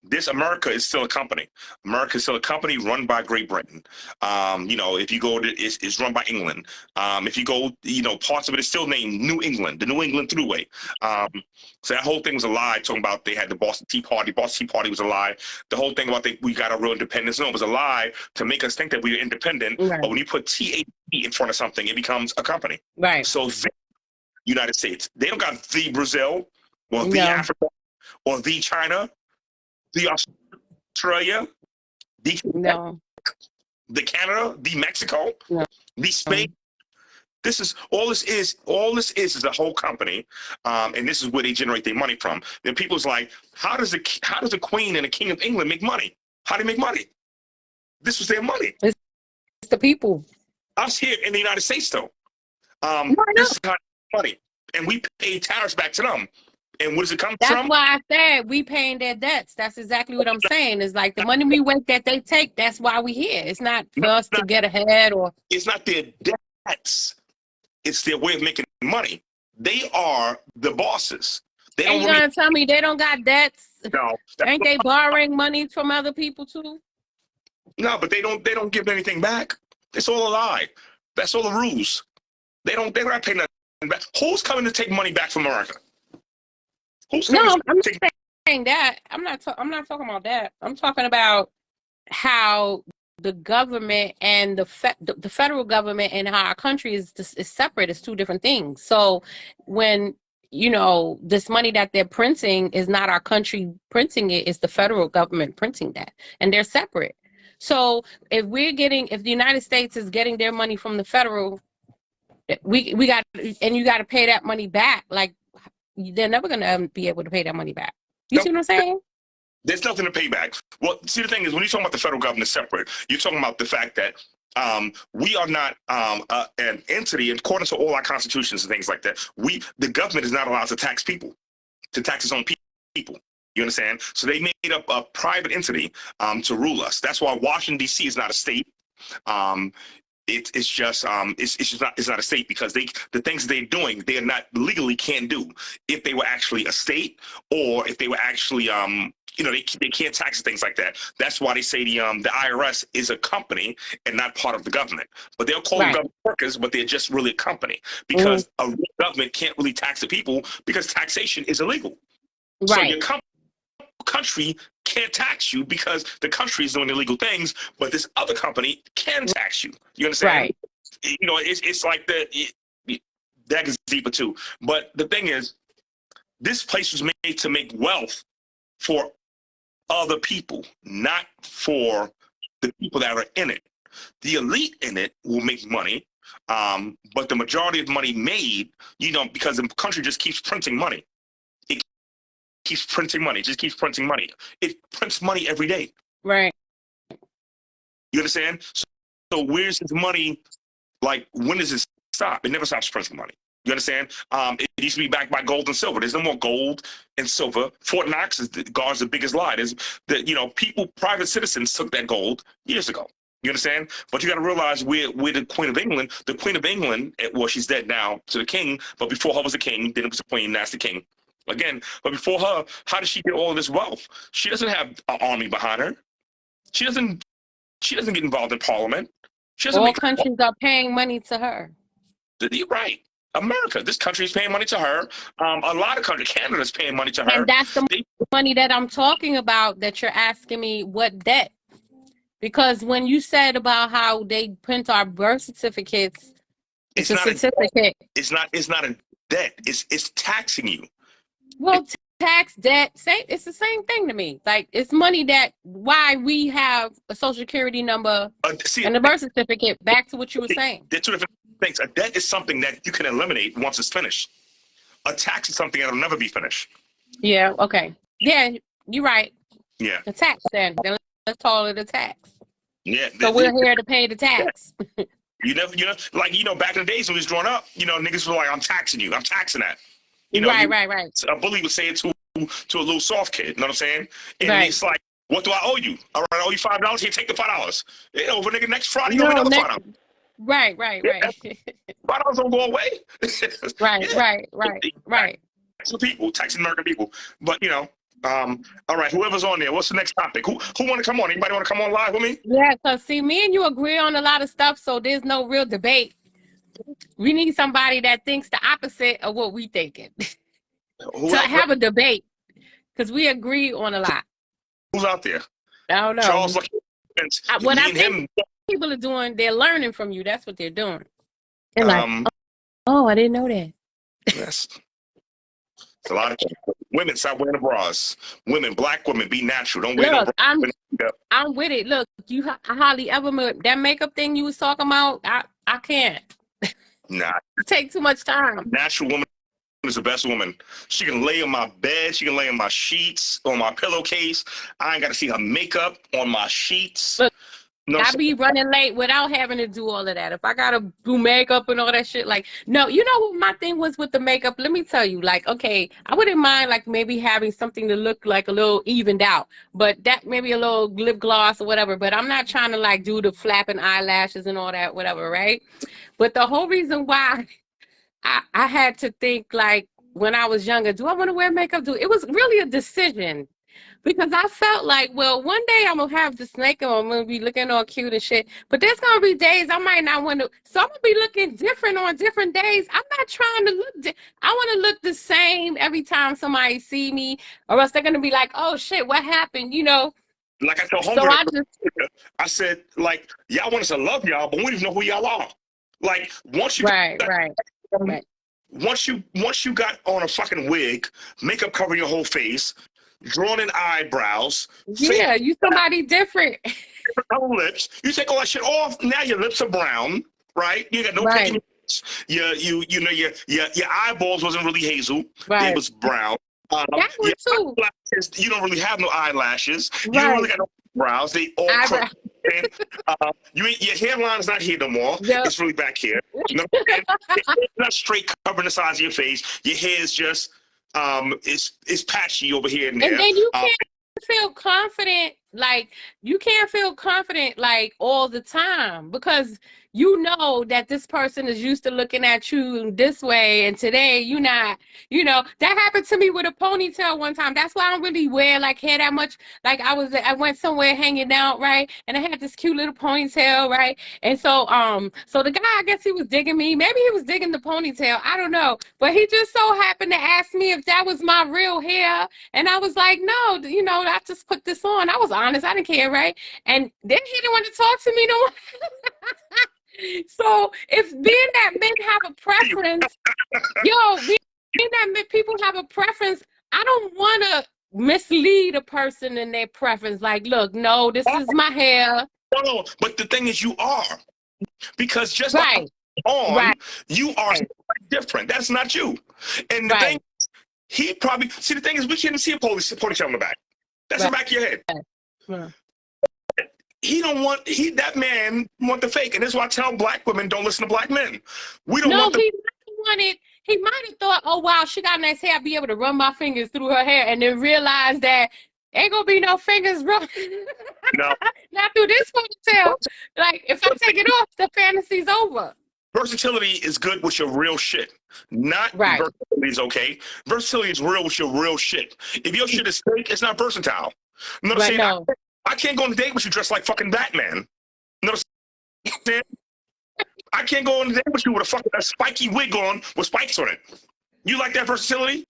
This America is still a company. America is still a company run by Great Britain. If you go to, it's run by England. If you go, parts of it is still named New England, the New England Thruway. So that whole thing was a lie, talking about they had the Boston Tea Party. Boston Tea Party was a lie. The whole thing about we got our real independence, no, it was a lie to make us think that we were independent. Right. But when you put THE in front of something, it becomes a company. Right. So the United States, they don't got the Brazil or the Africa or the China. The Australia, the Canada, the Mexico, the Spain. All this is a whole company, and this is where they generate their money from. Then people's like, how does the Queen and the King of England make money? How do they make money? This was their money. It's the people. Us here in the United States, though. This is how money, and we pay tariffs back to them. And where does it come from? That's why I said we paying their debts. That's exactly what I'm saying. It's like the money we make that they take, that's why we here. It's not for us to get ahead or... It's not their debts. It's their way of making money. They are the bosses. You're going to tell me they don't got debts? No. Ain't they borrowing money from other people too? No, but they don't give anything back. It's all a lie. That's all the rules. They're not paying nothing back. Who's coming to take money back from America? No, I'm not saying that. I'm not talking about that. I'm talking about how the government and the federal government and how our country is separate. It's two different things. So when this money that they're printing is not our country printing it, it's the federal government printing that, and they're separate. So if the United States is getting their money from the federal, we got, and you got to pay that money back. Like, they're never going to be able to pay that money back. You see what I'm saying? There's nothing to pay back. Well, see, the thing is, when you're talking about the federal government separate, you're talking about the fact that we are not an entity, according to all our constitutions and things like that. The government is not allowed to tax people, to tax its own people. You understand? So they made up a private entity to rule us. That's why Washington, D.C. is not a state. It's not a state because the things they're doing, they're not legally can't do. If they were actually a state, or if they were actually they can't tax things like that. That's why they say the IRS is a company and not part of the government. But they'll call them government workers, but they're just really a company because a government can't really tax the people because taxation is illegal. So your Right. country can't tax you because the country is doing illegal things, but this other company can tax you. You understand? Right. You know, it's like that is deeper too. But the thing is, this place was made to make wealth for other people, not for the people that are in it. The elite in it will make money, but the majority of money made, you know, because the country just keeps printing money. It keeps printing money, just keeps printing money. It prints money every day. Right. You understand? So where's this money? Like, when does it stop? It never stops printing money. You understand? It used to be backed by gold and silver. There's no more gold and silver. Fort Knox guards the biggest lie. There's you know, private citizens took that gold years ago. You understand? But you got to realize we're the Queen of England. The Queen of England, well, she's dead now to the king, but before her was the king, then it was the queen, that's the king. Again, but before her, how did she get all of this wealth? She doesn't have an army behind her. She doesn't get involved in parliament. She doesn't All make countries are paying money to her. You're right. America, this country is paying money to her. A lot of countries, Canada's paying money to her. And that's the money that I'm talking about, that you're asking me what debt. Because when you said about how they print our birth certificates, it's a not certificate. It's not a debt. It's taxing you. Well, tax, debt, it's the same thing to me. Like, it's money that, why we have a social security number and a birth certificate. Back to what you were saying. They're two different things. A debt is something that you can eliminate once it's finished. A tax is something that'll never be finished. Yeah, okay. Yeah, you're right. Yeah. The tax then. Let's call it a tax. Yeah. So we're here to pay the tax. You know, like, you know, back in the days when we was growing up, you know, niggas were like, I'm taxing you. I'm taxing that. You know, right. A bully would say it to a little soft kid. You know what I'm saying? And Right. it's like, what do I owe you? All right, I owe you $5. Here, take the $5. You know, for nigga, next Friday, you owe me another $5. Right. $5 don't go away. Right. Taxing people, taxing American people. But, you know, all right, whoever's on there, what's the next topic? Who want to come on? Anybody want to come on live with me? Yeah, because see, me and you agree on a lot of stuff, so there's no real debate. We need somebody that thinks the opposite of what we thinking to have a debate, because we agree on a lot. Who's out there? I don't know. Charles, what I think people are doing, they're learning from you. That's what they're doing. They're like, oh, I didn't know that. Yes. It's a lot of women stop wearing the bras. Women, black women, be natural. Don't wear no bras. I'm with it. Look, I hardly ever that makeup thing you was talking about. I can't. Nah. It takes too much time. Natural woman is the best woman. She can lay on my bed. She can lay on my sheets, on my pillowcase. I ain't got to see her makeup on my sheets. Look, no, I be running late without having to do all of that. If I gotta do makeup and all that shit, like, no, you know what my thing was with the makeup? Let me tell you, like, okay, I wouldn't mind like maybe having something to look like a little evened out, but that maybe a little lip gloss or whatever. But I'm not trying to like do the flapping eyelashes and all that, whatever, right? But the whole reason why I had to think, like, when I was younger, do I want to wear makeup? It was really a decision. Because I felt like, well, one day I'm going to have this makeup, I'm going to be looking all cute and shit. But there's going to be days I might not want to. So I'm going to be looking different on different days. I'm not trying to look. I want to look the same every time somebody see me. Or else they're going to be like, oh, shit, what happened? You know? Like I told homegirl, I said, like, y'all want us to love y'all, but we don't even know who y'all are. Like, once you... Right. Once you got on a fucking wig, makeup covering your whole face, drawn in eyebrows. Yeah, you somebody different. Lips. You take all that shit off. Now your lips are brown, right? You got no pink lips. You know your eyeballs wasn't really hazel. It was brown. That one too. You don't really have no eyelashes. You don't really got no brows. They all crooked. Your hairline is not here no more. Yep. It's really back here. You know, it's not straight covering the sides of your face. Your hair is just it's patchy over here and there. And then you can't feel confident Like, you can't feel confident like all the time, because you know that this person is used to looking at you this way, and today you not. That happened to me with a ponytail one time. That's why I don't really wear like hair that much. Like, I went somewhere hanging out, right, and I had this cute little ponytail, right, and so the guy, I guess he was digging me. Maybe he was digging the ponytail, I don't know, but he just so happened to ask me if that was my real hair, and I was like, no, I just put this on. I was honest, I didn't care, right? And then he didn't want to talk to me no more. So if being that men have a preference, being that people have a preference, I don't want to mislead a person in their preference. Like, look, no, this is my hair. No, but the thing is, you are, because just Right. like on, Right. you are different. That's not you. And the Right. thing, he probably see. The thing is, we can't see a ponytail in the back. That's the back of your head. Right. That man want the fake, and that's why I tell black women, don't listen to black men. We don't No, want the. he might have thought, oh wow, she got nice hair, I'll be able to run my fingers through her hair, and then realize that ain't gonna be no fingers run. No. Not through this ponytail. Like, if I take it off, the fantasy's over. Versatility is good with your real shit. Not Right. versatility is okay. Versatility is real with your real shit. If your shit is fake, it's not versatile. You know what I'm saying? No. I can't go on a date with you dressed like fucking Batman. You know what I'm saying? I can't go on a date with you with a spiky wig on with spikes on it. You like that versatility?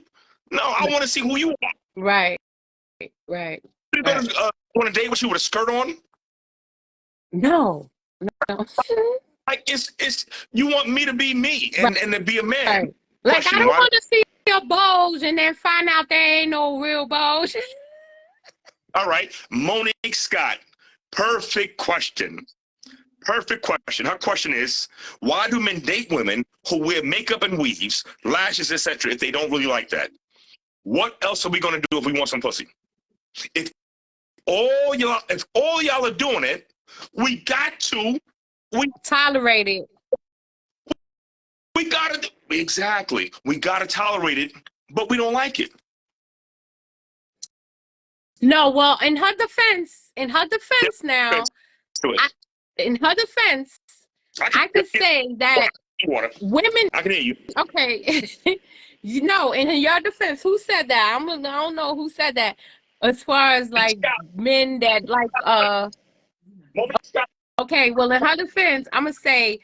No, I want to see who you are. Right. Right. You go to, on a date with you with a skirt on? No. Like, it's you want me to be me and to be a man. Right. Like, I don't want to see your bulge and then find out there ain't no real bulge. All right, Monique Scott, perfect question. Perfect question. Her question is, why do men date women who wear makeup and weaves, lashes, etc., if they don't really like that? What else are we going to do if we want some pussy? If all y'all are doing it, we got to tolerate it. We got to exactly. We got to tolerate it, but we don't like it. No, well, in her defense now, I could say that women. I can hear you. Okay, in your defense, who said that? I don't know who said that. As far as like men that like Okay, well, in her defense, I'm gonna say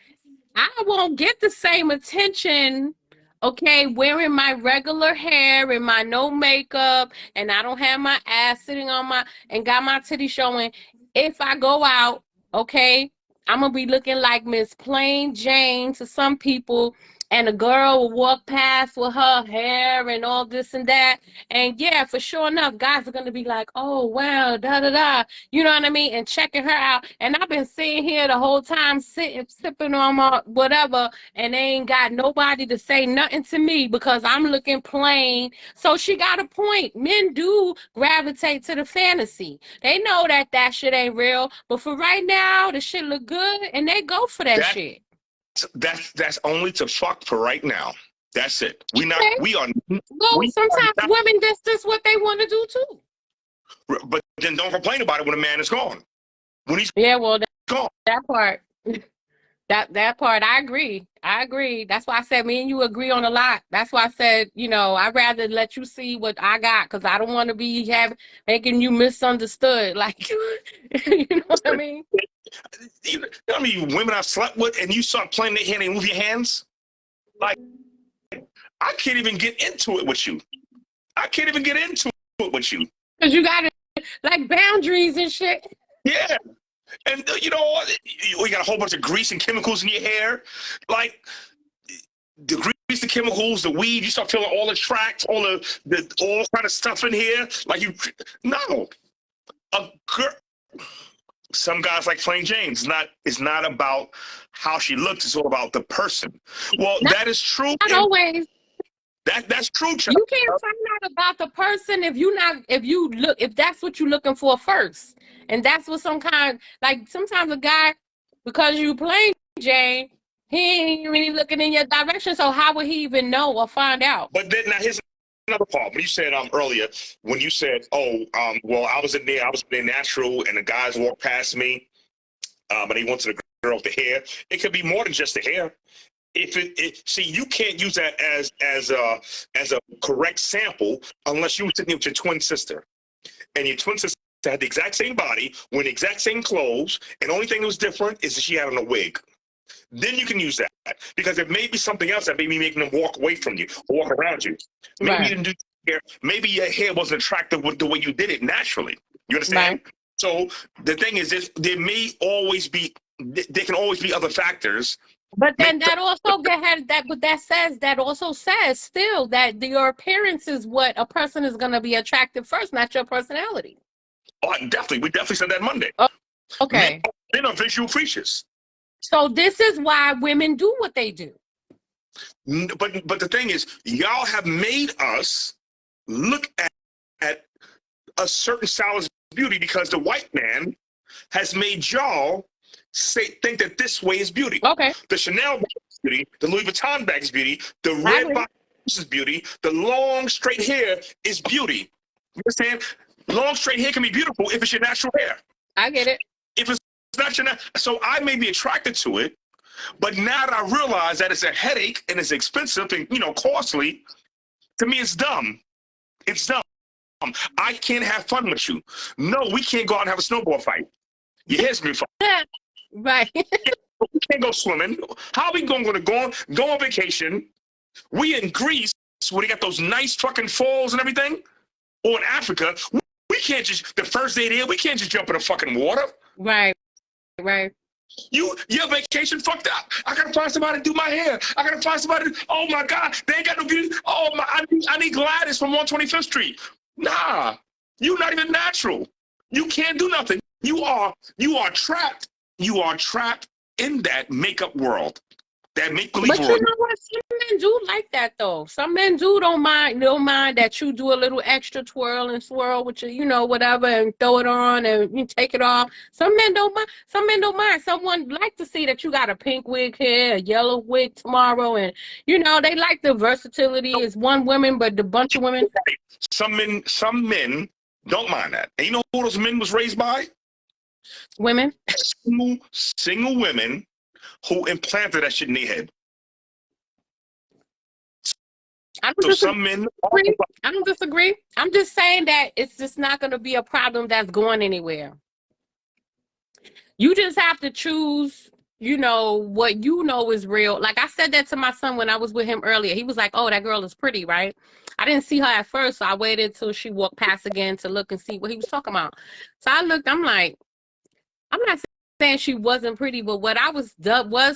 I won't get the same attention. Okay, wearing my regular hair and my no makeup, and I don't have my ass sitting on and got my titty showing. If I go out, okay, I'm gonna be looking like Miss Plain Jane to some people, and a girl will walk past with her hair and all this and that. And yeah, for sure enough, guys are gonna be like, oh wow, da da da. You know what I mean? And checking her out. And I've been sitting here the whole time, sipping on my whatever, and they ain't got nobody to say nothing to me because I'm looking plain. So she got a point. Men do gravitate to the fantasy. They know that shit ain't real. But for right now, the shit look good, and they go for that shit. That's only to fuck for right now. That's it. Sometimes women that's what they want to do too. But then don't complain about it when a man is gone. When he's gone. That part. That part, I agree. That's why I said me and you agree on a lot. That's why I said, I'd rather let you see what I got, because I don't want to be making you misunderstood. Like, you know what I mean? You know how many women I've slept with and you start playing their hand and move your hands? Like, I can't even get into it with you. Because you got like boundaries and shit. Yeah. And you got a whole bunch of grease and chemicals in your hair. Like, the grease, the chemicals, the weed, you start feeling all the tracks, all kind of stuff in here. Like, no. A girl. Some guys like Plain Jane. It's not about how she looks. It's all about the person. Well, that is true. Not always. That's true, child. You can't find out about the person if that's what you're looking for first. And that's what sometimes a guy, because you Plain Jane, he ain't really looking in your direction. So how would he even know or find out? But then now here's another part. When you said earlier, when you said, "Oh, well, I was in there natural, and the guys walked past me, and they went to the girl with the hair." It could be more than just the hair. See, you can't use that as a correct sample unless you were sitting there with your twin sister, and your twin sister had the exact same body, wearing the exact same clothes, and the only thing that was different is that she had on a wig. Then you can use that, because it may be something else that may be making them walk away from you, or walk around you. Maybe Right. you didn't do hair. Maybe your hair wasn't attractive with the way you did it naturally. You understand? Right. So the thing is, there can always be other factors. But then that also that also says still that your appearance is what a person is going to be attracted first, not your personality. Oh, definitely. We definitely said that Monday. Okay. Men are visual creatures. So this is why women do what they do. But the thing is, y'all have made us look at a certain style as beauty because the white man has made y'all think that this way is beauty. Okay. The Chanel bag is beauty, the Louis Vuitton bag is beauty, the I red agree. box is beauty, the long straight hair is beauty. You understand? Long straight hair can be beautiful if it's your natural hair. I get it. If it's not your so I may be attracted to it, but now that I realize that it's a headache and it's expensive and costly, to me it's dumb. It's dumb. I can't have fun with you. No, we can't go out and have a snowball fight. Your hair's gonna be fun. Right. We can't go swimming. How are we going to go on vacation? We in Greece where they got those nice fucking falls and everything, or in Africa, we can't just the first day there. We can't just jump in the fucking water. Right. Right. Your vacation fucked up. I gotta find somebody to do my hair. I gotta find somebody. Oh my God, they ain't got no beauty. Oh my, I need Gladys from 125th Street. Nah, you not even natural. You can't do nothing. You are trapped. You are trapped in that makeup world, that make-believe But you world. know what? Some men do like that though. Some men don't mind that you do a little extra twirl and swirl with your, whatever, and throw it on and you take it off. Some men don't mind. Someone like to see that you got a pink wig here, a yellow wig tomorrow, and they like the versatility. It's one woman, but the bunch of women. Some men don't mind that. And you know who those men was raised by? Women. Single women who implanted that shit in their head. I So some men. I don't disagree. I'm just saying that it's just not going to be a problem that's going anywhere. You just have to choose, what is real. Like I said that to my son when I was with him earlier. He was like, "Oh, that girl is pretty, right?" I didn't see her at first, so I waited till she walked past again to look and see what he was talking about. So I looked, I'm like, I'm not saying she wasn't pretty, but what I was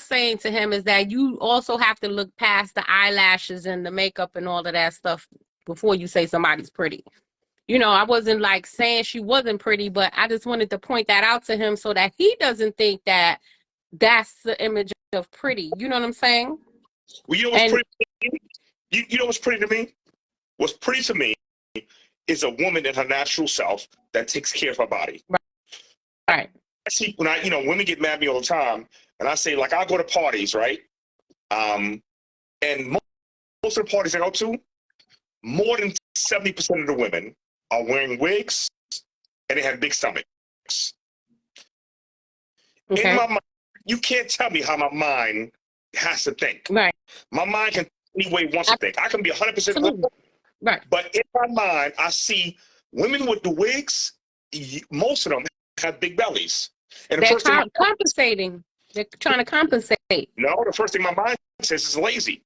saying to him is that you also have to look past the eyelashes and the makeup and all of that stuff before you say somebody's pretty. I wasn't like saying she wasn't pretty, but I just wanted to point that out to him so that he doesn't think that that's the image of pretty. You know what I'm saying? Well, you know what's pretty to me? You know what's pretty to me? What's pretty to me is a woman in her natural self that takes care of her body. Right. I see when women get mad at me all the time, and I say, like, I go to parties, right? And most of the parties I go to, more than 70% of the women are wearing wigs and they have big stomachs. Okay. In my mind, you can't tell me how my mind has to think. Right. My mind can any way it wants to think. I can be 100% Absolutely. Right. but in my mind, I see women with the wigs. Most of them have big bellies. And the They're first thing compensating. They're trying to compensate. the first thing my mind says is lazy.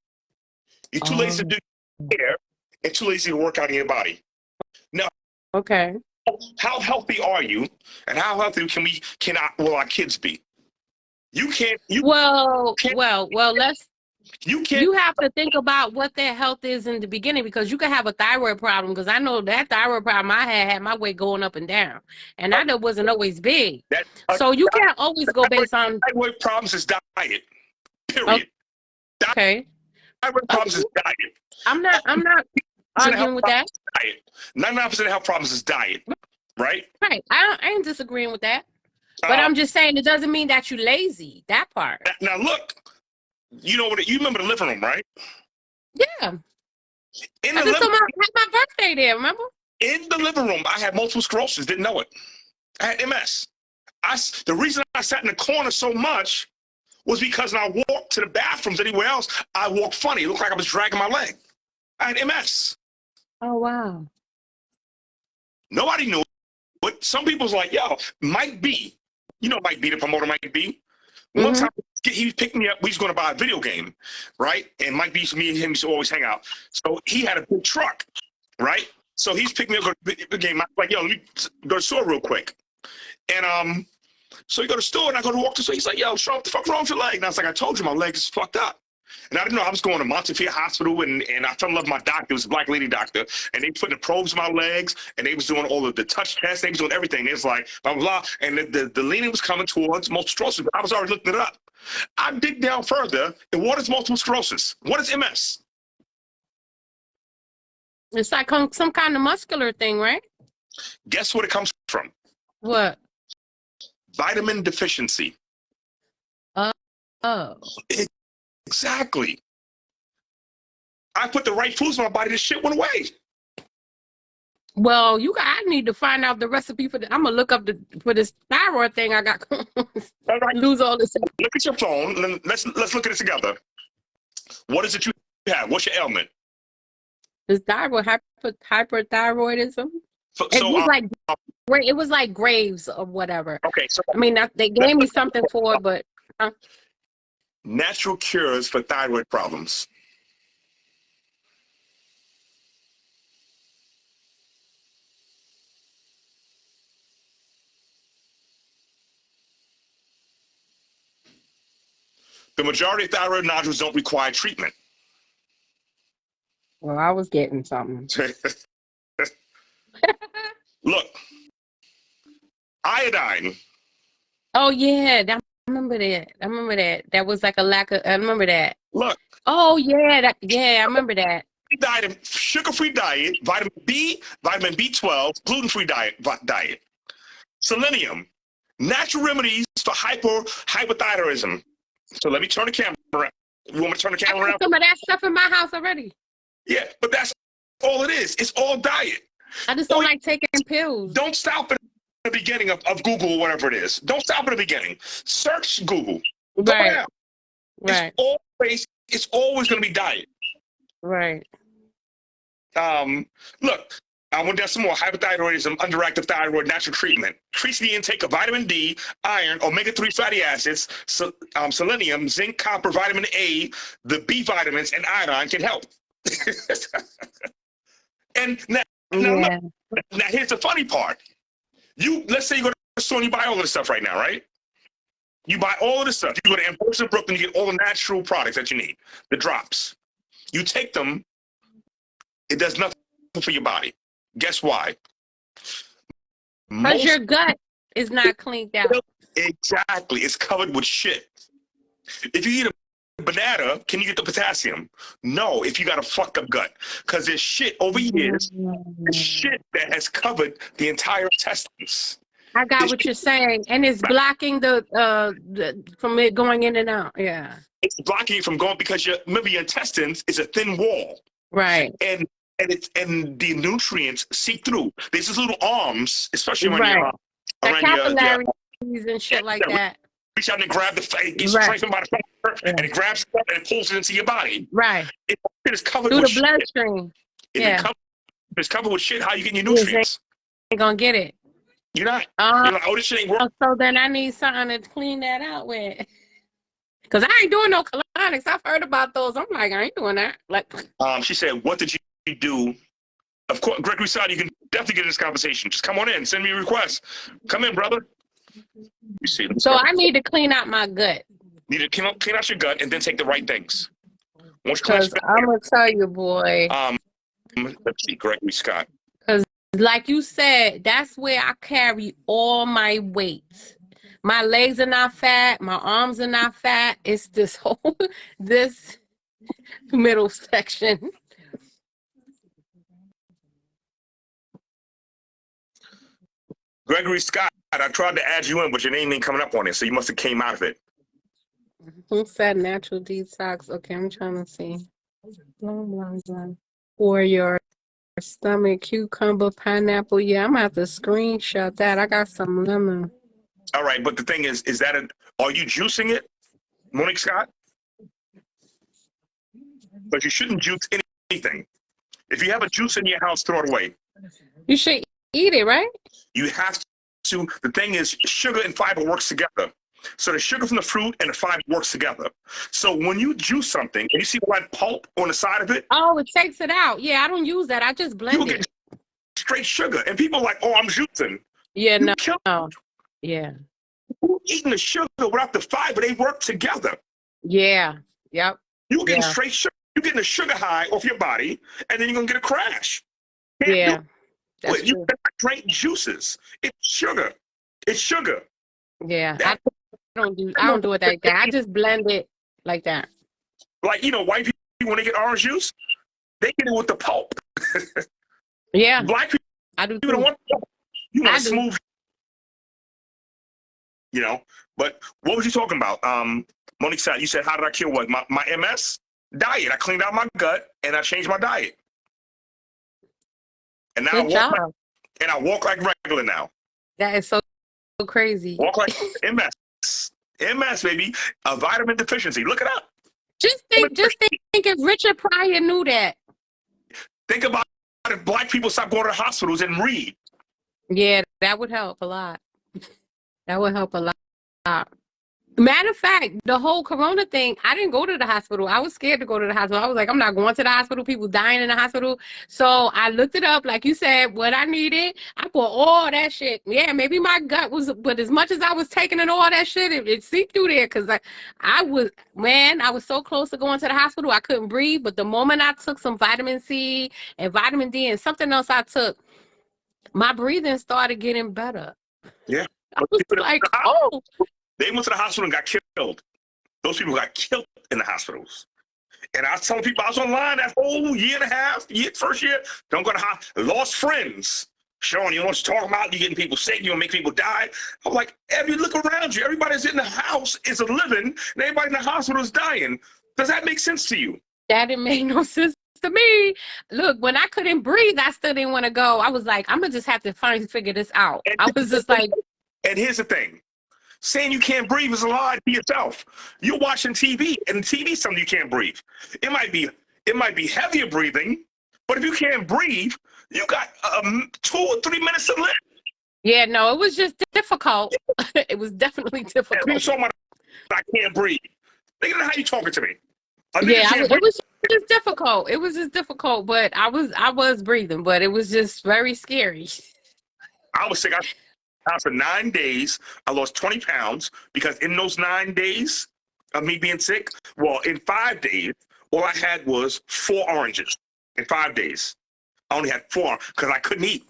You're too lazy to do your hair and too lazy to work out in your body. Now, Okay. how healthy are you, and how healthy will our kids be? You can't. Well, let's. You can't. You have to think about what their health is in the beginning, because you could have a thyroid problem. Because I know that thyroid problem I had my weight going up and down, and I know it wasn't always big. So you can't always go based on thyroid problems is diet. Period. Okay. Thyroid problems is diet. I'm not arguing with that. Diet. 99% of health problems is diet. Right. Right. I ain't disagreeing with that. But I'm just saying it doesn't mean that you're lazy. That part. Now look, you remember the living room, right? Yeah. In I the just living, had my birthday there, remember? in the living room, I had multiple sclerosis. Didn't know it. I had MS. The reason I sat in the corner so much was because when I walked to the bathrooms anywhere else, I walked funny. It looked like I was dragging my leg. I had MS. Oh, wow. Nobody knew it. Some people's like, yo, Mike B. You know Mike B, the promoter Mike B. One time he picked me up. We was going to buy a video game, right? And Mike B, me and him used to always hang out. So he had a big truck, right? So he's picked me up to the game. I'm like, yo, let me go to the store real quick. And so we go to the store and I go to walk to the store. He's like, yo, Sean, what the fuck wrong with your leg? And I was like, I told you my leg is fucked up. And I didn't know I was going to Montefiore Hospital, and I fell in love with my doctor. It was a black lady doctor, and they put the probes in my legs, and they was doing all of the touch tests. They was doing everything. It was like blah blah blah, and the leaning was coming towards multiple sclerosis. I was already looking it up. I dig down further, and what is multiple sclerosis? What is MS? It's like some kind of muscular thing, right? Guess what it comes from? What? Vitamin deficiency. Oh. Exactly. I put the right foods in my body. This shit went away. Well, I need to find out the recipe for I'm gonna look up for this thyroid thing I got. All right. Lose all this. Look at your phone. Let's look at it together. What is it you have? What's your ailment? This thyroid hyperthyroidism. It was like Graves or whatever. Okay, so I mean, they gave me something for it, but natural cures for thyroid problems. The majority of thyroid nodules don't require treatment. well, I was getting something. Look, iodine. Oh yeah, I remember that. That was like a lack of. I remember that. Look. Oh yeah, I remember that. Sugar-free diet, vitamin B, vitamin B12, gluten-free diet. Selenium, natural remedies for hypothyroidism. So let me turn the camera around. You want me to turn the camera I around? got some of that stuff in my house already. Yeah, but that's all it is. It's all diet. I just don't like taking pills. Don't stop at the beginning of Google or whatever it is. Don't stop at the beginning. Search Google. Go down. Right. It's always going to be diet. Right. Look, I went down some more. Hypothyroidism, underactive thyroid, natural treatment. Increase the intake of vitamin D, iron, omega-3 fatty acids, selenium, zinc, copper, vitamin A, the B vitamins, and iodine can help. And now here's the funny part. Let's say you go to the store and you buy all of this stuff right now, right? You buy all of this stuff. You go to Ambrose Brooklyn, you get all the natural products that you need, the drops. You take them, it does nothing for your body. Guess why? Because your gut is not cleaned out. Exactly. It's covered with shit. If you eat a banana, can you get the potassium? No, if you got a fucked up gut. Because there's shit over years, shit that has covered the entire intestines. I got what you're saying. And it's blocking from it going in and out. Yeah. It's blocking it from going because remember your intestines is a thin wall. Right. And the nutrients seep through. There's these little arms, especially when you're around capillaries and shit like that. Reach out and grab the strengthen by the finger, and it grabs it and it pulls it into your body. Right. It is covered through with the bloodstream. It's covered with shit. How you getting your nutrients? Ain't gonna get it. You're not. You're like, oh, this shit ain't working. So then I need something to clean that out with. Cause I ain't doing no colonics. I've heard about those. I'm like, I ain't doing that. Like, she said, what did you do? Of course, Gregory Side, you can definitely get in this conversation. Just come on in. Send me a request. Come in, brother. You see. So I need to clean out my gut. Need to clean out your gut and then take the right things. Because I'm gonna tell you, boy. Let's see, Gregory Scott. Because, like you said, that's where I carry all my weight. My legs are not fat. My arms are not fat. It's this this middle section. Gregory Scott, I tried to add you in, but your name ain't coming up on it, so you must have came out of it. Who said natural detox? Okay, I'm trying to see. Blah, blah, blah. For your stomach, cucumber, pineapple. Yeah, I'm gonna have to screenshot that. I got some lemon. All right, but the thing is that are you juicing it, Monique Scott? But you shouldn't juice anything. If you have a juice in your house, throw it away. You should eat it, right? You have to. The thing is, sugar and fiber works together. So the sugar from the fruit and the fiber works together. So when you juice something and you see white pulp on the side of it, Oh, it takes it out. Yeah, I don't use that. I just you blend will get it. straight sugar. And people are like, oh, I'm juicing. Yeah, You no. kill Yeah. eating the sugar without the fiber. They work together. Yeah. Yep. You're getting Yeah. straight sugar. You're getting a sugar high off your body, and then you're going to get a crash. Can't Yeah. do That's it. You true. cannot drink juices. It's sugar. It's sugar. Yeah. That- I don't do it like that. I just blend it like that. Like, white people, when they get orange juice, they get it with the pulp. Yeah. Black people I do don't too. want the pulp. You want I a do. smooth, But what was you talking about? Monique said, you said, how did I cure what? My MS? Diet. I cleaned out my gut, and I changed my diet. And now Good job. I walk like regular now. That is so crazy. Walk like MS. MS, baby. A vitamin deficiency. Look it up. Just think if Richard Pryor knew that. Think about if black people stop going to the hospitals and read. Yeah, that would help a lot. That would help a lot. Matter of fact, the whole corona thing, I didn't go to the hospital. I was scared to go to the hospital. I was like, I'm not going to the hospital. People dying in the hospital. So I looked it up, like you said, what I needed. I bought all that shit. Yeah, maybe my gut was, but as much as I was taking in all that shit, it seeped through there because I was so close to going to the hospital. I couldn't breathe. But the moment I took some vitamin C and vitamin D and something else I took, my breathing started getting better. Yeah. I was like, oh. They went to the hospital and got killed. Those people got killed in the hospitals. And I was telling people, I was online that whole year and a half, first year, don't go to the hospital. Lost friends. Sean, you know what you're talking about? You're getting people sick. You're going to make people die. I'm like, look around you. Everybody's in the house is living, and everybody in the hospital is dying. Does that make sense to you? That didn't make no sense to me. Look, when I couldn't breathe, I still didn't want to go. I was like, I'm going to just have to finally figure this out. I was just like. And here's the thing. Saying you can't breathe is a lie to yourself. You're watching TV, and TV's telling you can't breathe. It might be heavier breathing, but if you can't breathe, you got 2 or 3 minutes to live. Yeah, no, it was just difficult. It was definitely difficult. And people talking about I can't breathe. Think of how you talking to me. Yeah, it was just difficult. It was just difficult, but I was breathing, but it was just very scary. I was sick. For 9 days, I lost 20 pounds because in those 9 days of me being sick, well, in 5 days, all I had was 4 oranges. In 5 days, I only had 4 because I couldn't eat.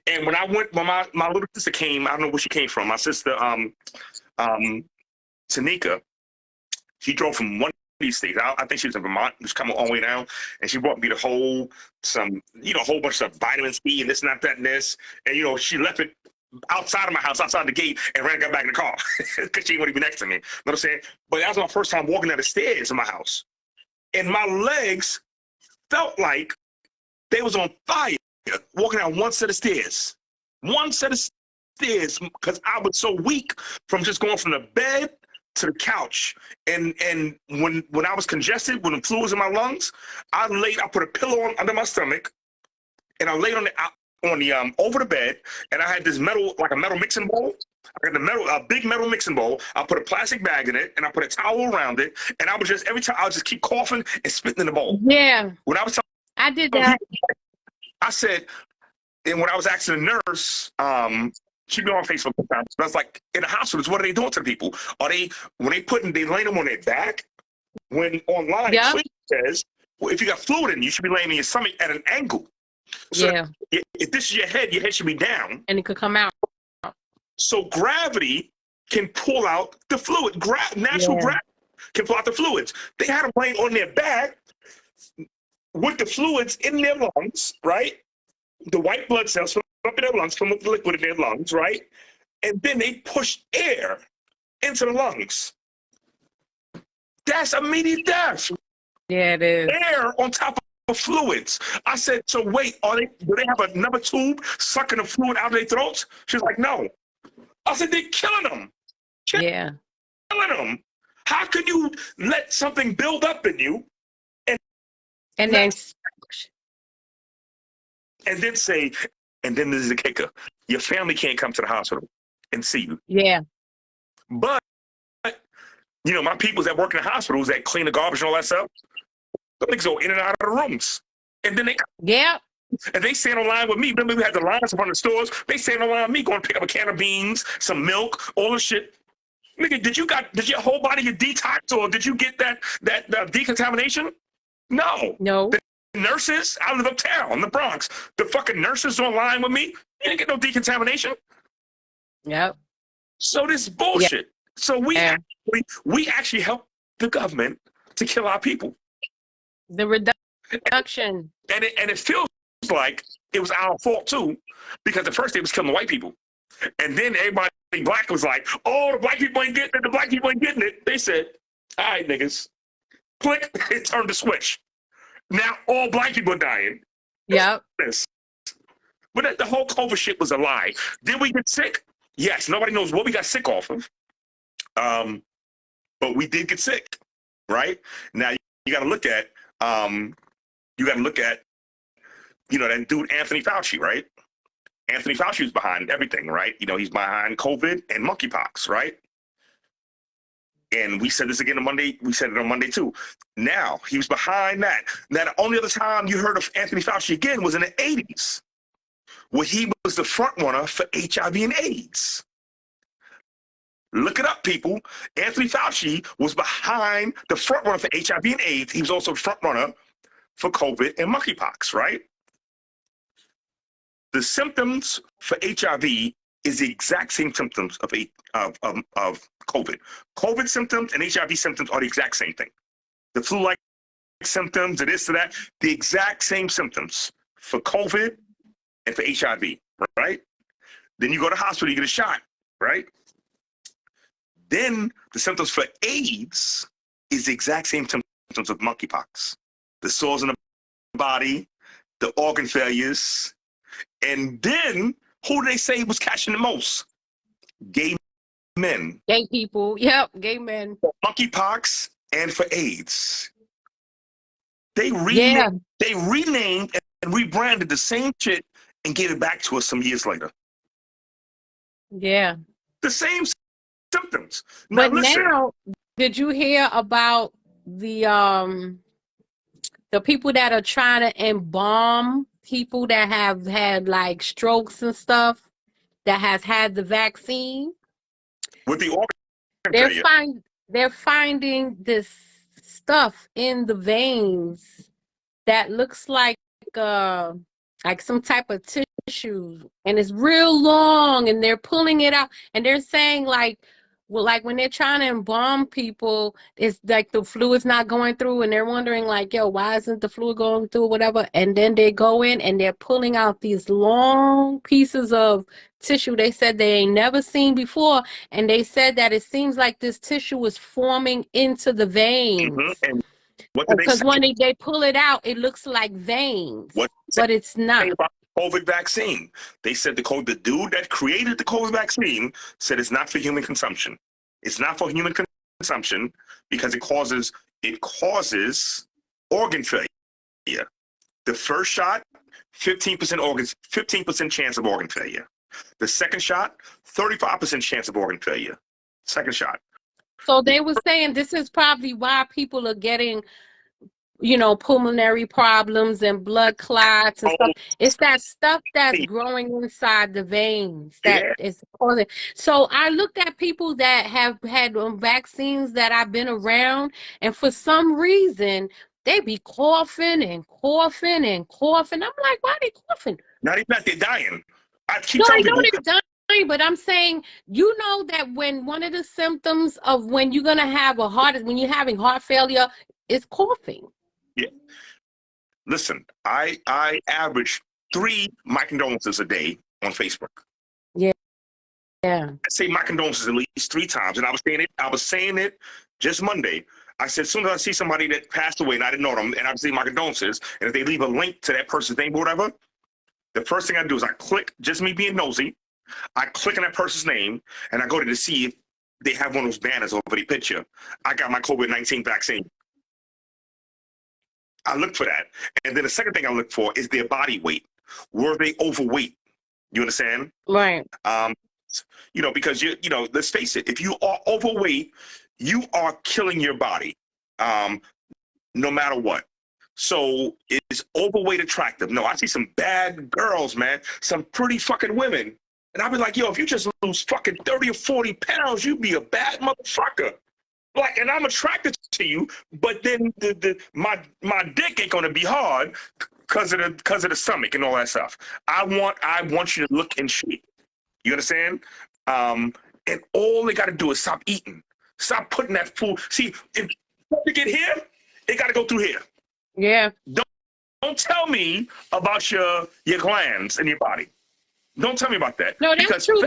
And when my little sister came, I don't know where she came from. My sister, Tanika, she drove from one of these states. I think she was in Vermont. She was coming all the way down, and she brought me a whole bunch of vitamin C and this and that and this. And she left it outside of my house, outside the gate, and got back in the car because she didn't want to be next to me. You know what I'm saying? But that was my first time walking down the stairs in my house. And my legs felt like they was on fire walking down one set of stairs. One set of stairs because I was so weak from just going from the bed to the couch. And when I was congested, when the fluid was in my lungs, I put a pillow under my stomach, and I laid on the over the bed, and I had this metal mixing bowl. I got a big metal mixing bowl. I put a plastic bag in it, and I put a towel around it, and every time I would just keep coughing and spitting in the bowl. Yeah. When I was I did that. I said, and when I was asking the nurse, she'd be on Facebook sometimes. But I was like, in the hospitals, what are they doing to the people? They laying them on their back? When online it says, well, if you got fluid in you should be laying in your stomach at an angle. So if this is your head should be down. And it could come out. So gravity can pull out the fluid. Natural gravity can pull out the fluids. They had them laying on their back with the fluids in their lungs, right? The white blood cells from up in their lungs, from the liquid in their lungs, right? And then they push air into the lungs. That's immediate death. Yeah, it is. Air on top fluids. I said, so wait, do they have another tube sucking the fluid out of their throats? She's like, no. I said, they're killing them. Yeah. Killing them. How can you let something build up in you And then say, and then this is the kicker. Your family can't come to the hospital and see you. yeah. But, you know, my people that work in the hospitals that clean the garbage and all that stuff, they go in and out of the rooms. And then they stand on line with me. Remember, we had the lines in front of the stores. They stand on line with me, going to pick up a can of beans, some milk, all this shit. Nigga, did your whole body get detoxed, or did you get that decontamination? No. No. The nurses, I live uptown in the Bronx. The fucking nurses on line with me. You didn't get no decontamination. Yep. So this bullshit. Yeah. So we actually help the government to kill our people. The reduction. And it feels like it was our fault too, because at first they was killing white people. And then everybody black was like, oh, the black people ain't getting it, the black people ain't getting it. They said, all right, niggas. Click, it turned the switch. Now all black people are dying. Yep. But the whole COVID shit was a lie. Did we get sick? Yes. Nobody knows what we got sick off of. But we did get sick, right? Now you got to look at, you know, that dude Anthony Fauci, right? Anthony Fauci is behind everything, right? You know, he's behind COVID and monkeypox, right? And we said this again on Monday. We said it on Monday too. Now, he was behind that. Now, the only other time you heard of Anthony Fauci again was in the 80s, where he was the front runner for HIV and AIDS. Look it up, people. Anthony Fauci was behind the front runner for HIV and AIDS. He was also the front runner for COVID and monkeypox, right? The symptoms for HIV is the exact same symptoms of COVID. COVID symptoms and HIV symptoms are the exact same thing. The flu-like symptoms, the this, to that, the exact same symptoms for COVID and for HIV, right? Then you go to the hospital, you get a shot, right? Then the symptoms for AIDS is the exact same symptoms of monkeypox. The sores in the body, the organ failures, and then who do they say was catching the most? Gay men. Gay people. Yep, gay men. Monkeypox and for AIDS. They renamed and rebranded the same shit and gave it back to us some years later. Yeah. The same symptoms. Now, but listen. now, did you hear about the people that are trying to embalm people that have had like strokes and stuff that has had the vaccine? With the organ they're finding this stuff in the veins that looks like some type of tissue, and it's real long, and they're pulling it out, and they're saying like when they're trying to embalm people, it's like the fluid's not going through, and they're wondering like, yo, why isn't the fluid going through or whatever? And then they go in and they're pulling out these long pieces of tissue they said they ain't never seen before, and they said that it seems like this tissue is forming into the veins. Mm-hmm. Because when they pull it out, it looks like veins, but it's not. COVID vaccine. They said the dude that created the COVID vaccine said it's not for human consumption. It's not for human consumption because it causes organ failure. The first shot, 15% chance of organ failure. The second shot, 35% chance of organ failure. Second shot. So they were saying this is probably why people are getting, you know, pulmonary problems and blood clots and stuff. It's that stuff that's growing inside the veins that is causing. So I looked at people that have had vaccines that I've been around, and for some reason they be coughing and coughing and coughing. I'm like, why are they coughing? Not even that they're dying. I keep no, telling I know people. they're dying, but I'm saying, you know that when one of the symptoms of when you're gonna have when you're having heart failure is coughing. Yeah. Listen, I average 3 my condolences a day on Facebook. Yeah. Yeah. I say my condolences at least 3 times, and I was saying it just Monday. I said, as soon as I see somebody that passed away and I didn't know them, and I see my condolences, and if they leave a link to that person's name or whatever, the first thing I do is I click, just me being nosy, I click on that person's name, and I go to see if they have one of those banners over the picture. I got my COVID-19 vaccine. I look for that. And then the second thing I look for is their body weight. Were they overweight? You understand? Right. You know, because you know, let's face it, if you are overweight, you are killing your body, no matter what. So is overweight attractive? No, I see some bad girls, man, some pretty fucking women. And I'll be like, yo, if you just lose fucking 30 or 40 pounds, you'd be a bad motherfucker. Like, and I'm attracted to you, but then my dick ain't gonna be hard because of the stomach and all that stuff. I want you to look in shape. You understand? And all they got to do is stop eating. Stop putting that food. See, if you get here, it got to go through here. Yeah. Don't tell me about your glands in your body. Don't tell me about that. No, that's because true.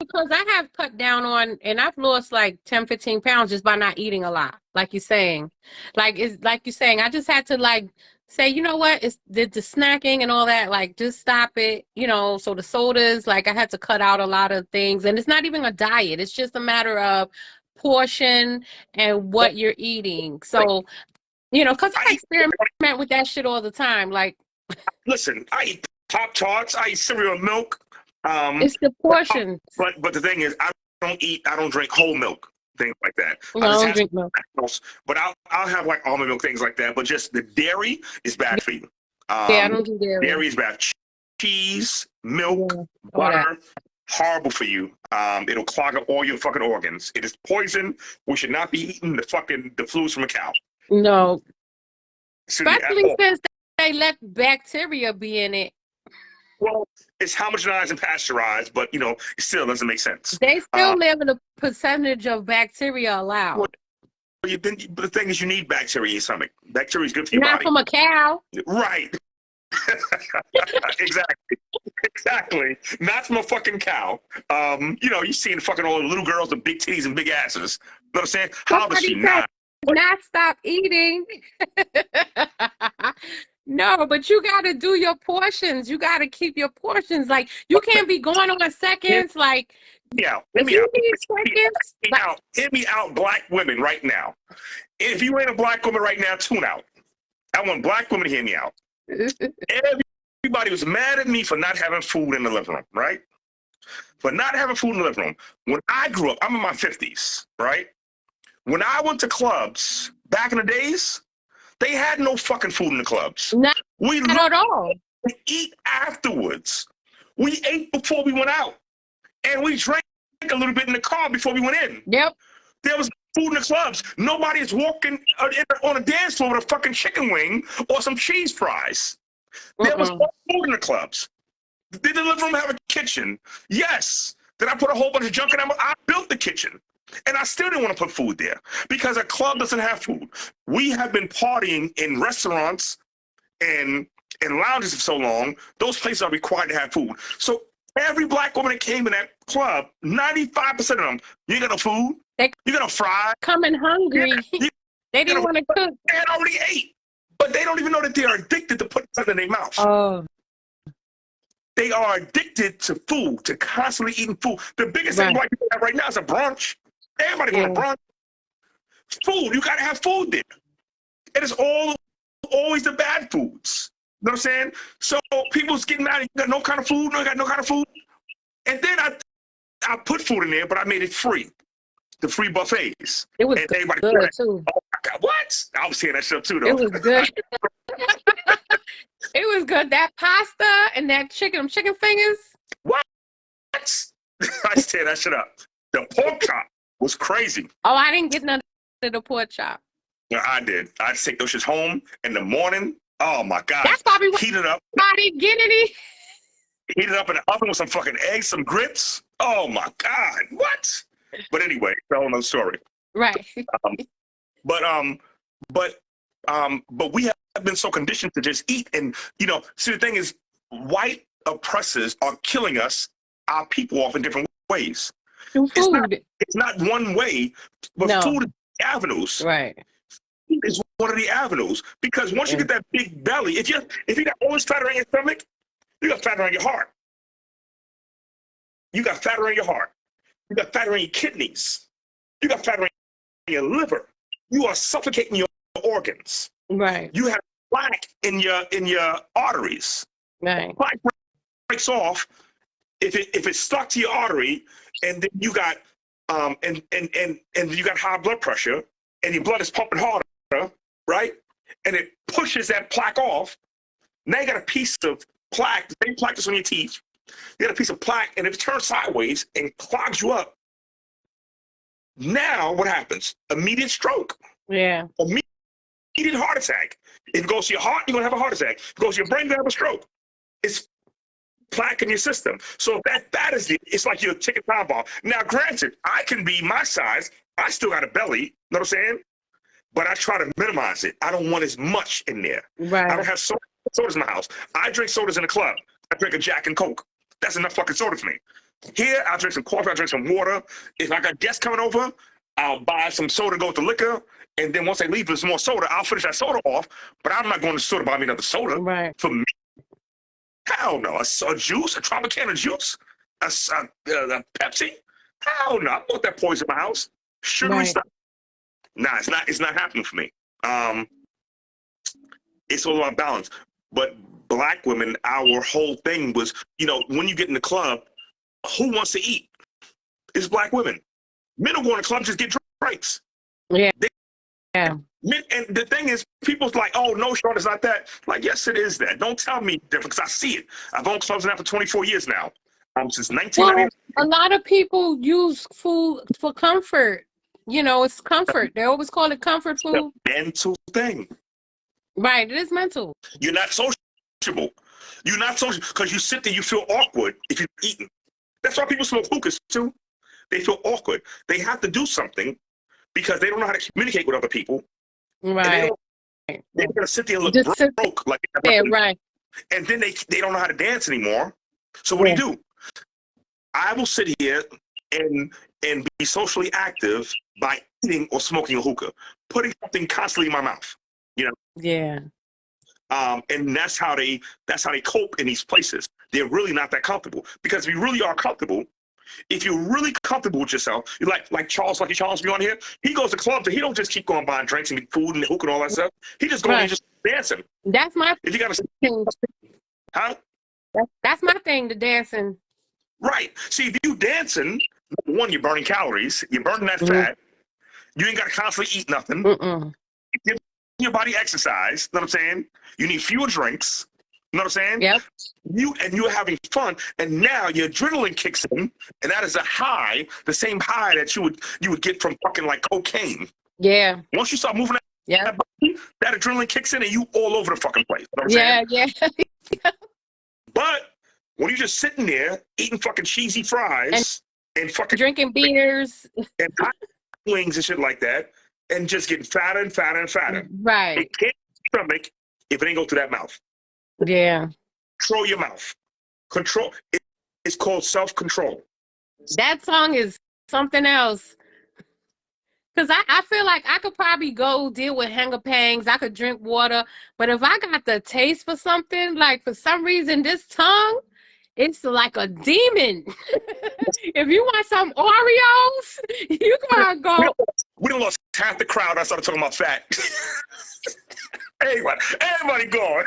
Because I have cut down on, and I've lost like 10, 15 pounds just by not eating a lot. Like you're saying, I just had to like say, you know what, it's the snacking and all that, like just stop it, you know. So the sodas, like I had to cut out a lot of things, and it's not even a diet. It's just a matter of portion and what you're eating. So, you know, because I experiment with that shit all the time. Like, listen, I eat Pop-Tarts, I eat cereal and milk. It's the portion. But the thing is, I don't drink whole milk, things like that. No, I don't drink milk. But I'll have like almond milk, things like that. But just the dairy is bad for you. Yeah, I don't do dairy. Dairy is bad. Cheese, milk, butter, horrible for you. It'll clog up all your fucking organs. It is poison. We should not be eating the fluids from a cow. No. Especially since they let bacteria be in it. Well, it's homogenized and pasteurized, but you know, it still doesn't make sense. They still live in a percentage of bacteria allowed. Well, but the thing is, you need bacteria in your stomach. Bacteria is good for your Not body. from a cow. Right. Exactly. Not from a fucking cow. You know, you seeing fucking all the little girls with big titties and big asses. You know what I'm saying? How does she not? Not stop eating. No, but you got to do your portions. You got to keep your portions. Like, you can't be going on seconds. Like, yeah, hear me out, black women right now. If you ain't a black woman right now, tune out. I want black women to hear me out. Everybody was mad at me for not having food in the living room, right? For not having food in the living room. When I grew up, I'm in my 50s, right? When I went to clubs back in the days, they had no fucking food in the clubs. Not at all. We eat afterwards. We ate before we went out. And we drank a little bit in the car before we went in. Yep. There was food in the clubs. Nobody is walking on a dance floor with a fucking chicken wing or some cheese fries. There was no food in the clubs. Did the living room have a kitchen? Yes. Did I put a whole bunch of junk in there? I built the kitchen. And I still didn't want to put food there because a club doesn't have food. We have been partying in restaurants and lounges for so long, those places are required to have food. So every black woman that came in that club, 95% of them, you got no food, you got no fries. Coming hungry. They didn't want to cook. They had already ate, but they don't even know that they are addicted to putting something in their mouth. Oh. They are addicted to food, to constantly eating food. The biggest thing black people have right now is a brunch. Everybody going to brunch. Food, you got to have food there. It is always the bad foods. You know what I'm saying? So people's getting mad. You got no kind of food, no kind of food. And then I put food in there, but I made it free. The free buffets. It was good too. Oh my God, what? I was saying that shit too, though. It was good. It was good. That pasta and that chicken fingers. What? I said that shit up. The pork chop was crazy. Oh, I didn't get none of the pork chop. No, I did. I take those shits home in the morning. Oh my God. That's probably what heat it up. I didn't get any. Heat it up in the oven with some fucking eggs, some grits. Oh my God. What? But anyway, that's a whole nother story. Right. But we have been so conditioned to just eat. And, you know, see, the thing is, white oppressors are killing us, our people, off in different ways. Food. It's not one way, but food is avenues. Right. Is one of the avenues, because once you get that big belly, if you got all this fat around your stomach, you got fat around your heart. You got fat around your heart. You got fat around your kidneys. You got fat around your liver. You are suffocating your organs. Right. You have plaque in your arteries. Right. Plaque breaks off if it's stuck to your artery, and then you got and you got high blood pressure, and your blood is pumping harder, right? And it pushes that plaque off. Now you got a piece of plaque, the same plaque that's on your teeth. You got a piece of plaque, and if it turns sideways and clogs you up, now what happens? Immediate stroke. Yeah. Immediate heart attack. If it goes to your heart, you're gonna have a heart attack. If it goes to your brain, you're gonna have a stroke. It's plaque in your system. So that is it's like you're a ticking time bomb. Now, granted, I can be my size. I still got a belly. You know what I'm saying? But I try to minimize it. I don't want as much in there. Right. I don't have sodas in my house. I drink sodas in the club. I drink a Jack and Coke. That's enough fucking soda for me. Here, I'll drink some coffee. I'll drink some water. If I got guests coming over, I'll buy some soda, go with the liquor. And then once they leave, there's more soda. I'll finish that soda off. But I'm not going to soda buy me another soda. Right. For me, hell no. A juice, a Tropicana juice, a Pepsi. Hell no. I don't want that poison in my house. Sugary stuff. Nah, it's not happening for me. It's all about balance. But black women, our whole thing was, when you get in the club, who wants to eat? It's black women. Men will go in the club just get drinks. Yeah. And the thing is, people's like, oh, no, Sean, it's not that. Like, yes, it is that. Don't tell me different, because I see it. I've owned clubs now for 24 years now. Since 1999. Well, a lot of people use food for comfort. It's comfort. They always call it comfort food. It's a mental thing. Right, it is mental. You're not sociable. You're not sociable because you sit there, you feel awkward if you're eating. That's why people smoke hookahs too. They feel awkward. They have to do something because they don't know how to communicate with other people. Right. They're gonna sit there and look broke, like right. And then they don't know how to dance anymore. So what do? I will sit here and be socially active by eating or smoking a hookah, putting something constantly in my mouth. Yeah. And that's how they cope in these places. They're really not that comfortable, because if you really are comfortable, if you're really comfortable with yourself, you're like Charles, Lucky Charles be on here. He goes to clubs and he don't just keep going buying drinks and food and hookah and all that stuff. He just goes and just dancing. That's my if you gotta thing. Huh? That's my thing, the dancing. Right. See, if you dancing, number one, you're burning calories, you're burning that fat, you ain't gotta constantly eat nothing. Give your body exercise, you know what I'm saying? You need fewer drinks. You know what I'm saying? Yep. You're having fun, and now your adrenaline kicks in, and that is a high, the same high that you would get from fucking like cocaine. Yeah. Once you start moving that adrenaline kicks in, and you all over the fucking place. You know what I'm saying? Yeah. But when you're just sitting there eating fucking cheesy fries and fucking drinking beers and hot wings and shit like that, and just getting fatter and fatter and fatter. Right. It can't stomach if it ain't go through that mouth. Yeah. Control your mouth. Control. It's called self-control. That song is something else. Because I feel like I could probably go deal with hunger pangs. I could drink water. But if I got the taste for something, like for some reason, this tongue, it's like a demon. If you want some Oreos, you gotta go. We done lost half the crowd. I started talking about fat. Everybody gone.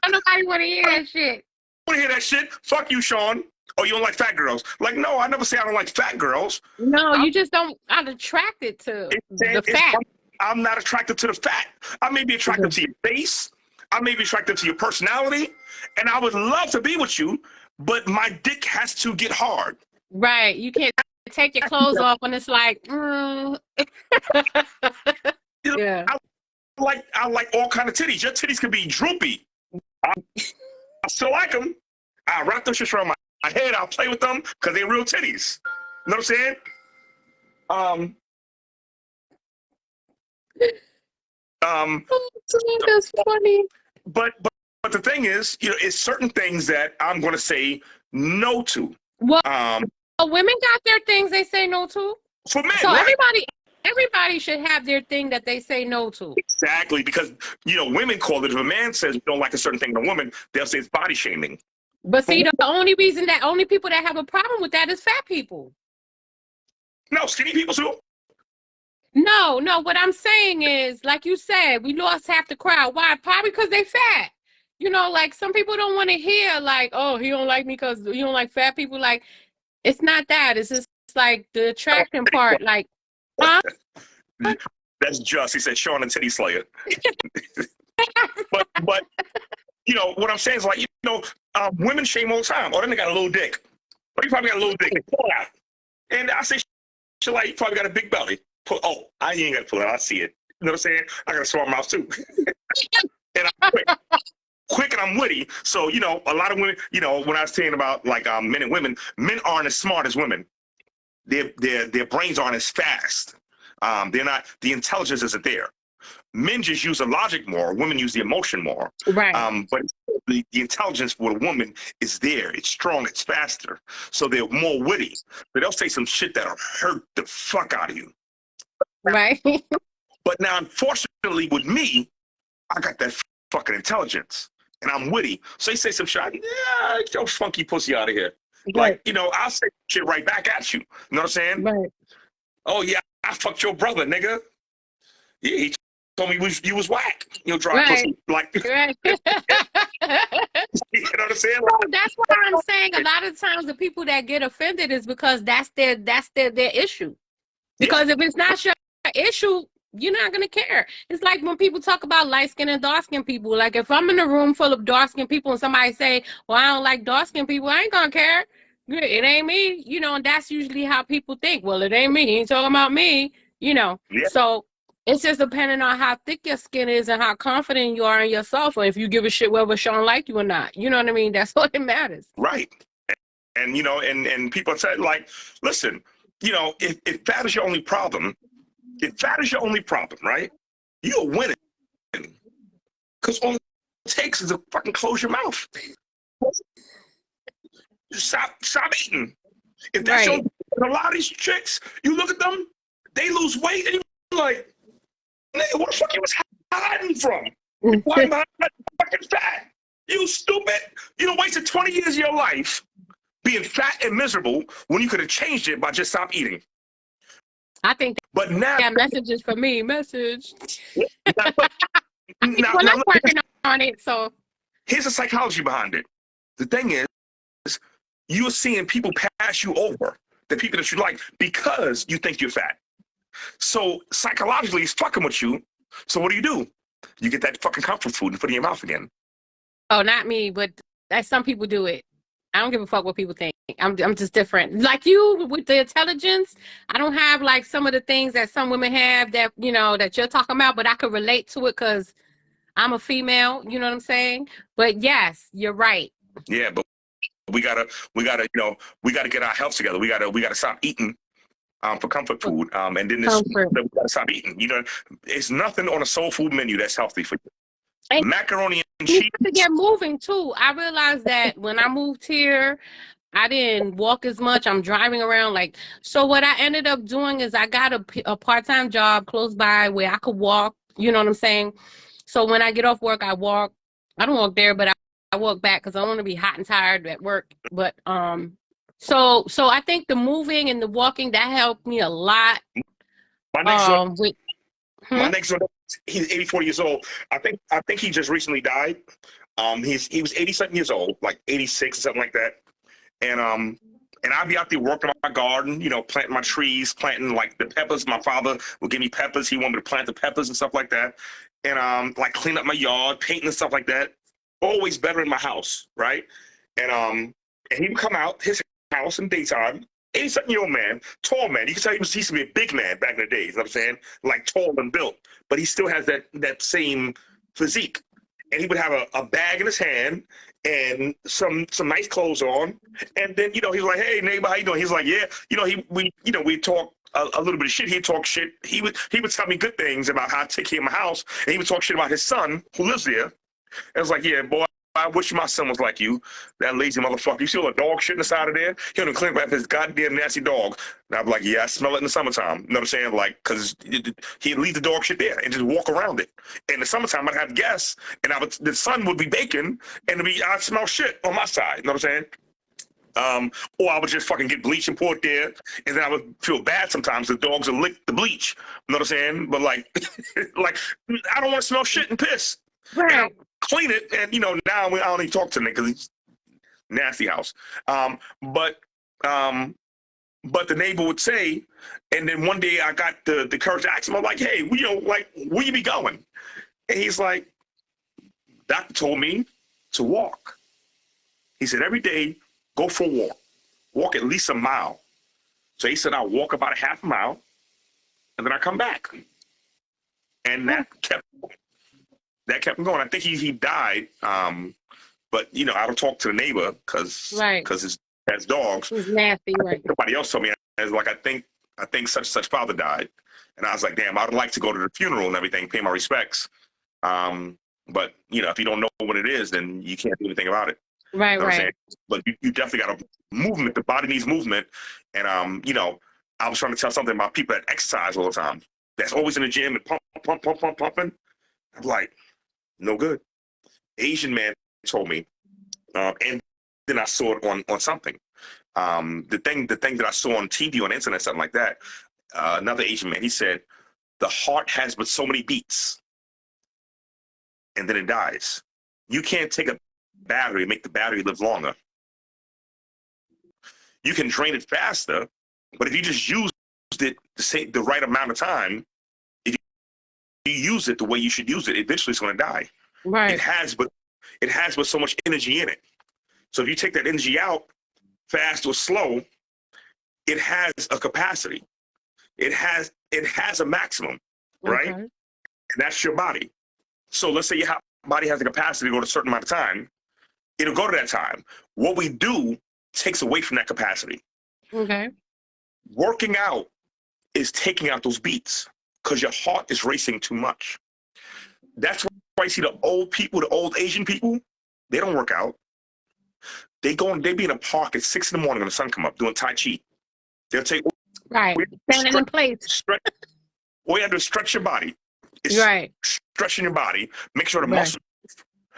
Nobody want to hear that shit. Want to hear that shit? Fuck you, Sean. Oh, you don't like fat girls? Like, no, I never say I don't like fat girls. No, you just don't. I'm attracted to the fat. I'm not attracted to the fat. I may be attracted to your face. I may be attracted to your personality, and I would love to be with you, but my dick has to get hard. Right. You can't take your clothes off when it's like, Yeah. I like all kind of titties. Your titties can be droopy. I still like them. I wrap them shit around my head. I'll play with them because they're real titties. You know what I'm saying? That's funny. But the thing is, it's certain things that I'm going to say no to. Well, women got their things they say no to. For men, so right? everybody should have their thing that they say no to. Exactly, because women call it. If a man says you don't like a certain thing in a woman, they'll say it's body shaming. But see, the only people that have a problem with that is fat people. No, skinny people too. No, what I'm saying is, like you said, we lost half the crowd. Why? Probably because they fat. Like some people don't want to hear like, oh, he don't like me because you don't like fat people. Like, it's not that. It's just like the attraction part. Like, huh? That's just, he said, Sean and Titty Slayer. but what I'm saying is like, women shame all the time. Oh, then they got a little dick. Oh, you probably got a little dick. Pull it out. And I say, shit like, you probably got a big belly. I ain't got to pull it out. I see it. You know what I'm saying? I got a small mouth too. And I'm quick and I'm witty. So, a lot of women, when I was saying about like men and women, men aren't as smart as women. Their brains aren't as fast. They're not, the intelligence isn't there. Men just use the logic more. Women use the emotion more. Right. But the intelligence for a woman is there. It's strong. It's faster. So they're more witty. But they'll say some shit that'll hurt the fuck out of you. Right. But now, unfortunately, with me, I got that fucking intelligence. And I'm witty. So they say some shit. Yeah, get your funky pussy out of here. Right. Like, I'll say shit right back at you. You know what I'm saying? Right. Oh, yeah, I fucked your brother, nigga. Yeah, he told me you was whack. Dry Right. pussy. Like, Right. you know what I'm saying? So that's why I'm saying a lot of times the people that get offended is because that's their issue. Because if it's not your issue, you're not gonna care. It's like when people talk about light skin and dark skin people. Like if I'm in a room full of dark skin people and somebody say, "Well, I don't like dark skin people," I ain't gonna care. It ain't me, and that's usually how people think. Well, it ain't me. He ain't talking about me, Yeah. So it's just depending on how thick your skin is and how confident you are in yourself, or if you give a shit whether Sean like you or not. You know what I mean? That's what it matters. Right. And and people say, like, listen, if fat is your only problem, right? You're winning. Because all it takes is to fucking close your mouth. Stop eating. If that's Right. a lot of these chicks, you look at them, they lose weight, and you're like, nigga, what the fuck you was hiding from? Why am I fucking fat? You stupid. You done wasted 20 years of your life being fat and miserable when you could have changed it by just stop eating. I think But now, that message is for me. Message. now, Well, I'm working on it, so. Here's the psychology behind it. The thing is, you're seeing people pass you over, the people that you like, because you think you're fat. So psychologically, it's fucking with you. So what do? You get that fucking comfort food and put it in your mouth again. Oh, not me, but some people do it. I don't give a fuck what people think. I'm just different. Like you with the intelligence, I don't have like some of the things that some women have that, that you're talking about, but I could relate to it because I'm a female, you know what I'm saying? But yes, you're right. Yeah, but we gotta get our health together. We gotta stop eating for comfort food. And then we gotta stop eating. It's nothing on a soul food menu that's healthy for you. And macaroni and cheese. To get moving too. I realized that when I moved here, I didn't walk as much. I'm driving around so what I ended up doing is I got a part-time job close by where I could walk, you know what I'm saying? So when I get off work, I walk. I don't walk there, but I walk back because I don't want to be hot and tired at work. But so I think the moving and the walking, that helped me a lot. My next one, he's 84 years old. I think he just recently died. He was 80-something years old, like 86 or something like that. And I'd be out there working on my garden, planting my trees, planting like the peppers. My father would give me peppers. He wanted me to plant the peppers and stuff like that. And like clean up my yard, painting and stuff like that. Always better in my house, right? And he would come out his house in daytime. 80-something-year-old man, tall man. You can tell he used to be a big man back in the days. You know what I'm saying? Like tall and built, but he still has that same physique. And he would have a bag in his hand and some nice clothes on. And then, he was like, "Hey neighbor, how you doing?" He's like, "Yeah." We talk a little bit of shit. He'd talk shit. He would tell me good things about how I take care of my house. And he would talk shit about his son who lives there. And I was like, "Yeah, boy, I wish my son was like you, that lazy motherfucker. You see all the dog shit inside of there? He don't clean up his goddamn nasty dog. And I'm like, yeah, I smell it in the summertime. You know what I'm saying? Like, because he'd leave the dog shit there and just walk around it. In the summertime, I'd have guests, and the sun would be baking, and I'd smell shit on my side. You know what I'm saying? Or I would just fucking get bleach and pour it there, and then I would feel bad sometimes. The dogs would lick the bleach. You know what I'm saying? But like, like I don't want to smell shit and piss. Right. Clean it, and now I don't even talk to him because he's nasty house. But the neighbor would say, and then one day I got the courage to ask him. I'm like, hey, like, where you be going? And he's like, doctor told me to walk. He said every day go for a walk at least a mile. So he said I'll walk about a half a mile, and then I come back, and that kept him going. I think he died. But I don't talk to the neighbor because his dogs. He's nasty, right? Somebody else told me, as like, I think such father died, and I was like, damn, I'd like to go to the funeral and everything, pay my respects. But if you don't know what it is, then you can't do anything about it. Right, you know right. But you definitely got a movement. The body needs movement, and I was trying to tell something about people that exercise all the time. That's always in the gym and pumping. I'm like, no good. Asian man told me, and then I saw it on something. The thing that I saw on TV, on the internet, something like that. Another Asian man, he said, the heart has but so many beats, and then it dies. You can't take a battery and make the battery live longer. You can drain it faster, but if you just used it the right amount of time, if you use it the way you should use it, eventually it's going to die. Right. It has but so much energy in it. So if you take that energy out, fast or slow, it has a capacity. It has a maximum, right? Okay. And that's your body. So let's say your body has the capacity to go to a certain amount of time. It'll go to that time. What we do takes away from that capacity. Okay. Working out is taking out those beats because your heart is racing too much. That's why I see the old people, the old Asian people, they don't work out. They be in a park at 6 in the morning when the sun come up doing Tai Chi. They'll take standing in place. All you have to stretch your body. It's Right. stretching your body. Make sure the muscles,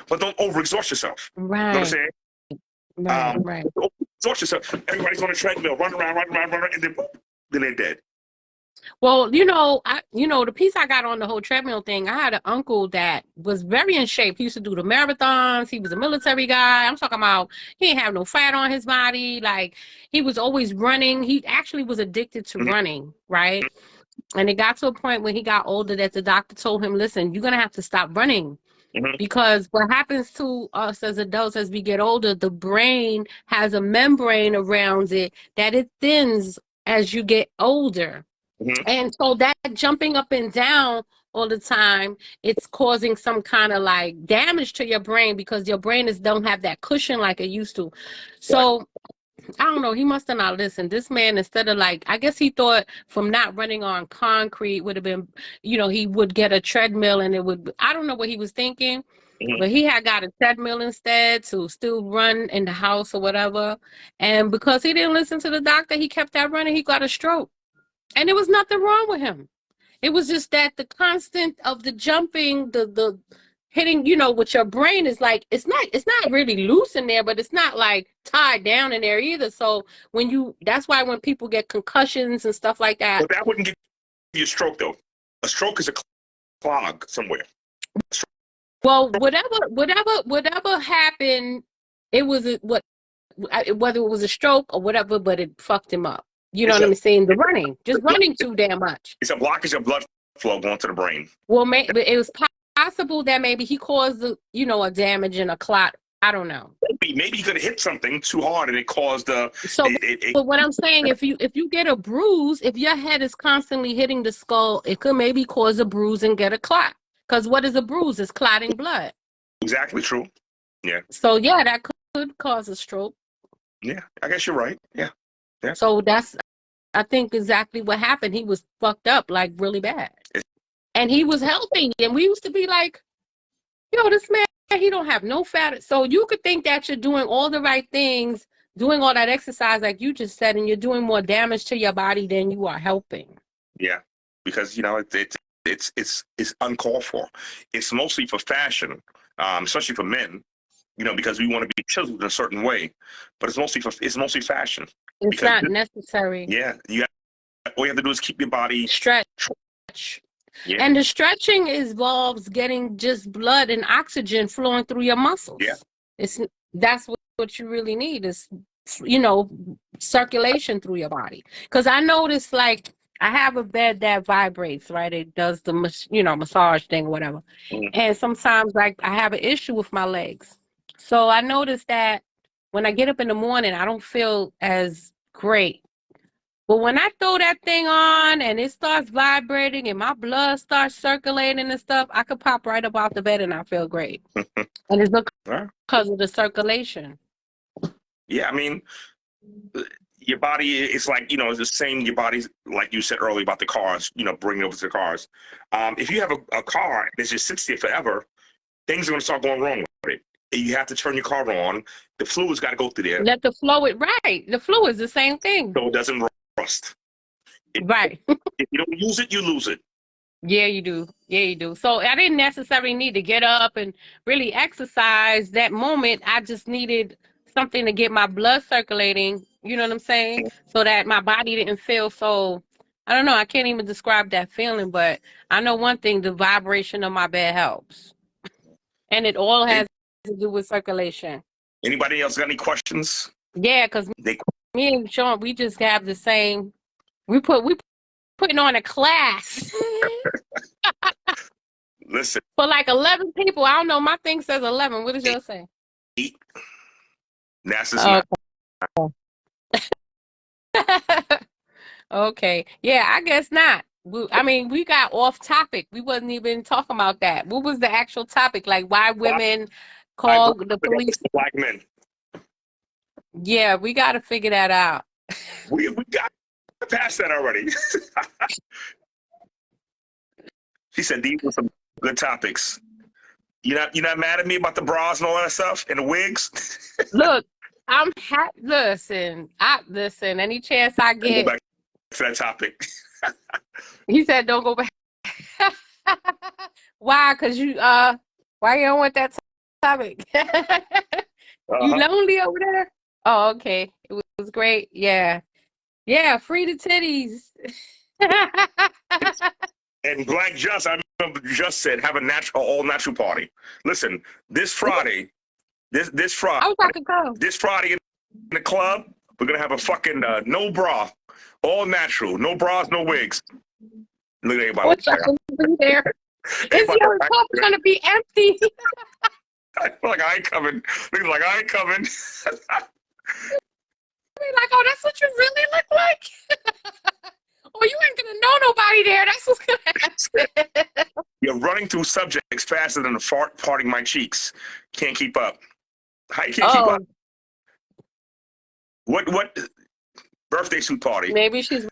but don't overexhaust yourself. Right. You know what I'm saying? Right. Exhaust yourself. Everybody's on a treadmill, run around, and then they're dead. Well, the piece I got on the whole treadmill thing, I had an uncle that was very in shape. He used to do the marathons. He was a military guy. I'm talking about he didn't have no fat on his body. Like, he was always running. He actually was addicted to running, right? And it got to a point when he got older that the doctor told him, listen, you're going to have to stop running. Because what happens to us as adults as we get older, the brain has a membrane around it that it thins as you get older. And so that jumping up and down all the time, it's causing some kind of like damage to your brain because your brain don't have that cushion like it used to. So I don't know, he must have not listened. This man, instead of I guess he thought from not running on concrete would have been, he would get a treadmill and I don't know what he was thinking, but he had got a treadmill instead to still run in the house or whatever. And because he didn't listen to the doctor, he kept that running, he got a stroke. And there was nothing wrong with him. It was just that the constant of the jumping, the hitting, with your brain is like, it's not really loose in there, but it's not like tied down in there either. So that's why when people get concussions and stuff like that. But that wouldn't give you a stroke though. A stroke is a clog somewhere. Well, whatever happened, it was whether it was a stroke or whatever, but it fucked him up. You know what I'm saying? The running, just running too damn much. It's a blockage of blood flow going to the brain. Well, it was possible that maybe he caused a damage and a clot. I don't know. Maybe he could have hit something too hard and it caused the. But what I'm saying, if you get a bruise, if your head is constantly hitting the skull, it could maybe cause a bruise and get a clot. Because what is a bruise? It's clotting blood. Exactly true. Yeah. So yeah, that could cause a stroke. Yeah, I guess you're right. Yeah. Yeah. So I think exactly what happened. He was fucked up, like really bad. And he was healthy. And we used to be like, this man he don't have no fat. So you could think that you're doing all the right things, doing all that exercise like you just said, and you're doing more damage to your body than you are helping. Yeah, because it's uncalled for. It's mostly for fashion, especially for men. Because we want to be chiseled in a certain way, but it's mostly fashion. It's Because not necessary. Yeah, all you have to do is keep your body. Stretch. Yeah. And the stretching involves getting just blood and oxygen flowing through your muscles. Yeah. That's what you really need is, circulation through your body. Because I noticed, like, I have a bed that vibrates, right? It does the, massage thing or whatever. Mhm. And sometimes, like, I have an issue with my legs. So I noticed that when I get up in the morning, I don't feel as great. But when I throw that thing on and it starts vibrating and my blood starts circulating and stuff, I could pop right up off the bed and I feel great. And it's because of the circulation. Yeah, I mean, your body, it's like, it's the same, your body's, like you said earlier about the cars, bringing it over to the cars. If you have a car that just sits there forever, things are going to start going wrong with it. You have to turn your car on. The fluid's got to go through there. Let the fluid, right. The fluid's the same thing. So it doesn't rust. Right. If you don't use it, you lose it. Yeah, you do. Yeah, you do. So I didn't necessarily need to get up and really exercise that moment. I just needed something to get my blood circulating, you know what I'm saying? So that my body didn't feel so, I don't know, I can't even describe that feeling, but I know one thing, the vibration of my bed helps. And it all has to do with circulation. Anybody else got any questions? Yeah, because me and Sean, we just have the same, we putting on a class. Listen. For like 11 people. I don't know. My thing says 11. What does yours say? 8. NASA's not. Okay. Yeah, I guess not. We got off topic. We wasn't even talking about that. What was the actual topic? Like why women call the police black men. Yeah, we got to figure that out. We got past that already. She said these were some good topics. You're not mad at me about the bras and all that stuff and the wigs? Look, I'm listen. Any chance I get. Go back to that topic. He said, "Don't go back." Why? Cause why you don't want that topic? You lonely over there? Oh, okay. It was great. Yeah. Free the titties. And Black Just, I remember Just said, have all natural party. Listen, this Friday, this Friday, I was talking to this Friday in the club, we're gonna have a fucking no bra, all natural, no bras, no wigs. Look at everybody. What's up there? Is your cup gonna be empty? I feel like I ain't coming. Looks like I ain't coming. Like, oh, that's what you really look like? Oh, you ain't gonna know nobody there. That's what's gonna happen. You're running through subjects faster than a fart parting my cheeks. Can't keep up. How you can't keep up? What birthday suit party? Maybe she's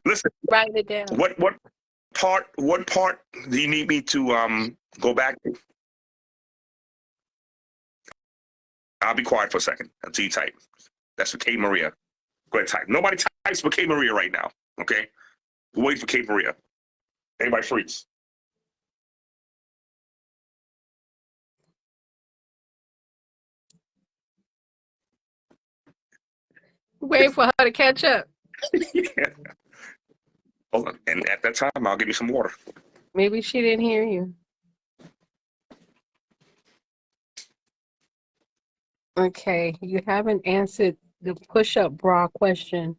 writing it down. What part do you need me to go back to? I'll be quiet for a second until you type. That's for Kate Maria. Go ahead, type. Nobody types for Kate Maria right now, okay? We'll wait for Kate Maria. Anybody freeze? Wait for her to catch up. Yeah. Hold on. And at that time, I'll give you some water. Maybe she didn't hear you. Okay, you haven't answered the push-up bra question.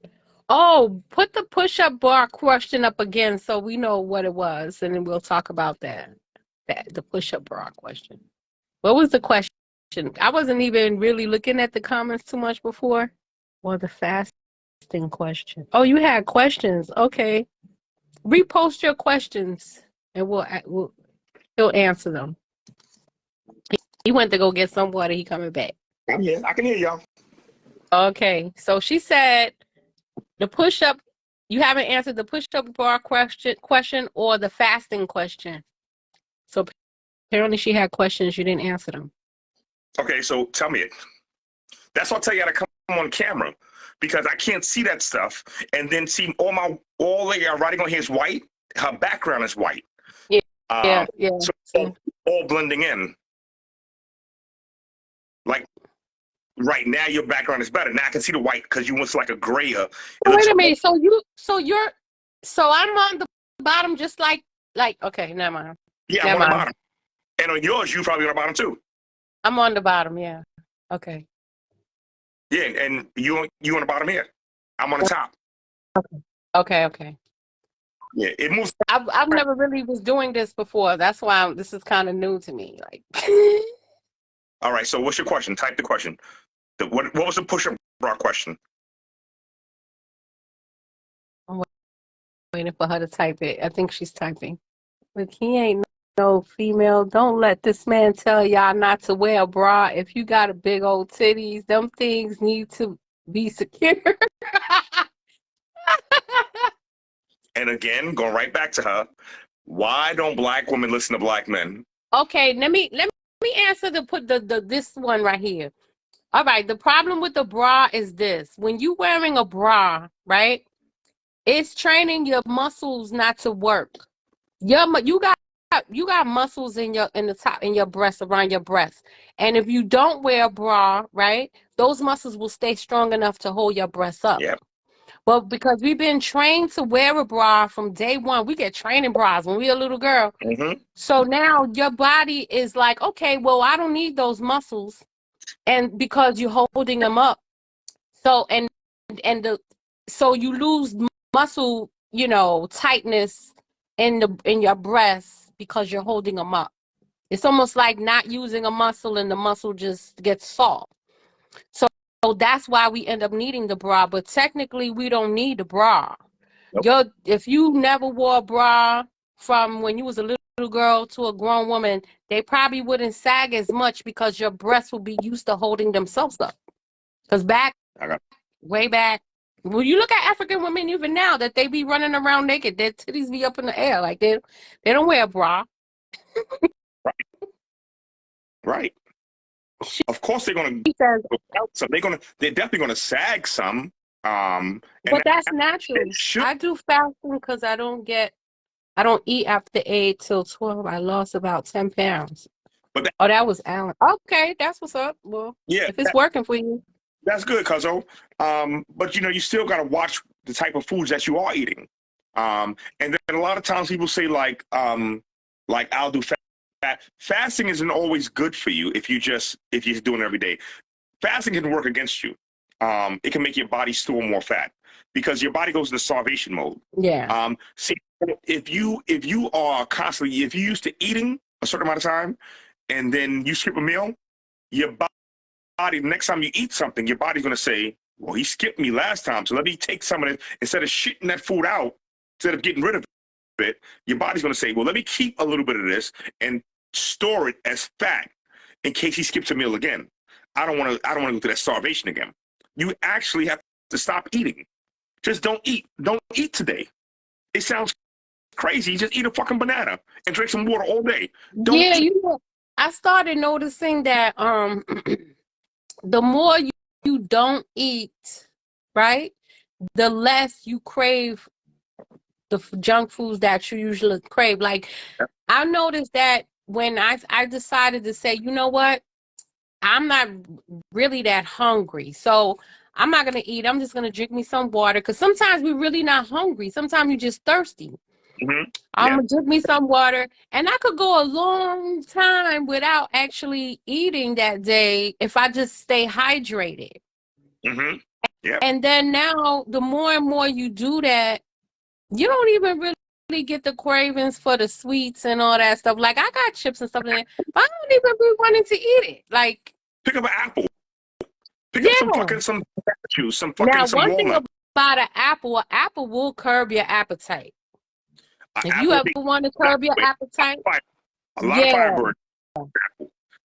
Oh, put the push-up bra question up again so we know what it was, and then we'll talk about that. The push-up bra question. What was the question? I wasn't even really looking at the comments too much before. Well, the fasting question. Oh, you had questions. Okay. Repost your questions, and he'll answer them. He went to go get some water. He coming back. I'm here. I can hear y'all. Okay, so she said the push-up. You haven't answered the push-up bar question or the fasting question. So apparently she had questions. You didn't answer them. Okay, so tell me it. That's why I tell you how to come on camera, because I can't see that stuff and then see all the writing on here is white. Her background is white. Yeah, yeah. So it's all blending in. Like right now, your background is better. Now I can see the white because you was like a grayer. Wait a minute. So I'm on the bottom, just like. Okay, never mind. Yeah, I'm on the bottom. And on yours, you probably on the bottom too. I'm on the bottom. Yeah. Okay. Yeah, and you on the bottom here. I'm on the top. Okay. Yeah, it moves. I've never really was doing this before. That's why this is kind of new to me. Like. All right. So what's your question? Type the question. What was the push-up bra question? I'm waiting for her to type it. I think she's typing. But he ain't no female. Don't let this man tell y'all not to wear a bra. If you got a big old titties, them things need to be secure. And again, going right back to her, why don't black women listen to black men? Okay, let me answer this one right here. All right, the problem with the bra is this. When you wearing a bra, right, it's training your muscles not to work. You got muscles in the top, in your breast, around your breast. And if you don't wear a bra, right, those muscles will stay strong enough to hold your breasts up. Yep. But because we've been trained to wear a bra from day one, we get training bras when we're a little girl. Mm-hmm. So now your body is like, okay, well, I don't need those muscles, and because you're holding them up. So so you lose muscle, tightness in your breasts because you're holding them up. It's almost like not using a muscle and the muscle just gets soft. So that's why we end up needing the bra. But technically, we don't need the bra. Nope. If you never wore a bra from when you was a little girl to a grown woman, they probably wouldn't sag as much because your breasts will be used to holding themselves up. Because way back, when you look at African women even now, that they be running around naked, their titties be up in the air. Like they don't wear a bra. Right. Of course they're gonna so they're definitely gonna sag some. But that's natural. I do fasting because I don't eat after 8 till 12. I lost about 10 pounds. That was Alan. Okay, that's what's up. Well, yeah, if it's working for you. That's good, Cuzzo. But you still gotta watch the type of foods that you are eating. And then a lot of times people say like I'll do fast. Fasting isn't always good for you if you're doing it every day. Fasting can work against you. It can make your body store more fat because your body goes into starvation mode. Yeah. See, if you used to eating a certain amount of time and then you skip a meal, your body, next time you eat something, your body's gonna say, well, he skipped me last time, so let me take some of it. Instead of shitting that food out, instead of getting rid of it, your body's gonna say, well, let me keep a little bit of this and store it as fat in case he skips a meal again. I don't want to go through that starvation again. You actually have to stop eating. Just don't eat. Don't eat today. It sounds crazy. Just eat a fucking banana and drink some water all day. Don't eat. I started noticing that the more you don't eat, right, the less you crave the junk foods that you usually crave. Like, I noticed that when I decided to say, you know what, I'm not really that hungry, so I'm not gonna eat. I'm just gonna drink me some water, because sometimes we're really not hungry. Sometimes you're just thirsty. Mm-hmm. I'm gonna drink me some water, and I could go a long time without actually eating that day if I just stay hydrated. Mm-hmm. Yeah. And then now, the more and more you do that, you don't even really get the cravings for the sweets and all that stuff. Like, I got chips and stuff in there, but I don't even be wanting to eat it. Like, pick up an apple. Pick up some juice, some walnut. Thing about an apple will curb your appetite. If you ever want to curb your appetite, a lot of fiber.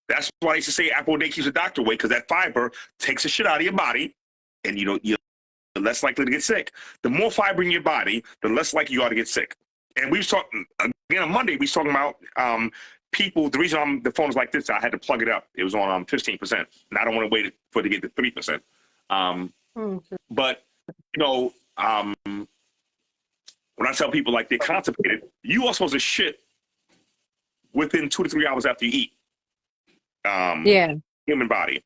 That's why I used to say apple a day keeps the doctor away, because that fiber takes the shit out of your body, and you're less likely to get sick. The more fiber in your body, the less likely you are to get sick. And we was talking again on Monday. We was talking about people, the reason the phone is like this, I had to plug it up. It was on 15%. And I don't want to wait for it to get to 3%. But, you know, when I tell people like they're constipated, you are supposed to shit within 2 to 3 hours after you eat. Yeah. Human body.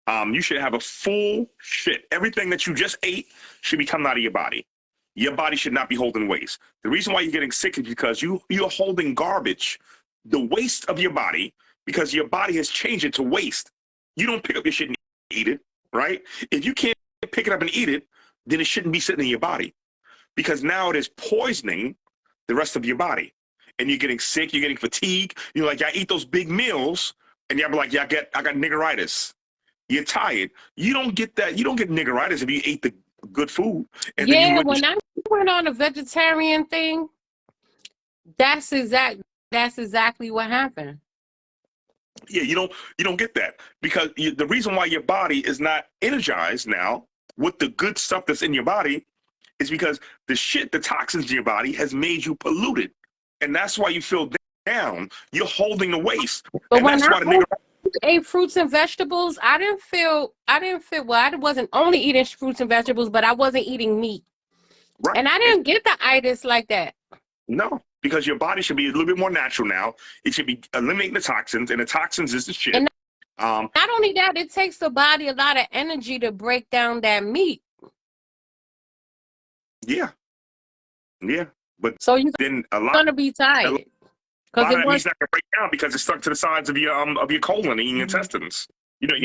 You should have a full shit. Everything that you just ate should be coming out of your body. Your body should not be holding waste. The reason why you're getting sick is because you're holding garbage, the waste of your body, because your body has changed it to waste. You don't pick up your shit and eat it, right? If you can't pick it up and eat it, then it shouldn't be sitting in your body, because now it is poisoning the rest of your body. And you're getting sick, you're getting fatigued. You're like, I eat those big meals, and y'all be like, yeah, I got niggeritis. You're tired. You don't get that. You don't get niggeritis if you ate the good food. And Yeah, then when I went on a vegetarian thing, that's exactly what happened. Yeah, you don't get that, because the reason why your body is not energized now with the good stuff that's in your body is because the toxins in your body has made you polluted, and that's why you feel down. You're holding the waste, But and when that's why the nigger. ate fruits and vegetables, I didn't feel well. I wasn't only eating fruits and vegetables, but I wasn't eating meat, Right. and I didn't get the itis like that. No, because your body should be a little bit more natural now. It should be eliminating the toxins, and the toxins is the shit. And not only that, it takes the body a lot of energy to break down that meat. Yeah, but So you're then a lot gonna be tired of because that meat's not gonna break down because it's stuck to the sides of your colon and your intestines. You know,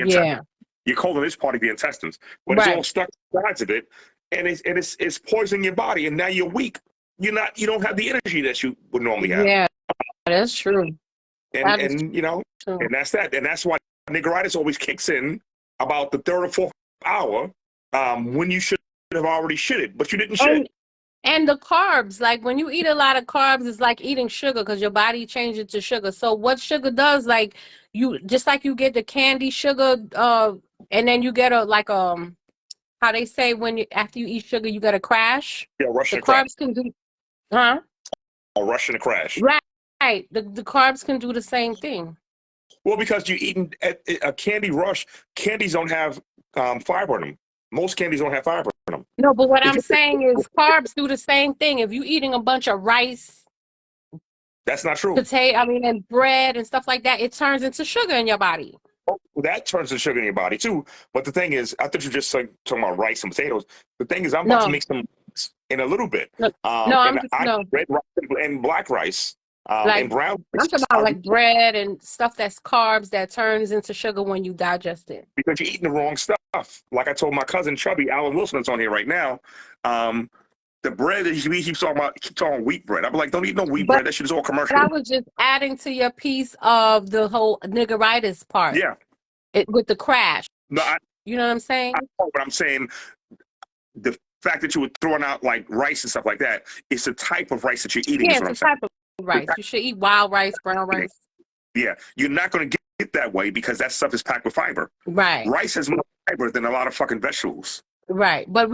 your colon is part of your intestines, but it's all stuck to the sides of it, and it's poisoning your body, and now you're weak. You don't have the energy that you would normally have. Yeah, that's true. And you know, true. and that's why niggeritis always kicks in about the 3rd or 4th hour, when you should have already shitted, but you didn't shit. And the carbs, like when you eat a lot of carbs, it's like eating sugar because your body changes it to sugar. So what sugar does, like you get the candy sugar, and then you get how they say after you eat sugar you get a crash. Yeah, Russian the carbs can do, huh? A Russian crash. Right. The carbs can do the same thing. Well, because you're eating a candy rush. Candies don't have fiber in them. Most candies don't have fiber in them. No, but what I'm saying is carbs do the same thing. If you're eating a bunch of rice, that's not true. And bread and stuff like that, it turns into sugar in your body. Oh, that turns into sugar in your body too. But the thing is, I thought you were just talking about rice and potatoes. The thing is, I'm about to make some in a little bit. Red rice and black rice. And brown rice. I'm talking about like bread and stuff that's carbs that turns into sugar when you digest it. Because you're eating the wrong stuff. Like I told my cousin Chubby, Alan Wilson, that's on here right now. The bread that he keeps talking about, wheat bread. I'm like, don't eat no wheat bread. That shit is all commercial. But I was just adding to your piece of the whole niggeritis part. Yeah. With the crash. No, you know what I'm saying? I know, but I'm saying the fact that you were throwing out like rice and stuff like that, it's the type of rice that you're eating. Yeah, it's a type of rice. You should eat wild rice, brown rice. Yeah, you're not going to get that way because that stuff is packed with fiber. Right. Rice has more fiber than a lot of fucking vegetables. Right, but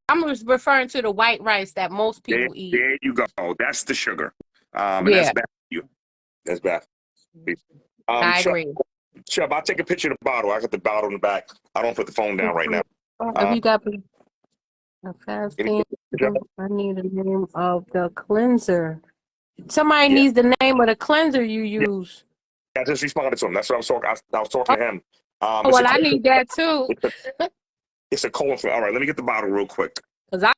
I'm referring to the white rice that most people eat. There you go. That's the sugar. And that's bad for you. That's bad. I agree. Chubb, I'll take a picture of the bottle. I got the bottle in the back. I don't put the phone down right now. Have you got a fast thing? I need the name of the cleanser. Somebody needs the name of the cleanser you use. I just responded to him. That's what I was talking. I was talking to him. I need that too. It's a colon. All right, let me get the bottle real quick. Because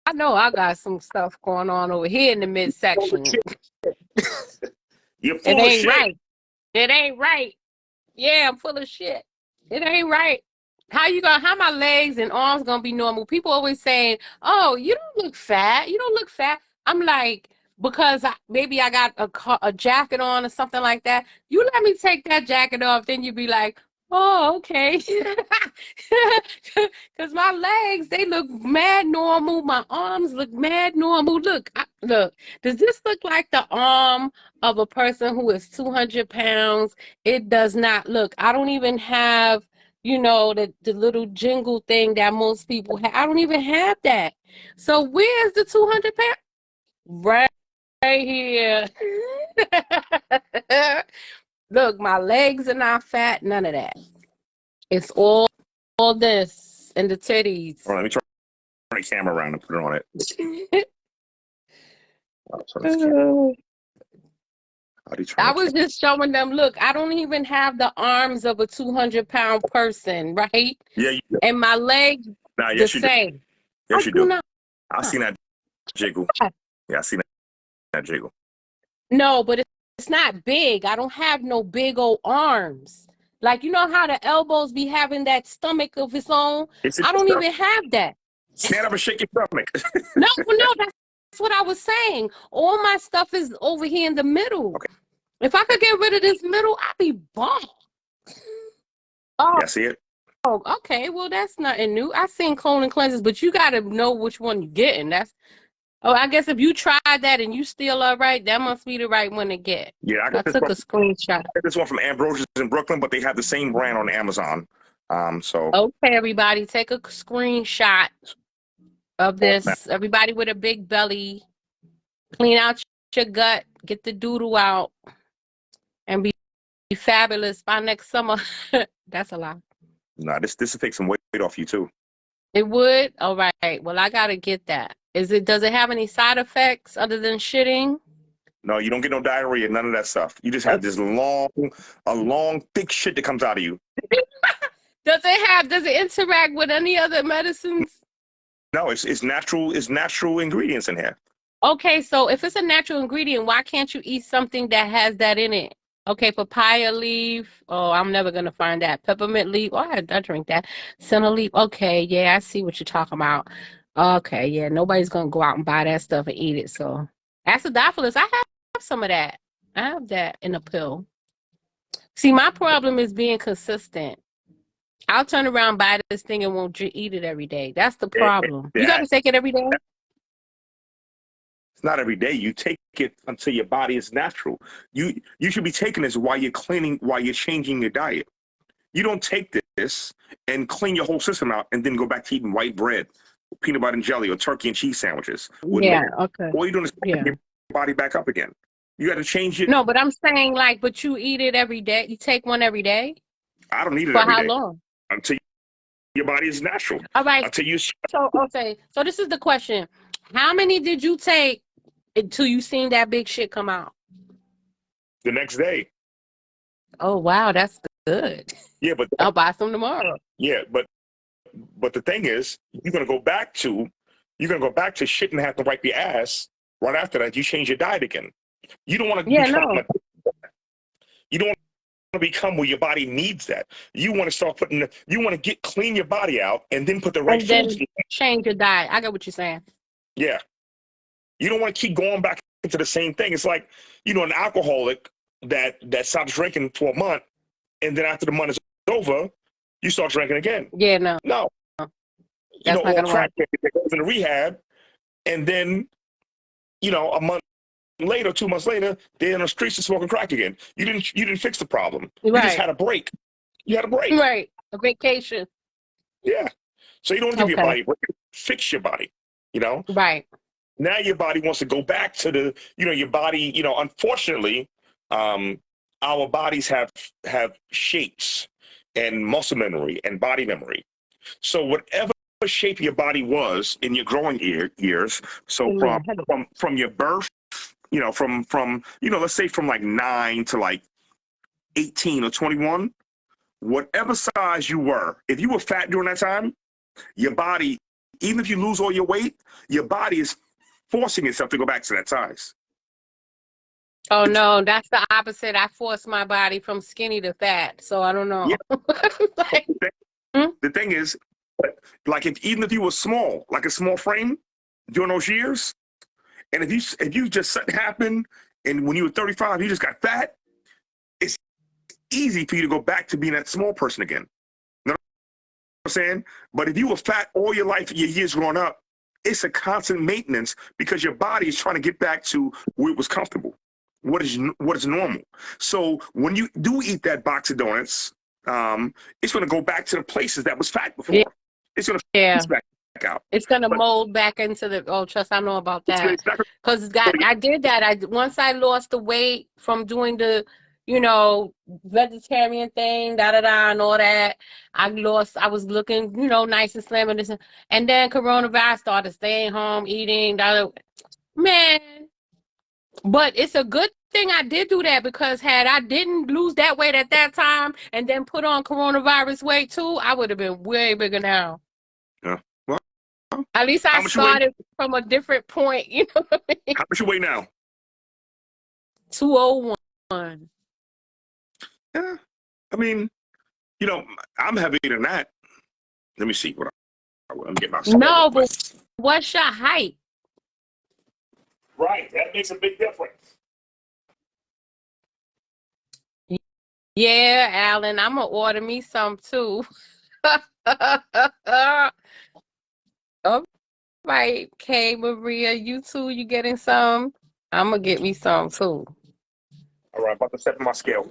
I know I got some stuff going on over here in the midsection. You're full of shit. Right. It ain't right. Yeah, I'm full of shit. It ain't right. How my legs and arms gonna be normal? People always saying, "Oh, you don't look fat. You don't look fat." I'm like, because maybe I got a jacket on or something like that. You let me take that jacket off, then you'd be like, "Oh, okay." Because my legs, they look mad normal. My arms look mad normal. Look. Does this look like the arm of a person who is 200 pounds? It does not. Look, I don't even have, the little jingle thing that most people have. I don't even have that. So where's the 200 pounds? Right here. Look, my legs are not fat, none of that. It's all this and the titties. All right, let me turn the camera around and put it on it. I'll turn this camera. How do you turn I the was just showing them, look, I don't even have the arms of a 200-pound person, right? Yeah, you, And my legs nah, the yes, you do. same. Yes, I you do do. not. I seen that jiggle. Yeah, I seen that jiggle. No, but it's not big. I don't have no big old arms. Like, you know how the elbows be having that stomach of its own? It's I don't even have that. stand up and shake your stomach. No, that's what I was saying. All my stuff is over here in the middle. Okay. If I could get rid of this middle, I'd be bald. Oh, Yeah, see it? okay. Well, that's nothing new. I've seen colon cleanses, but you got to know which one you're getting. I guess if you tried that and you still all right, that must be the right one to get. Yeah, I took a screenshot. I got this one from Ambrosius in Brooklyn, but they have the same brand on Amazon. So Okay, everybody, take a screenshot of this. Everybody with a big belly, clean out your gut, get the doodle out, and be fabulous by next summer. That's a lot. nah, this will take some weight off you too. It would? All right. Well, I gotta get that. Does it have any side effects other than shitting? No, you don't get no diarrhea, none of that stuff. You just have this long, thick shit that comes out of you. Does it interact with any other medicines? No, it's natural. It's natural ingredients in here. Okay, so if it's a natural ingredient, why can't you eat something that has that in it? Okay, papaya leaf. Oh, I'm never gonna find that. Peppermint leaf. Oh, I drink that. Senna leaf. Okay, yeah, I see what you're talking about. Okay, yeah, nobody's gonna go out and buy that stuff and eat it. So, acidophilus, I have some of that. I have that in a pill. See, my problem is being consistent. I'll turn around, buy this thing, and won't eat it every day. That's the problem. You got to take it every day. It's not every day. You take it until your body is natural. You should be taking this while you're cleaning, while you're changing your diet. You don't take this and clean your whole system out and then go back to eating white bread, peanut butter and jelly, or turkey and cheese sandwiches. Yeah, okay. All you're doing is putting your body back up again. You got to change it. No, but I'm saying but you eat it every day. You take one every day? I don't eat it For every how day. long? Until your body is natural. All right. Until you. So this is the question. How many did you take until you seen that big shit come out? The next day. Oh, wow, that's good. Yeah, but I'll buy some tomorrow. Yeah, but the thing is, you're gonna go back to shit and have to wipe your ass. Right after that, you change your diet again. You don't want to. Yeah, no. You don't want to become where your body needs that. You want to start you want to clean your body out and then put the right and then foods in. change your diet. I get what you're saying. Yeah. You don't want to keep going back into the same thing. It's like, an alcoholic that stops drinking for a month, and then after the month is over, you start drinking again. Yeah, no. No. That's not gonna work. That goes into rehab, and then, a month later, 2 months later, they're in the streets and smoking crack again. You didn't fix the problem. You just had a break. You had a break. Right. A vacation. Yeah. So you don't give your body a break. Fix your body. Right. Now your body wants to go back to your body. Unfortunately, our bodies have shapes and muscle memory and body memory. So whatever shape your body was in your growing years, so from your birth, from let's say from like 9 to like 18 or 21, whatever size you were, if you were fat during that time, your body, even if you lose all your weight, your body is forcing itself to go back to that size. Oh no, that's the opposite. I forced my body from skinny to fat, so I don't know. Yeah. The thing is, like even if you were small, like a small frame during those years, and if you just something happened, and when you were 35, you just got fat, it's easy for you to go back to being that small person again. You know what I'm saying? But if you were fat all your life, your years growing up, it's a constant maintenance because your body is trying to get back to where it was comfortable. What is normal. So when you do eat that box of donuts, it's going to go back to the places that was fat before. Yeah. It's going to Yeah. back out. It's gonna But mold back into the. Oh, trust, I know about that. it's not gonna- Cause I did that. Once I lost the weight from doing the, vegetarian thing, and all that. I was looking, nice and slim and this, and then coronavirus started, staying home, eating. Man, but it's a good thing I did do that, because had I didn't lose that weight at that time and then put on coronavirus weight too, I would have been way bigger now. Yeah. Well, At least I how much you weigh? started from a different point, what I mean? How much you weigh now? 201. Yeah. I mean, I'm heavier than that. Let me see what I'm getting my. No, but what's your height? Right. That makes a big difference. Yeah, Alan, I'm gonna order me some too. All right, Kay, Maria, you too, you getting some? I'm gonna get me some too. All right, about to step on my scale.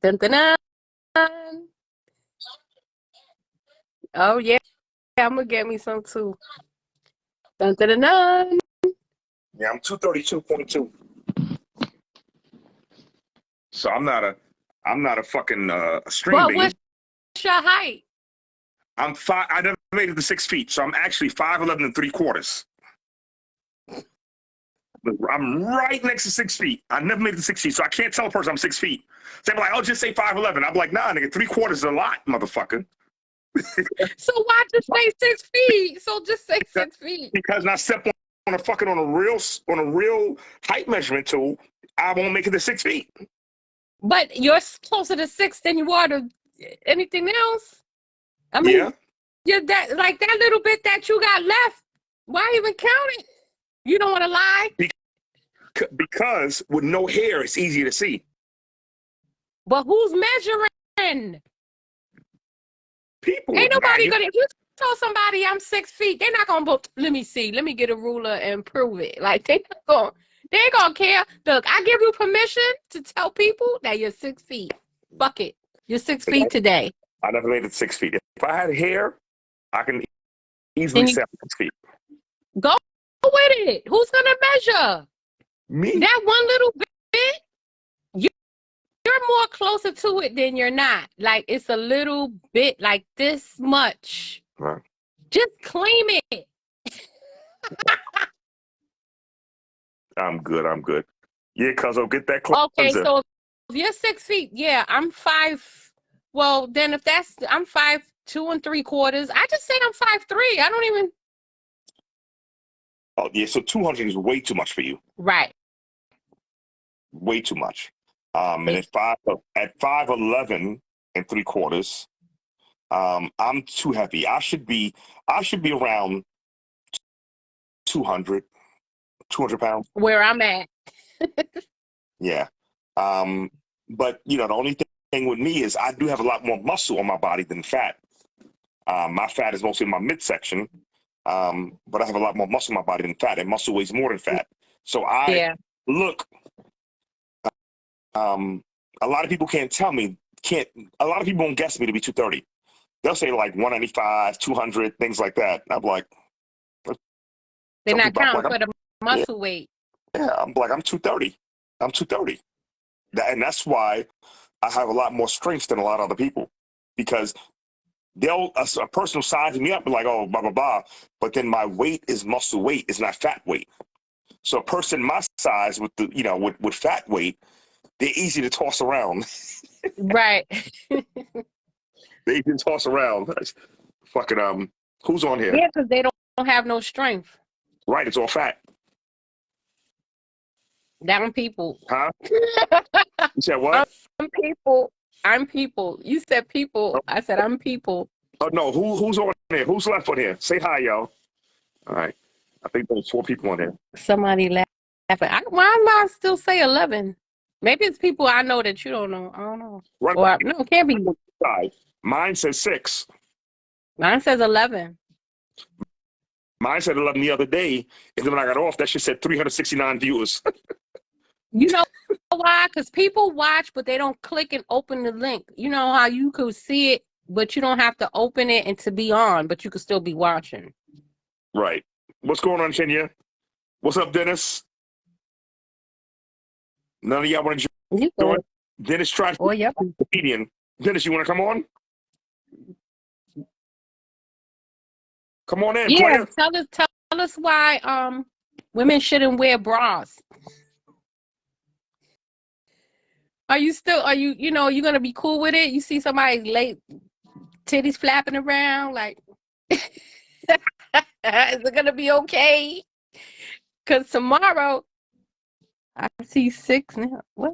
Dun, dun, dun. Oh yeah, I'm gonna get me some too. Dun, dun, dun, dun. Yeah, I'm 232.2. So I'm not a fucking string But bean. what's your height? I'm 5. I never made it to 6 feet, so I'm actually 5'11" and 3/4. I'm right next to 6 feet. I never made it to 6 feet, so I can't tell a person I'm 6 feet. They're like, "Oh, just say 5'11". I'm like, "Nah, nigga, 3/4 is a lot, motherfucker." So why just say 6 feet? So just say 6 feet. Because when I step on a real height measurement tool, I won't make it to 6 feet. But you're closer to 6 than you are to anything else. I mean, Yeah. you're that little bit that you got left. Why even count it? You don't want to lie. Because with no hair, it's easier to see. But who's measuring? People. Ain't nobody gonna. If you tell somebody I'm 6 feet, they're not gonna. Let me see. Let me get a ruler and prove it. Like they ain't gonna care. Look, I give you permission to tell people that you're 6 feet. Fuck it. You're 6 feet today. I never made it 6 feet. If I had hair, I can easily say 6 feet. Go with it. Who's gonna measure? Me. That one little bit. You're more closer to it than you're not. Like it's a little bit, like this much. Right. Just claim it. I'm good. Yeah, cuz I'll get that closer. Okay, so if you're 6 feet, yeah, I'm 5. Well, then if I'm 5'2 3/4. I just say I'm 5'3. I don't even. Oh yeah, so 200 is way too much for you. Right. Way too much. And at 5'11 and 3/4, I'm too heavy. I should be around 200 pounds. Where I'm at. Yeah. But the only thing with me is I do have a lot more muscle on my body than fat. My fat is mostly in my midsection. But I have a lot more muscle in my body than fat, and muscle weighs more than fat. So I look. A lot of people can't tell me. A lot of people won't guess me to be 230. They'll say like 195, 200, things like that. I'm like, they're not counting for the muscle weight. Yeah, I'm like, I'm 230. I'm 230. And that's why I have a lot more strength than a lot of other people, because a person will size me up and like, oh, blah, blah, blah. But then my weight is muscle weight. It's not fat weight. So a person my size with with fat weight, they're easy to toss around. Right. They can toss around. Fucking who's on here? Yeah, because they don't have no strength. Right, it's all fat. Them people. Huh? You said what? I'm people. You said people. I said I'm people. Oh no, who's on here? Who's left on here? Say hi, y'all. All right. I think there's 4 people on here. Somebody laughing. Why am I still say 11? Maybe it's people I know that you don't know. I don't know. Right. Or, no, it can't be. Mine says 6. Mine says 11. Mine said 11 the other day, and then when I got off, that shit said 369 viewers. You know why? Because people watch, but they don't click and open the link. You know how you could see it, but you don't have to open it and to be on, but you could still be watching. Right. What's going on, Kenya? What's up, Dennis? None of y'all want to You join? good. Dennis tries Oh, yep. comedian. Dennis, you want to come on? Come on in, Yeah, player. tell us why women shouldn't wear bras. Are you you gonna be cool with it? You see somebody late titties flapping around, like is it gonna be okay? Because tomorrow I see 6 now. What?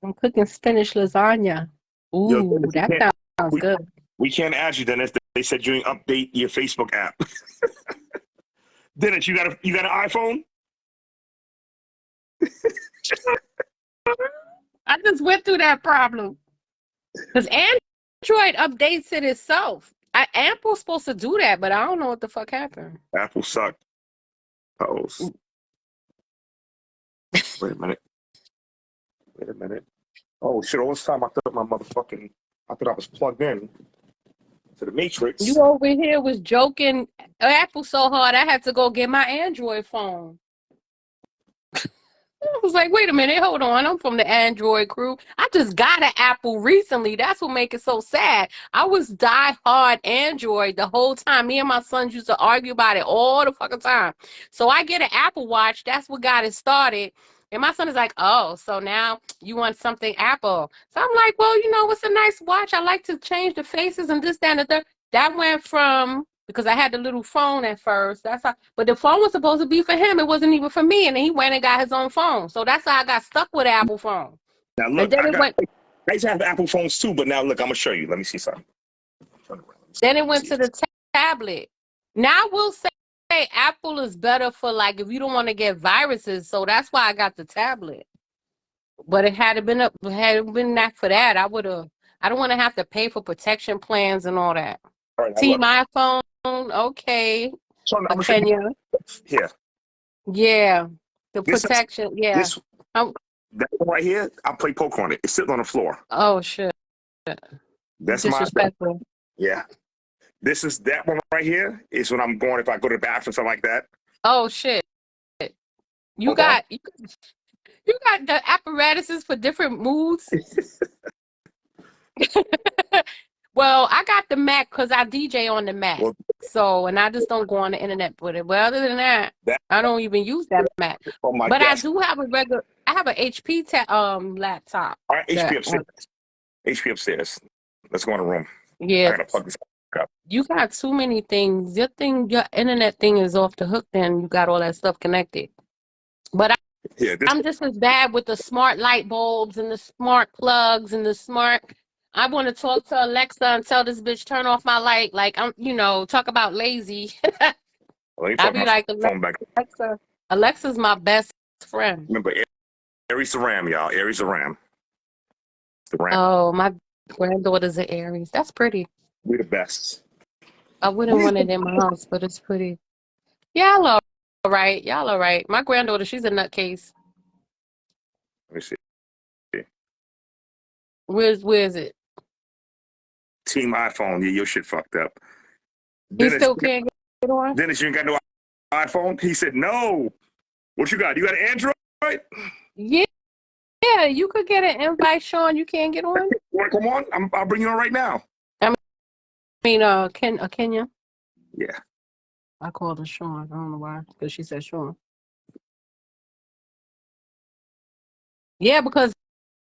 I'm cooking spinach lasagna. Yo, Ooh, Dennis, that sounds we, good. we can't add you, Dennis. They said you didn't update your Facebook app. Dennis, you got an iPhone? I just went through that problem. Because Android updates it itself. Apple's supposed to do that, but I don't know what the fuck happened. Apple sucked. Wait a minute. Oh shit! All this time I thought I was plugged in to the Matrix. You over here was joking Apple so hard I had to go get my Android phone. I was like, wait a minute, hold on. I'm from the Android crew. I just got an Apple recently. That's what makes it so sad. I was die-hard Android the whole time. Me and my sons used to argue about it all the fucking time. So I get an Apple Watch. That's what got it started. And my son is like, oh, so now you want something Apple. So I'm like, well, it's a nice watch. I like to change the faces and this, that, and the third. That went from, because I had the little phone at first. But the phone was supposed to be for him. It wasn't even for me. And then he went and got his own phone. So that's how I got stuck with the Apple phone. Now look, And then I used to have Apple phones too, but now look, I'm gonna show you. Let me see something. Then it went to the tablet. Now we'll say Apple is better for like if you don't want to get viruses. So that's why I got the tablet. But it had been that for that, I don't want to have to pay for protection plans and all that. All right, Team iPhone, okay. So Kenya. Here. Yeah. The protection, yeah. That one right here, I play poker on it. It's sitting on the floor. Oh shit. That's disrespectful. Yeah. That one right here is when I'm going, if I go to the bathroom, something like that. Oh shit. You got the apparatuses for different moods. Well, I got the Mac because I DJ on the Mac. And I just don't go on the internet with it. Well, other than that, I don't even use that Mac. But desk. I do have I have an HP laptop. All right, HP upstairs. HP upstairs. Let's go in the room. Yeah. I gotta plug this up. You got too many things. Your internet thing is off the hook. Then you got all that stuff connected. But I'm just as bad with the smart light bulbs and the smart plugs and the smart. I want to talk to Alexa and tell this bitch turn off my light. Like I'm, talk about lazy. I'll be like, Alexa's my best friend. Remember, Aries the Ram, y'all. Aries the Ram. The Ram. Oh, my granddaughter's an Aries. That's pretty. We're the best. I wouldn't want it in my house, but it's pretty. Y'all all right. Y'all all right. My granddaughter, she's a nutcase. Let me see. Where is it? Team iPhone. Yeah, your shit fucked up. You still can't get on? Dennis, you ain't got no iPhone? He said, no. What you got? You got an Android? Yeah. Yeah, you could get an invite, Sean. You can't get on? You want to come on? I'll bring you on right now. Kenya? Yeah. I called her Sean. I don't know why. Because she said Sean. Yeah, because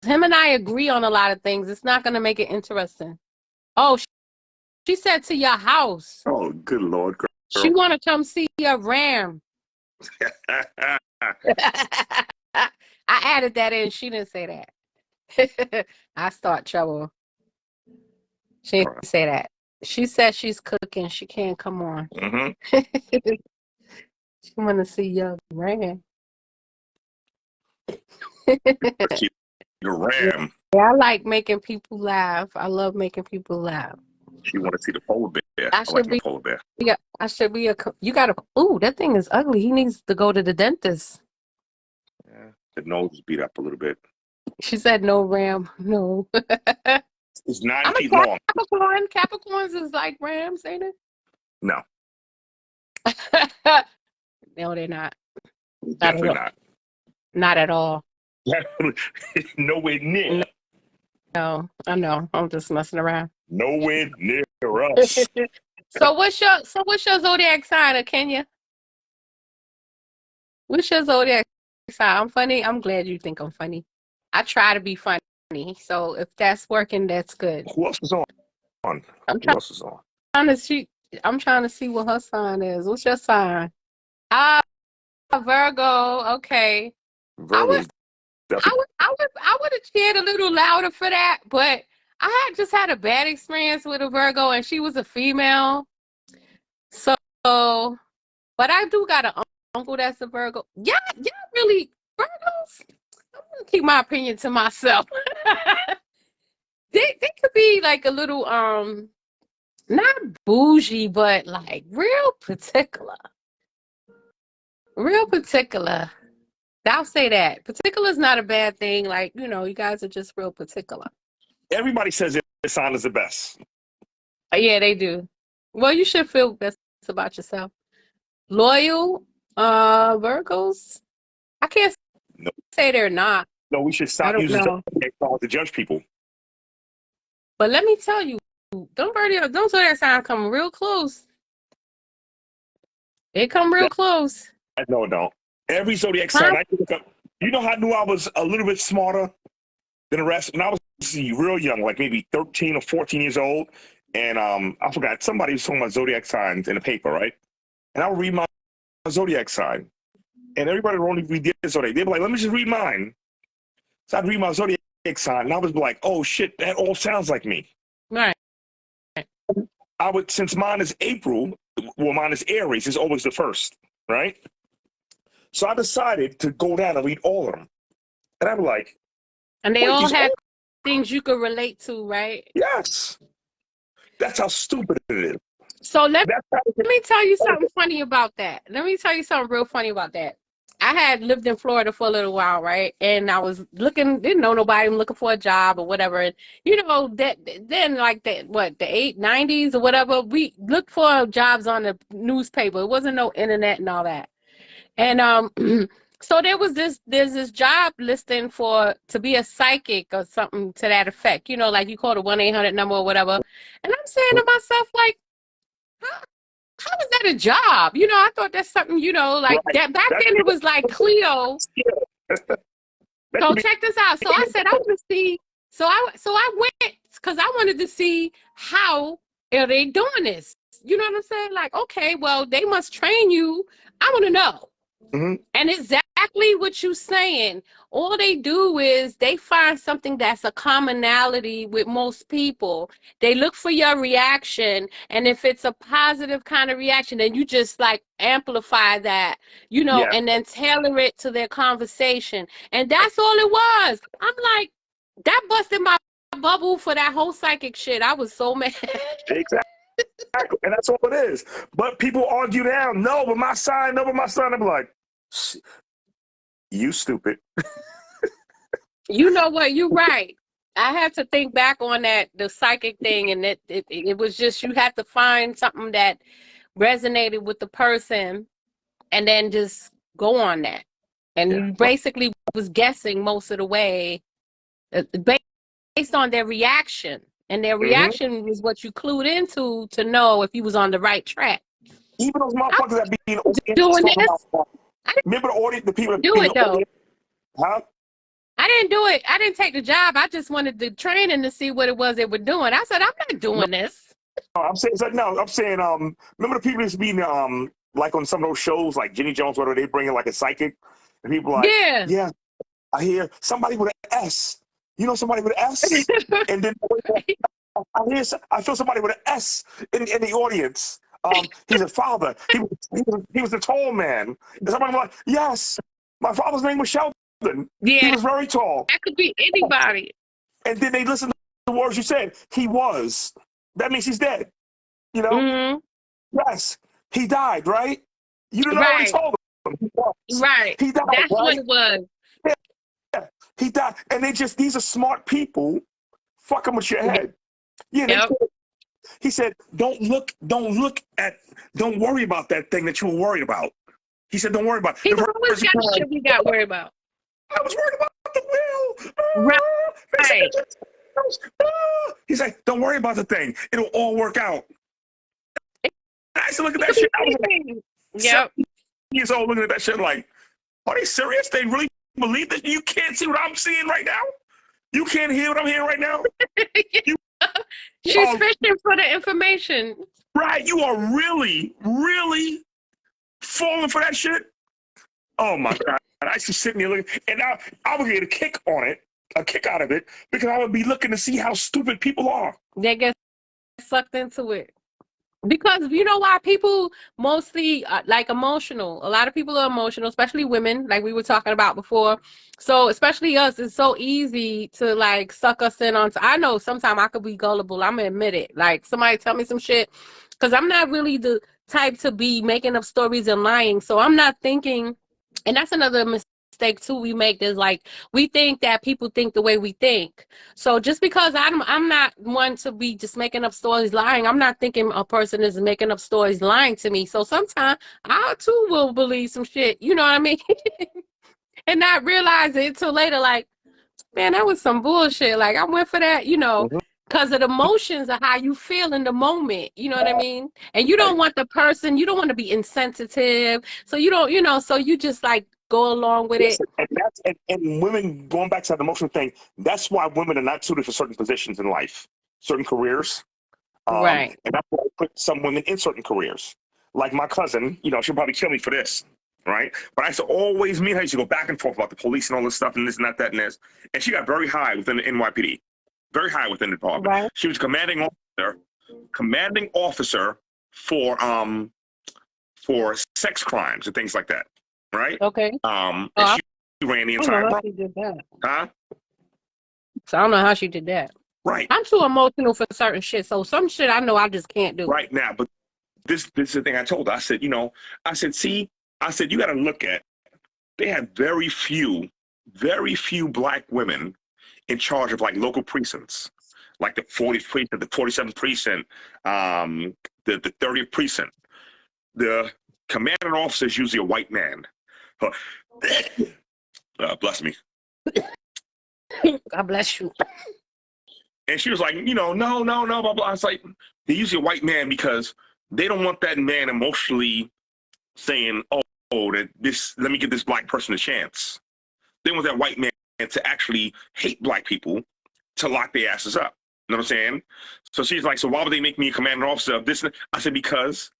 him and I agree on a lot of things. It's not going to make it interesting. Oh, she said to your house. Oh, good Lord, girl. She want to come see your Ram. I added that in. She didn't say that. I start trouble. She didn't say that. She said she's cooking. She can't come on. Mm-hmm. She want to see your Ram. Your Ram. Yeah, I like making people laugh. I love making people laugh. You want to see the polar bear? I like the polar bear. Yeah, I should be you got to. Ooh, that thing is ugly. He needs to go to the dentist. Yeah, the nose is beat up a little bit. She said no, Ram. No. It's 9 I'm a feet long. Capricorn. Capricorns is like Rams, ain't No, it? No, they're not. Not at definitely all. not. Not at all. Nowhere near. No, I know. I'm just messing around. Nowhere near us. So what's your zodiac sign, Kenya? What's your zodiac sign? I'm funny. I'm glad you think I'm funny. I try to be funny. So if that's working, that's good. Who else is on? I'm Who trying else is on? to see. I'm trying to see what her sign is. What's your sign? Ah, Virgo. Okay. Virgo's definitely. I would have cheered a little louder for that, but I had just had a bad experience with a Virgo, and she was a female. So, but I do got an uncle that's a Virgo. Yeah, really Virgos. I'm gonna keep my opinion to myself. They could be like a little not bougie, but like real particular. Real particular. I'll say that. Particular is not a bad thing. Like, you guys are just real particular. Everybody says their sign is the best. Yeah, they do. Well, you should feel best about yourself. Loyal, Virgos. I can't No, say they're not. no, we should I stop don't using know. zodiac to judge people. But let me tell you, don't say that sign come real close. They come real close. No, don't. Every zodiac sign I can look up. You know how I knew I was a little bit smarter than the rest? When I was real young, like maybe 13 or 14 years old, and I forgot, somebody was talking about zodiac signs in the paper, right? And I would read my zodiac sign, and everybody would only read their zodiac. They'd be like, let me just read mine. So I'd read my zodiac sign, and I was like, oh shit, that all sounds like me. Right. Since mine is April, well, mine is Aries, it's always the first, right? So I decided to go down and read all of them. And I'm like, and they all have things you could relate to, right? Yes. That's how stupid it is. So let me tell you something funny about that. Let me tell you something real funny about that. I had lived in Florida for a little while, right? And I was didn't know nobody, I'm looking for a job or whatever. And then like the 90s or whatever, we looked for jobs on the newspaper. It wasn't no internet and all that. And so there's this job listing to be a psychic or something to that effect. Like you call the 1-800 number or whatever. And I'm saying to myself, like, how is that a job? I thought that's something, like right. That back then it was like Clio. So check this out. So I said, I want to see. So I went because I wanted to see how are they doing this. You know what I'm saying? Like, okay, well, they must train you. I want to know. Mm-hmm. And exactly what you're saying. All they do is they find something that's a commonality with most people. They look for your reaction. And if it's a positive kind of reaction, then you just like amplify that, yeah. And then tailor it to their conversation. And that's all it was. I'm like, that busted my bubble for that whole psychic shit. I was so mad. Exactly. And that's all it is. But people argue now, no, but my sign, no, but my sign. I'm like, you stupid. You know what? You're right. I had to think back on the psychic thing, and it was just you had to find something that resonated with the person and then just go on that. And you basically was guessing most of the way based on their reaction. And their reaction was what you clued into to know if you was on the right track. Even those motherfuckers that be in doing this. Remember the audience, the people that do it though. Huh? I didn't do it. I didn't take the job. I just wanted the training to see what it was they were doing. I said, I'm not doing this. I'm saying remember the people that's be like on some of those shows like Jenny Jones, whatever, they bring in like a psychic, and people like, yeah, I hear somebody with an S. You know somebody with an S? And then I feel somebody with an S in the audience. He's a father. He was a tall man. And somebody was like, yes, my father's name was Sheldon. Yeah. He was very tall. That could be anybody. And then they listen to the words you said. He was. That means he's dead. You know? Mm-hmm. Yes. He died, right? You didn't already told him. Right. He died. That's right? what it was. Yeah. He died. And these are smart people fucking with your head. Yeah, Yep. he said, don't worry about that thing that you were worried about. He said, don't worry about it. People always got the shit we got worried about. I was worried about the will. Right. He's like, don't worry about the thing. It'll all work out. And I used to look at that shit. I was like, Yep. years old looking at that shit like, are they serious? They really believe that? You can't see what I'm seeing right now? You can't hear what I'm hearing right now? She's fishing for the information. Right. You are really, really falling for that shit? Oh my God. I used to sit there looking, and I would get a kick out of it, because I would be looking to see how stupid people are. They get sucked into it. Because you know why? People mostly like emotional. A lot of people are emotional, especially women, like we were talking about before. So especially us, it's so easy to like suck us in on. I know sometimes I could be gullible. I'm gonna admit it. Like somebody tell me some shit, because I'm not really the type to be making up stories and lying. So I'm not thinking, and that's another mistake too we make, is like we think that people think the way we think. So just because I'm not one to be just making up stories lying, I'm not thinking a person is making up stories lying to me. So sometimes I too will believe some shit, you know what I mean? And not realize it until later, like, man, that was some bullshit. Like I went for that, you know, because of the emotions of how you feel in the moment, you know what I mean? And you don't want the person, you don't want to be insensitive. So you don't, you know, so you just like go along with it. And women, going back to that emotional thing, that's why women are not suited for certain positions in life, certain careers. Right. And that's why I put some women in certain careers. Like my cousin, you know, she'll probably kill me for this, right? But I used to always meet her. I used to go back and forth about the police and all this stuff and this and that and this. And she got very high within the NYPD, very high within the department. Right. She was commanding officer for sex crimes and things like that, right? Okay. And she ran the I don't know entire. how she did that. Huh? So I don't know how she did that. Right. I'm too emotional for certain shit. So some shit I know I just can't do. Right now, but this is the thing I told her. I said, you know, I said, you got to look at, they have very few black women in charge of like local precincts, like the 40th precinct, the 47th precinct, the 30th precinct. The commanding officer is usually a white man. Bless me. God bless you. And she was like, you know, no, blah, blah. I was like, they're usually a white man because they don't want that man emotionally saying, let me give this black person a chance. They want that white man to actually hate black people to lock their asses up. You know what I'm saying? So she's like, so why would they make me a commanding officer of this? I said, because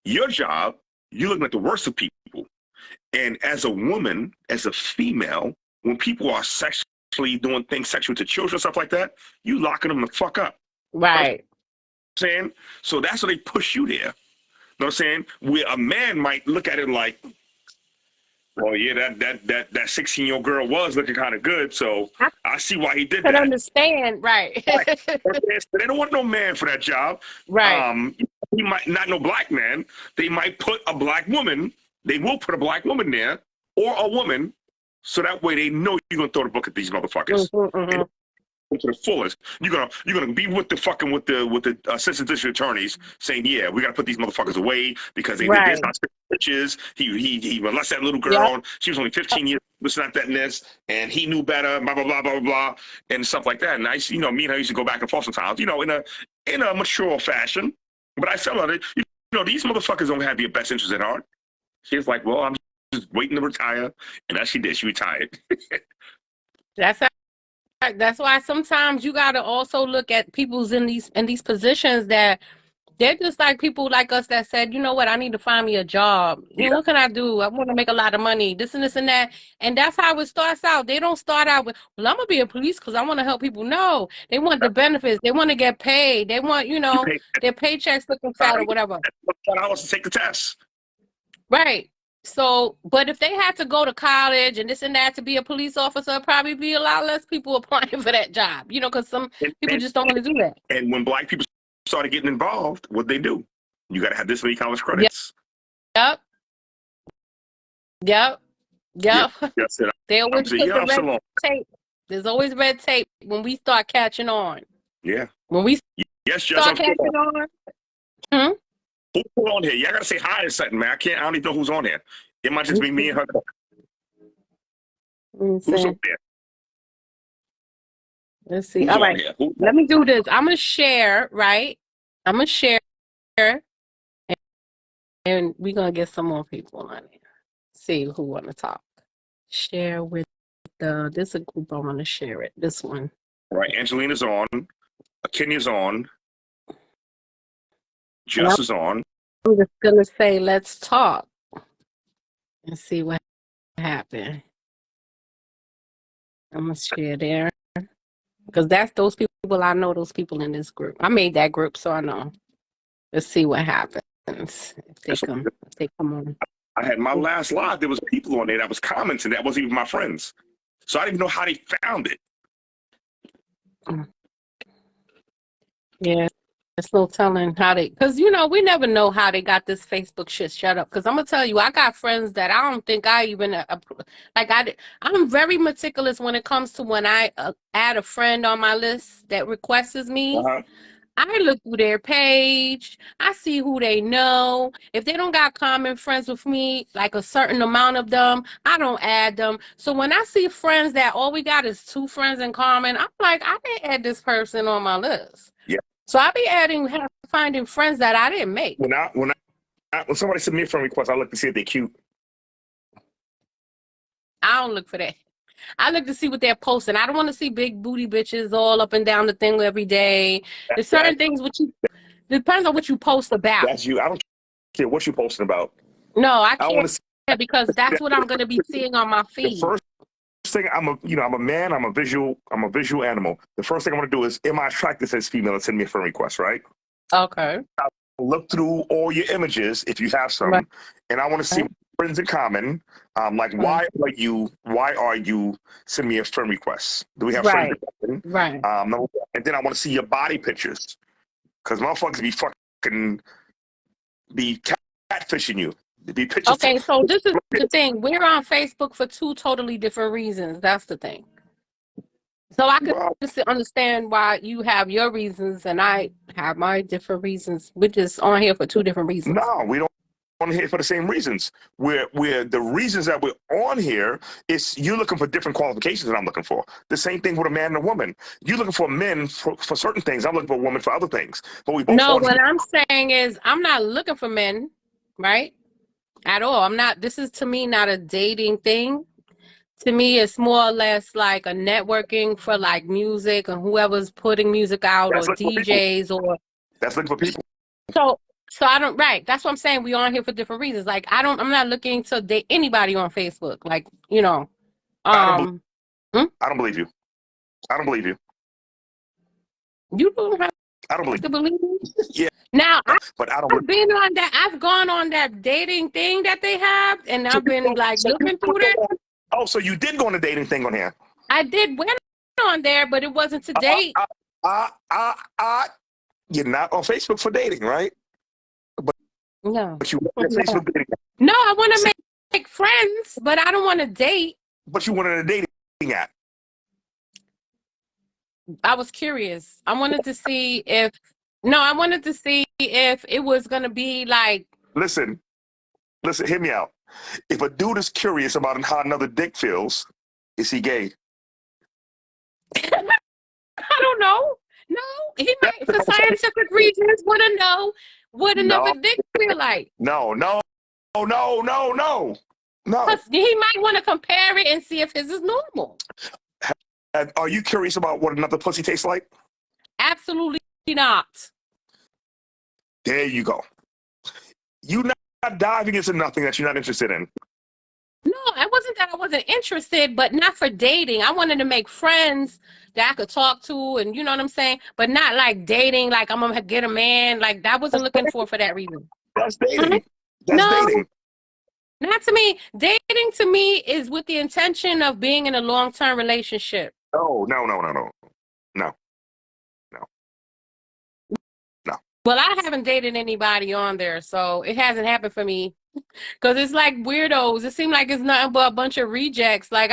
your job, you're looking at the worst of people. And as a woman, as a female, when people are sexually doing things sexual to children, stuff like that, you locking them the fuck up. Right. You know what I'm saying? So that's why they push you there. You know what I'm saying? Where a man might look at it like, well, yeah, that 16-year-old girl was looking kind of good, so I see why he did that. I understand, right. They don't want no man for that job. Right. He might not no black man. They might put a black woman. They will put a black woman there or a woman, so that way they know you're gonna throw the book at these motherfuckers. To the fullest. You're gonna be with the assistant district attorneys saying, yeah, we gotta put these motherfuckers away because they did this, not bitches. He molested that little girl. She was only 15 years, this, not that, and this, and he knew better, blah blah blah blah blah, and stuff like that. And I, you know, me and her used to go back and forth sometimes, you know, in a mature fashion. But I felt it, you know, these motherfuckers don't have your best interest at heart. She was like, well, I'm just waiting to retire, and as she did, she retired. That's why sometimes you gotta also look at people's in these positions that they're just like people like us that said, you know what, I need to find me a job. You know, what can I do? I want to make a lot of money, this and this and that. And that's how it starts out. They don't start out with, well, I'm gonna be a police because I want to help people. No, they want the benefits. They want to get paid. They want, you know, their paychecks looking fat or whatever. $1 to take the test. Right. So, but if they had to go to college and this and that to be a police officer, probably be a lot less people applying for that job, you know, because some people just don't want to do that. And when black people started getting involved, what they do? You got to have this many college credits. Yep. Yes, They always put the red tape. There's always red tape when we start catching on. Yeah. When we Yes, Judge. start catching on. Who's on here? Y'all gotta say hi or something, man. I don't even know who's on here. It might just be me and her. Who's on there? Let's see. Who's All on right. here? Let me do this. I'm gonna share, right? I'm gonna share, and we're gonna get some more people on here. See who want to talk. Share with this is a group I want to share it. This one. Right. Angelina's on. Kenya's on. Jess is on. I'm just gonna say, let's talk and see what happened. I'm gonna share there because that's those people. I know those people in this group. I made that group, so I know. Let's see what happens if they come on. I had my last live. There was people on there that was commenting that wasn't even my friends, so I didn't even know how they found it. Yeah. There's no telling how they, because we never know how they got this Facebook shit shut up. Because I'm gonna tell you, I got friends that I don't think I even I'm very meticulous when it comes to when I add a friend on my list that requests me. Uh-huh. I look through their page. I see who they know. If they don't got common friends with me, like a certain amount of them, I don't add them. So when I see friends that all we got is 2 friends in common, I'm like, I didn't add this person on my list. Yeah. So I be finding friends that I didn't make. When somebody send me a friend request, I look to see if they're cute. I don't look for that. I look to see what they're posting. I don't want to see big booty bitches all up and down the thing every day. There's certain things depends on what you post about. That's you. I don't care what you're posting about. No, I can't because that's what I'm going to be seeing on my feed. The first thing I'm a man. I'm a visual animal. The first thing I'm going to do is, am I attracted to this female? And send me a friend request, right? Okay. I'll look through all your images if you have some, right. And I want to see friends in common. Why are you sending me a friend request? Do we have friends in common? Right. And then I want to see your body pictures, because motherfuckers be catfishing you. Be pictures. Okay, so this is the thing. We're on Facebook for 2 totally different reasons. That's the thing. So I could just understand why you have your reasons and I have my different reasons. We're just on here for 2 different reasons. No, we don't on here for the same reasons. We're the reasons that we're on here is you're looking for different qualifications that I'm looking for. The same thing with a man and a woman. You're looking for men for certain things. I'm looking for a woman for other things. But we both. No, what I'm saying is I'm not looking for men, right? At all. I'm not. This is to me not a dating thing. To me, it's more or less like a networking for like music and whoever's putting music out or DJs or. That's looking for people. So I don't, right. That's what I'm saying. We on here for different reasons. Like I'm not looking to date anybody on Facebook. Like, I don't believe you. I don't believe you. You don't have I don't believe to believe me. Yeah. Now, but I don't. I've been on that. I've gone on that dating thing that they have, and I've been like looking through that. Oh, so you did go on a dating thing on here? I did went on there, but it wasn't to date. You're not on Facebook for dating, right? No. But you want Facebook dating. No, I want to make friends, but I don't want to date. But you wanted a dating app. I was curious. I wanted to see if it was gonna be like. Listen, hear me out. If a dude is curious about how another dick feels, is he gay? I don't know. No, he might, for scientific reasons, want to know what another dick feel like. No. He might want to compare it and see if his is normal. Are you curious about what another pussy tastes like? Absolutely not. There you go. You're not diving into nothing that you're not interested in. No, it wasn't that I wasn't interested, but not for dating. I wanted to make friends that I could talk to, and you know what I'm saying? But not like dating, like I'm going to get a man. Like that wasn't looking for that reason. That's dating. That's dating. Not to me. Dating to me is with the intention of being in a long-term relationship. No. Well, I haven't dated anybody on there, so it hasn't happened for me Because it's like weirdos. It seems like it's nothing but a bunch of rejects. Like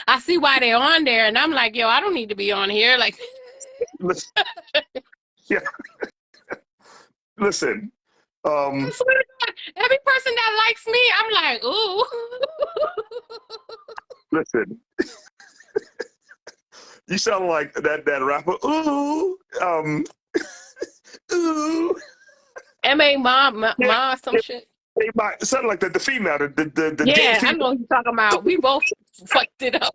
I see why they're on there, and I'm like, yo, I don't need to be on here. Like, Listen, yeah, listen. I swear to God, every person that likes me, I'm like, ooh. Listen. You sound like that rapper. Ooh, ooh. Ma, some shit. Hey, sound like the female, the Yeah, gay I female. know what you're talking about. We both fucked it up.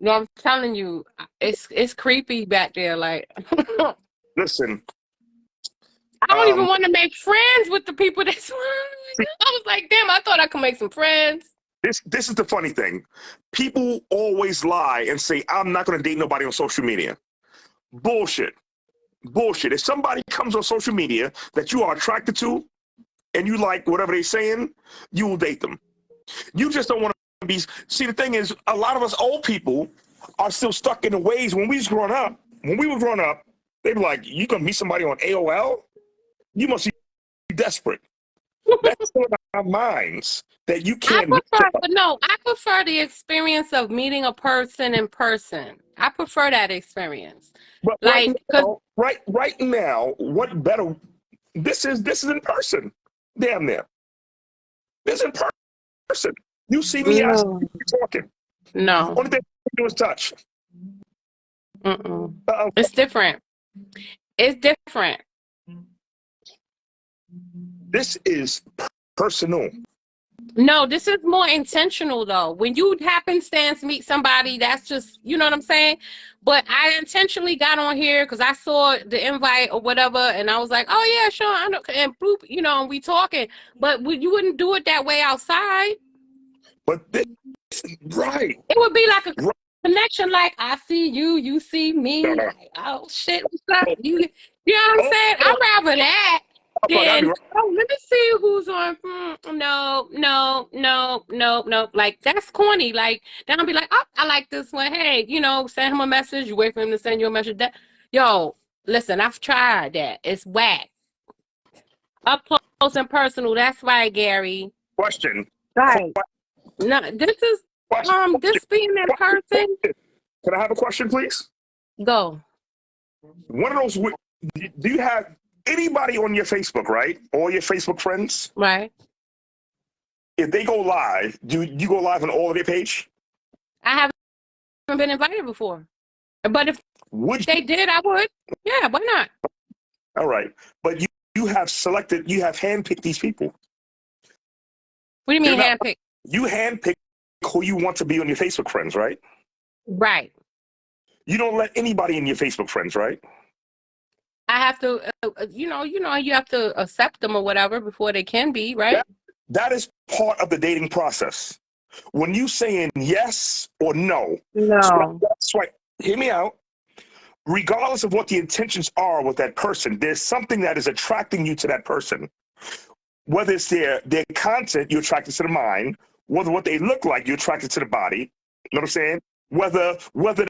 No, I'm telling you, it's creepy back there. Like, Listen, I don't even want to make friends with the people that's. I was like, damn, I thought I could make some friends. this is the funny thing. People always lie and say, I'm not going to date nobody on social media. Bullshit. Bullshit. If somebody comes on social media that you are attracted to and you like whatever they're saying, you will date them. You just don't want to be. See, the thing is, a lot of us old people are still stuck in the ways when we was growing up. When we were growing up, they were like, you going to meet somebody on AOL? You must be desperate. That's still in our minds that you can't. I prefer the experience of meeting a person in person. I prefer that experience. But like, right now, what better? This is in person. Damn near. This is in person. You see me asking, talking. No. Only thing I do is touch. It's different. It's different. This is personal. No, this is more intentional though. When you happenstance meet somebody, that's just, you know what I'm saying? But I intentionally got on here because I saw the invite or whatever, and I was like, oh yeah, sure, I know, and boop, you know, and we talking. But you wouldn't do it that way outside. But this, right. It would be like a connection, like I see you, you see me. No. Like, oh shit, what's up? You know what I'm saying? I'd rather that. Then, let me see who's on. No. Like, that's corny. Like, then I'll be like, oh, I like this one. Hey, you know, send him a message. You wait for him to send you a message. Yo, listen, I've tried that. It's whack. Up close and personal. That's right, Gary. Question. Right. No, this is this being in person. Can I have a question, please? Go. One of those. Do you have anybody on your Facebook, right? All your Facebook friends? Right. If they go live, do you go live on all of their page? I haven't been invited before. But if they did, I would. Yeah, why not? All right. But you have handpicked these people. What do you mean handpicked? You handpick who you want to be on your Facebook friends, right? Right. You don't let anybody in your Facebook friends, right? I have to, you have to accept them or whatever before they can be, right? That is part of the dating process. When you saying yes or no, swipe, hear me out. Regardless of what the intentions are with that person, there's something that is attracting you to that person. Whether it's their content, you're attracted to the mind. Whether what they look like, you're attracted to the body. You know what I'm saying? Whether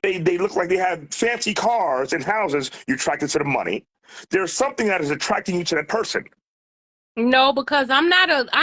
they look like they have fancy cars and houses, you're attracted to the money. There's something that is attracting you to that person. No, because I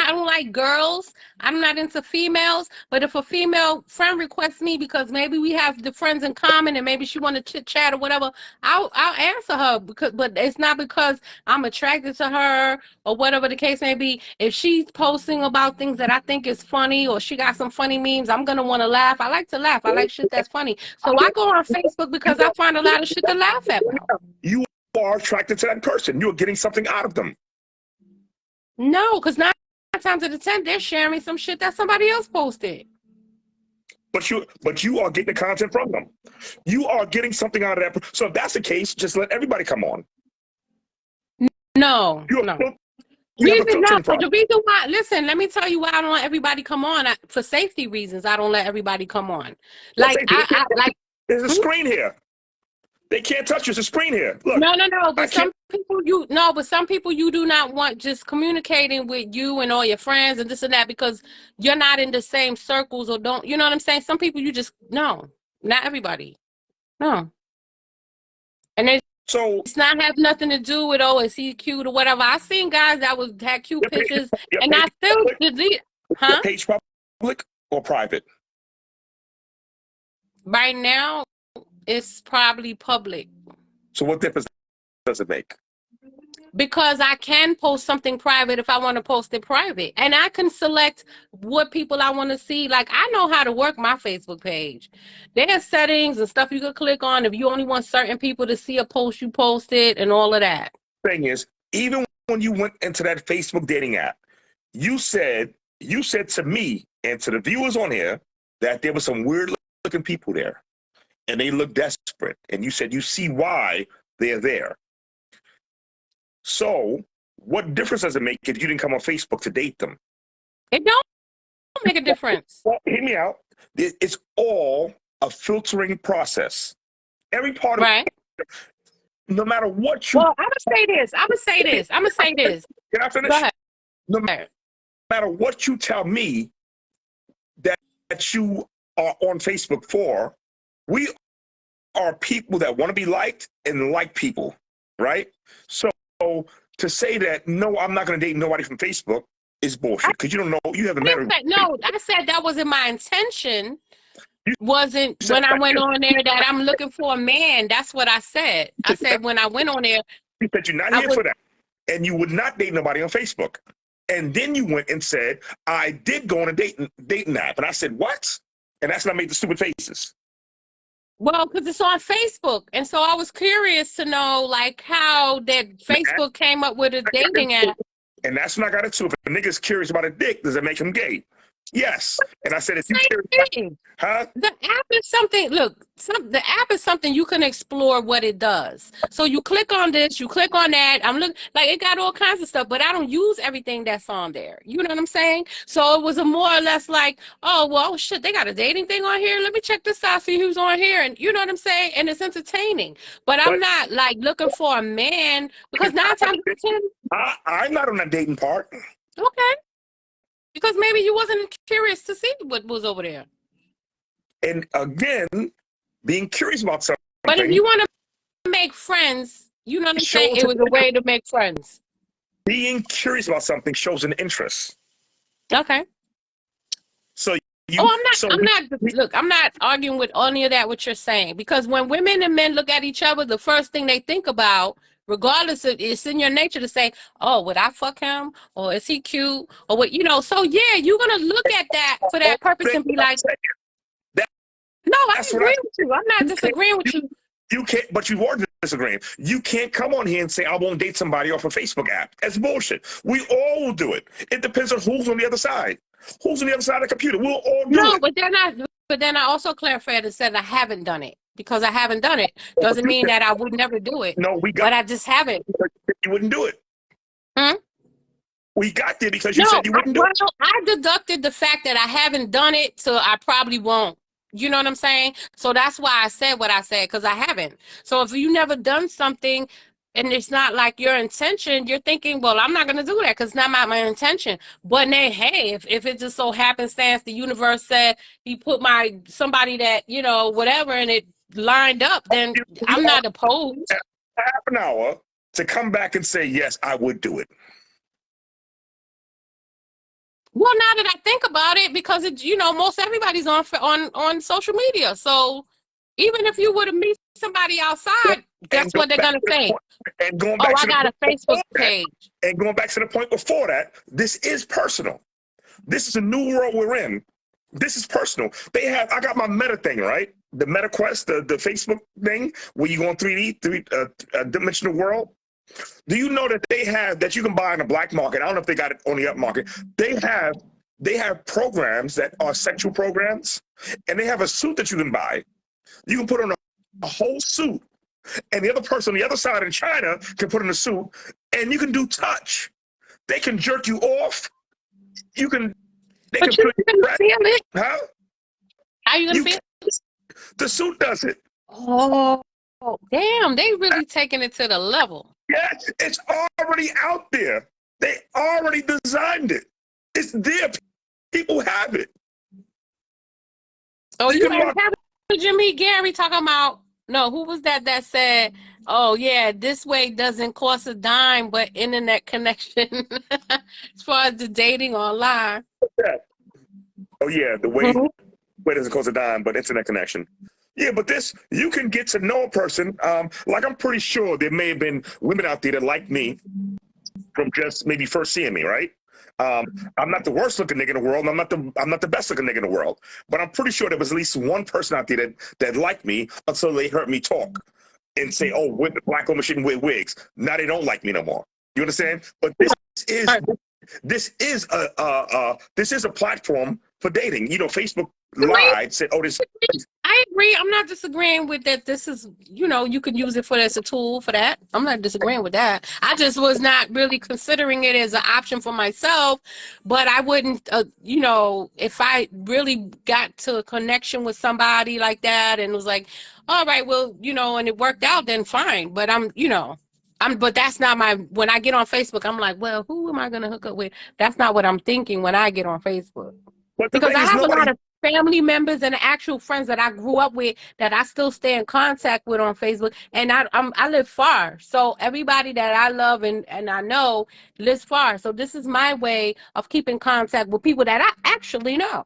don't like girls. I'm not into females. But if a female friend requests me because maybe we have the friends in common and maybe she want to chit chat or whatever, I'll answer her. But it's not because I'm attracted to her or whatever the case may be. If she's posting about things that I think is funny or she got some funny memes, I'm gonna want to laugh. I like to laugh. I like shit that's funny. So I go on Facebook because I find a lot of shit to laugh at. You are attracted to that person. You're getting something out of them. No, because 9 times out of 10, they're sharing some shit that somebody else posted. But you are getting the content from them. You are getting something out of that. So if that's the case, just let everybody come on. No. The reason why, listen, let me tell you why I don't let everybody come on. For safety reasons, I don't let everybody come on. Like, there's a screen here. They can't touch you. There's a screen here. Look, no. But some people you do not want just communicating with you and all your friends and this and that because you're not in the same circles or don't. You know what I'm saying? Some people you just not everybody. No. And there's So It's not have nothing to do with, oh, is he cute or whatever. I seen guys that had cute pictures, your and I page still public? delete. Your Huh? page public or private? Right now, it's probably public. So what difference does it make? Because I can post something private if I want to post it private. And I can select what people I want to see. Like, I know how to work my Facebook page. There's settings and stuff you can click on. If you only want certain people to see a post, you post it and all of that. Thing is, even when you went into that Facebook dating app, you said to me and to the viewers on here that there were some weird looking people there and they look desperate. And you said you see why they're there. So what difference does it make if you didn't come on Facebook to date them? It don't make a difference. Well, hear me out. It's all a filtering process. Every part of Right. it, no matter what you... Well, I'm going to say this. Can I finish? Go ahead. No matter what you tell me that you are on Facebook for, we are people that want to be liked and like people, right? So to say that, no, I'm not going to date nobody from Facebook is bullshit because you don't know, you haven't met her. No, I said that wasn't my intention. Wasn't when I went on there that I'm looking for a man. That's what I said. I said when I went on there. You said you're not here for that. And you would not date nobody on Facebook. And then you went and said, I did go on a dating app. And I said, what? And that's when I made the stupid faces. Well, because it's on Facebook. And so I was curious to know, like, how that Facebook came up with a dating app. And that's when I got into it. If a nigga's curious about a dick, does it make him gay? Yes. And I said, if you curious, huh? The app is something, look, the app is something you can explore what it does. So you click on this, you click on that. I'm looking, like, it got all kinds of stuff, but I don't use everything that's on there. You know what I'm saying? So it was a more or less like, oh, well, shit, they got a dating thing on here. Let me check this out, see who's on here. And you know what I'm saying? And it's entertaining. But I'm not, like, looking for a man, because 9 times out of 10. I'm not on that dating part. Okay. Because maybe you wasn't curious to see what was over there. And again, being curious about something. But if you want to make friends, you know what I'm saying? It was a way to make friends. Being curious about something shows an interest. Okay. So I'm not arguing with any of that, what you're saying. Because when women and men look at each other, the first thing they think about, regardless of, it's in your nature to say, oh, would I fuck him? Or is he cute? Or what, you know, so yeah, you're going to look at that for that purpose and be like, no, I agree with you. I'm not disagreeing with you. You can't, but you are disagreeing. You can't come on here and say, I won't date somebody off a Facebook app. That's bullshit. We all will do it. It depends on who's on the other side. Who's on the other side of the computer. We'll all do it. No, but then I also clarified and said I haven't done it. Because I haven't done it doesn't mean that I would never do it. No, but I just haven't. You wouldn't do it. We got there because you no, said you wouldn't do it. I deducted the fact that I haven't done it, so I probably won't. You know what I'm saying? So that's why I said what I said, because I haven't. So if you never done something and it's not like your intention, you're thinking, well, I'm not going to do that because it's not my intention. But then, hey, if it just so happenstance the universe said he put somebody that, you know, whatever, and it lined up, then I'm not opposed. Half an hour to come back and say, yes, I would do it. Well, now that I think about it, because it, you know, most everybody's on social media. So even if you were to meet somebody outside, that's what they're gonna say. And going back I got a Facebook page. And going back to the point before that, this is personal. This is a new world we're in. This is personal. I got my Meta thing, right? The Meta Quest, the Facebook thing, where you go in 3D, dimensional world. Do you know that that you can buy in the black market? I don't know if they got it on the upmarket. They have programs that are sexual programs, and they have a suit that you can buy. You can put on a whole suit, and the other person on the other side in China can put on a suit, and you can do touch. They can jerk you off. You can. But you can feel it. Huh? How you gonna feel it? The suit does it. Oh, damn! They really taking it to the level. Yes, it's already out there. They already designed it. It's there. People have it. Oh, you know, Jimmy Gary talking about, no, who was that said oh yeah, this way doesn't cost a dime, but internet connection as far as the dating online. Yeah. Oh yeah, the way doesn't cost a dime, but internet connection. Yeah, but this, you can get to know a person. Like I'm pretty sure there may have been women out there that like me from just maybe first seeing me, right? I'm not the worst looking nigga in the world, and I'm not the best looking nigga in the world. But I'm pretty sure there was at least one person out there that liked me until they heard me talk and say, "Oh, black women shouldn't wear wigs." Now they don't like me no more. You understand? But this is a platform for dating. You know, Facebook lied, said, "Oh, this." I agree. I'm not disagreeing with that. This is, you know, you can use it for as a tool for that. I'm not disagreeing with that. I just was not really considering it as an option for myself. But I wouldn't, you know, if I really got to a connection with somebody like that and was like, all right, well, you know, and it worked out, then fine. But but that's not when I get on Facebook, I'm like, well, who am I going to hook up with? That's not what I'm thinking when I get on Facebook. But the Because thing I is, have a lot of family members and actual friends that I grew up with that I still stay in contact with on Facebook, and I live far, so everybody that I love and I know lives far. So this is my way of keeping contact with people that I actually know.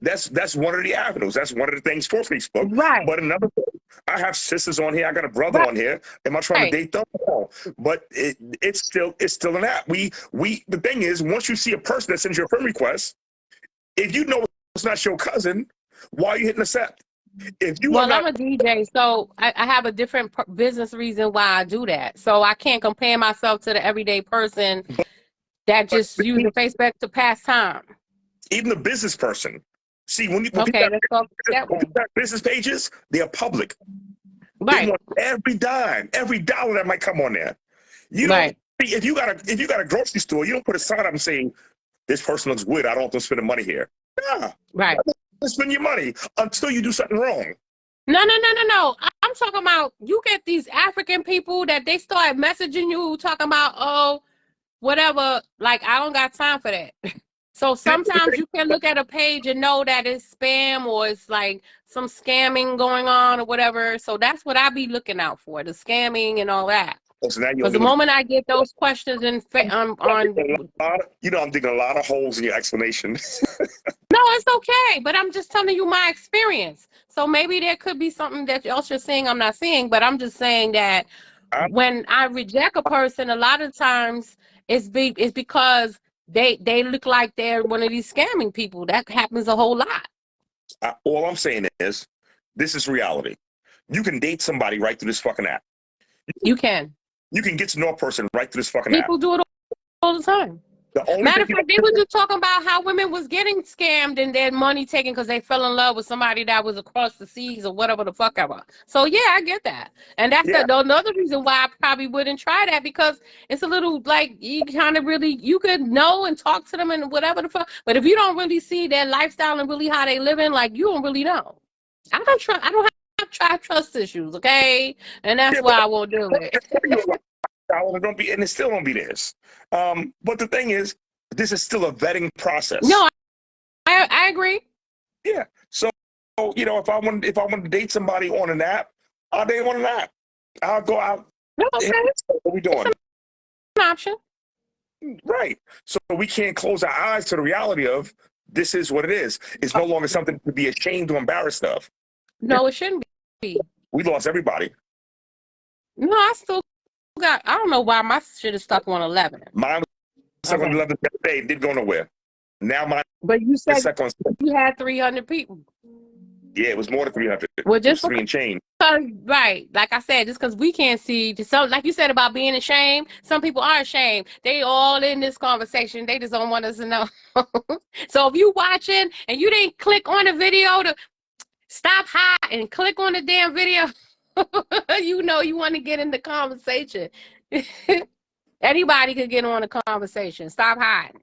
That's one of the avenues. That's one of the things for Facebook. Right. But another thing, I have sisters on here. I got a brother on here. Am I trying to date them? No. But it's still an app. The thing is, once you see a person that sends you a friend request, if you know it's not your cousin, why are you hitting accept? Well, I'm a DJ, so I have a different business reason why I do that. So I can't compare myself to the everyday person that just uses Facebook to pass time. Even the business person. See, when you let's talk that way. Business pages, they are public. Right. They want every dime, every dollar that might come on there. You don't, if you got a grocery store, you don't put a sign up and saying, "This person looks good. I don't want them spending money here." Nah. Right. Spend your money until you do something wrong. No. I'm talking about, you get these African people that they start messaging you talking about, oh, whatever. Like, I don't got time for that. So sometimes you can look at a page and know that it's spam or it's like some scamming going on or whatever. So that's what I be looking out for, the scamming and all that. Because the moment I get those questions I'm digging a lot of holes in your explanation. No, it's okay, but I'm just telling you my experience. So maybe there could be something that else you're seeing I'm not seeing, but I'm just saying that when I reject a person, a lot of times it's because they look like they're one of these scamming people. That happens a whole lot. All I'm saying is, this is reality. You can date somebody right through this fucking app. You can. You can get to know a person right through this fucking app. People do it all the time. Matter of fact, they were just talking about how women was getting scammed and their money taken because they fell in love with somebody that was across the seas or whatever the fuck ever. So yeah, I get that. And that's another reason why I probably wouldn't try that, because it's a little like you kind of really, you could know and talk to them and whatever the fuck. But if you don't really see their lifestyle and really how they living, like, you don't really know. I don't have trust issues, okay? And that's why I won't do it. And it still won't be this. But the thing is, this is still a vetting process. No, I agree. Yeah. So, you know, if I want to date somebody on an app, I'll date on an app. I'll go out. Okay. What are we doing? It's an option. Right. So we can't close our eyes to the reality of this is what it is. It's no longer something to be ashamed or embarrassed of. No, it shouldn't be. We lost everybody. No, I still got, I don't know why my shit is stuck on 11. Mine was stuck on 11 that day. It didn't go nowhere. Now mine. But you said stuck on you had 300 people. Yeah, it was more than 300. Well, just 3 and change. Right. Like I said, just because we can't see, like you said about being ashamed, some people are ashamed. They all in this conversation. They just don't want us to know. So if you watching and you didn't click on the video to stop hiding and click on the damn video, you know you want to get in the conversation. Anybody could get on the conversation. Stop hiding.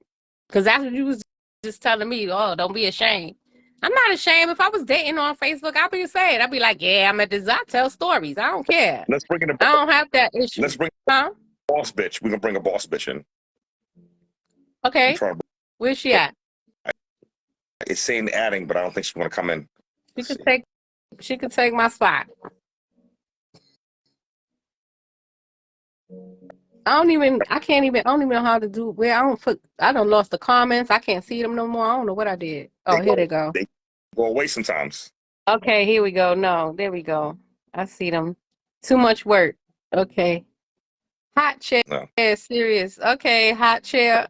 Because that's what you was just telling me. Oh, don't be ashamed. I'm not ashamed. If I was dating on Facebook, I'd be saying, I'd be like, yeah, I'm at this. I tell stories. I don't care. Let's bring in I don't have that issue. Let's bring a boss bitch. We're going to bring a boss bitch in. Okay. Where's she at? It's saying adding, but I don't think she's going to come in. She could take my spot. I can't even, I don't even know how to do, where I don't lost the comments. I can't see them no more. I don't know what I did. Oh, here they go. They go away sometimes. Okay, here we go. No, there we go. I see them. Too much work. Okay. Hot chair, No. serious. Okay, hot chair.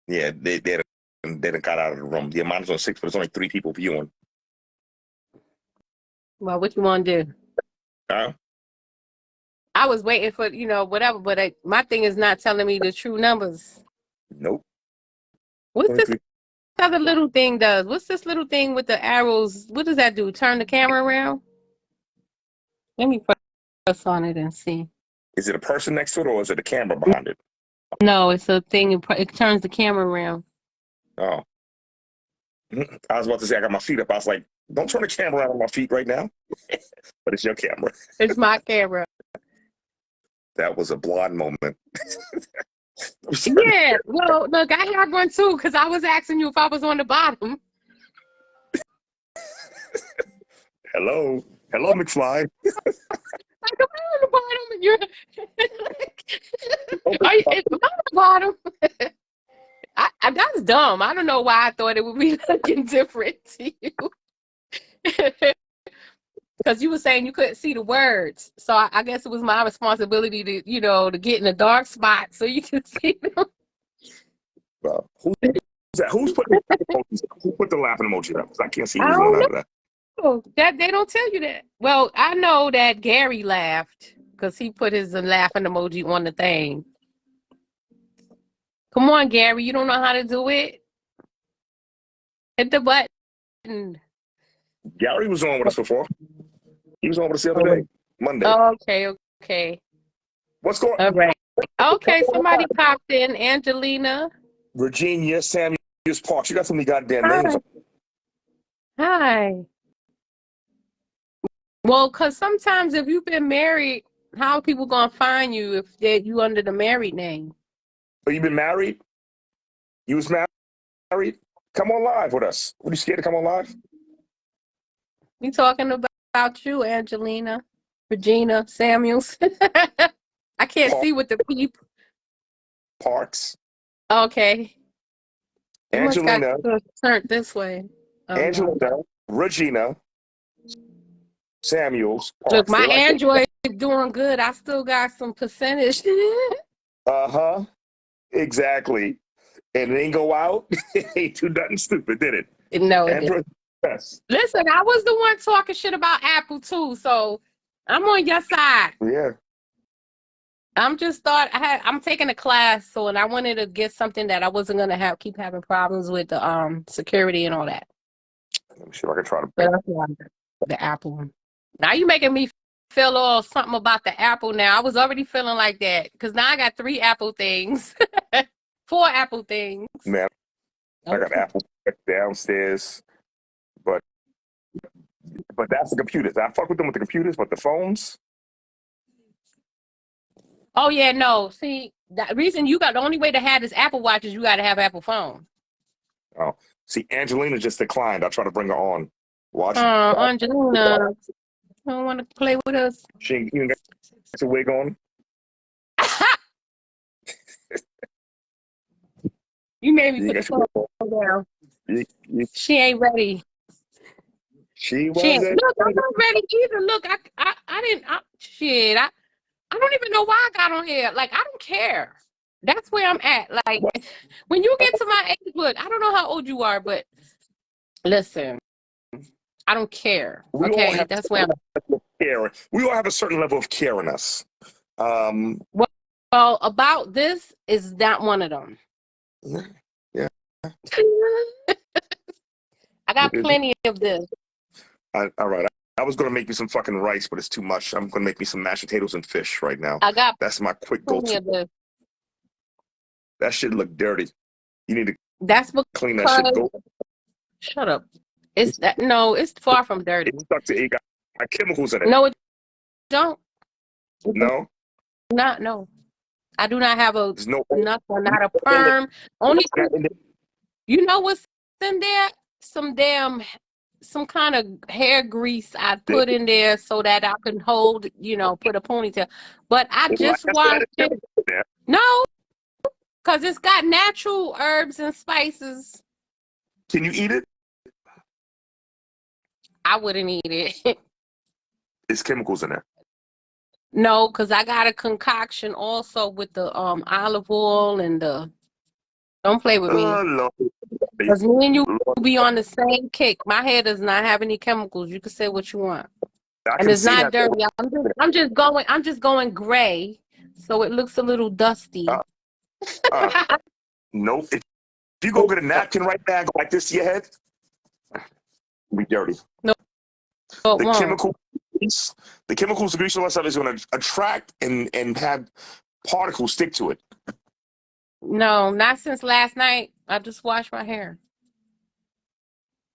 Yeah, they done got out of the room. The amount is on 6, but it's only 3 people viewing. Well, what you want to do? Huh? I was waiting for, whatever, but my thing is not telling me the true numbers. Nope. What's Only this 3. other little thing does? What's this little thing with the arrows? What does that do? Turn the camera around? Let me press on it and see. Is it a person next to it or is it a camera behind it? No, it's a thing. It turns the camera around. Oh. I was about to say I got my feet up. I was like, don't turn the camera around on my feet right now. But it's your camera. It's my camera. That was a blonde moment. Yeah. Well, look, I have one too because I was asking you if I was on the bottom. Hello, McFly. Like, am I on the bottom? And you're am I on the bottom? That's dumb. I don't know why I thought it would be looking different to you. Because you were saying you couldn't see the words. So I guess it was my responsibility to, to get in a dark spot so you can see them. Well, who's put the emojis? Who put the laughing emoji up? Because I can't see who's I doing don't none of that. know. That they don't tell you that. Well, I know that Gary laughed because he put his laughing emoji on the thing. Come on, Gary. You don't know how to do it? Hit the button. Gary was on with us before. He was on with us the other day, Monday. Oh, okay. What's going on? All right. Okay, somebody popped in. Angelina. Virginia Samuels Parks. You got so many goddamn Hi. names. Hi. Well, because sometimes if you've been married, how are people going to find you if you under the married name? Oh, you been married? You was married? Come on live with us. What, are you scared to come on live? We talking about you, Angelina, Regina Samuels. I can't see with the peep. Parks. Okay. You Angelina. must got turned this way. Oh, Angelina, no. Regina Samuels Parks. Look, my Android is doing good. I still got some percentage. Uh-huh. Exactly. And it ain't go out. It ain't do nothing stupid, did it? No, it Android, didn't. yes. Listen, I was the one talking shit about Apple too, so I'm on your side. Yeah. I'm taking a class, so and I wanted to get something that I wasn't gonna keep having problems with the security and all that. Let me see if I can try to. But that's why the Apple one. Now you making me feel all something about the Apple now. I was already feeling like that because now I got 3 Apple things, 4 Apple things. Man, I got Apple downstairs, but that's the computers. I fuck with them with the computers, but the phones. Oh yeah, no. See, the reason the only way to have this Apple Watch is you got to have Apple phone. Oh, see, Angelina just declined. I'll try to bring her on. Watch. Angelina, don't want to play with us. She ain't even got a wig on. You made me put the phone down. She ain't ready. She wasn't. Look, I'm not ready either. Look, I didn't. Shit, I don't even know why I got on here. Like, I don't care. That's where I'm at. Like, when you get to my age, look, I don't know how old you are, but listen, I don't care. Okay, that's where I'm at. We all have a certain level of care in us. Well, about this is not one of them. Yeah. I got plenty of this. All right. I was going to make me some fucking rice, but it's too much. I'm going to make me some mashed potatoes and fish right now. That's my quick go-to. That shit look dirty. You need to clean that shit. Shut up. It's far from dirty. It's stuck to it. Got chemicals in it. No, it don't. No? No. I do not have not a perm. Only, you know what's in there? Some damn some kind of hair grease I put in there so that I can hold, put a ponytail. But I just washed it. No, because it's got natural herbs and spices. Can you eat it? I wouldn't eat it. There's chemicals in there. No, because I got a concoction also with the olive oil and the. Don't play with me. Lord. Because me and you be on the same kick. My hair does not have any chemicals. You can say what you want, and it's not dirty. I'm just going gray, so it looks a little dusty. Nope. If you go get a napkin right now, go like this to your head, it'll be dirty. No, the chemicals, the grease, all that stuff is going to attract and have particles stick to it. No, not since last night. I just washed my hair.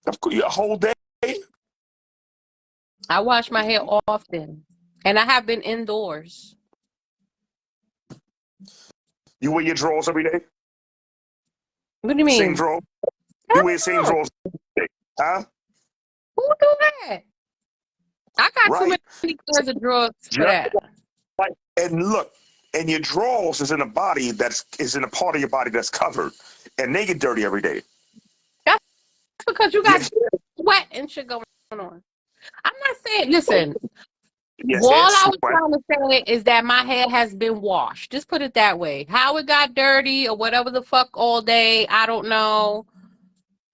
A whole day? I wash my hair often, and I have been indoors. You wear your drawers every day? What do you mean? Same drawers? You wear the same drawers every day, huh? Who do that? I got too many pairs of drawers for that. Right. And look, and your drawers is in a body is in a part of your body that's covered, and they get dirty every day. That's because you got sweat and shit going on. I'm not saying. Listen. Yes, all I was trying to say is that my hair has been washed. Just put it that way. How it got dirty or whatever the fuck all day, I don't know.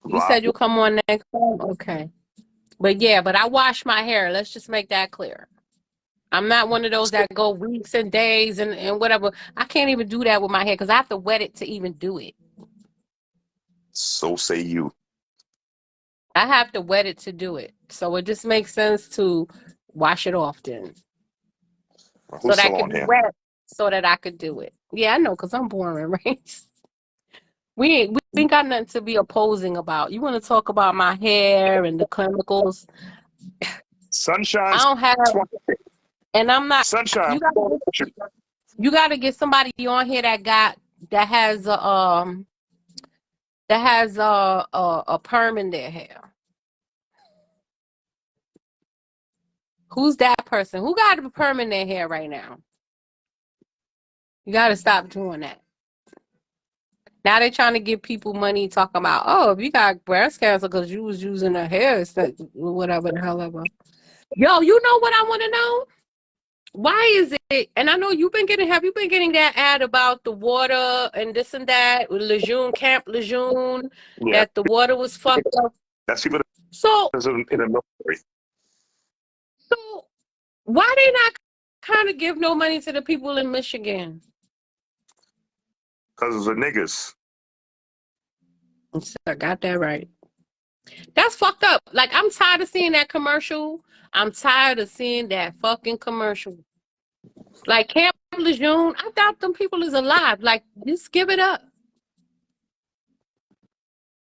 You said you'll come on next time? Okay. But I wash my hair. Let's just make that clear. I'm not one of those that go weeks and days and whatever. I can't even do that with my hair because I have to wet it to even do it. So say you. I have to wet it to do it. So it just makes sense to wash it often. So that I can be wet so that I could do it. Yeah, I know, because I'm boring, right? We ain't got nothing to be opposing about. You want to talk about my hair and the chemicals? Sunshine. I don't have, and I'm not. Sunshine. You got to get somebody on here that has a perm in their hair. Who's that person? Who got a perm in their hair right now? You got to stop doing that. Now they're trying to give people money talking about, oh, if you got breast cancer because you was using a hair, whatever the hell ever. Yo, you know what I want to know? Why is it, and I know have you been getting that ad about the water and this and that, with Lejeune, Camp Lejeune, that the water was fucked up? That's people so in the military. So why they not kind of give no money to the people in Michigan? Because of the niggas. I got that right. That's fucked up. Like, I'm tired of seeing that commercial. I'm tired of seeing that fucking commercial. Like, Camp Lejeune, I doubt them people is alive. Like, just give it up.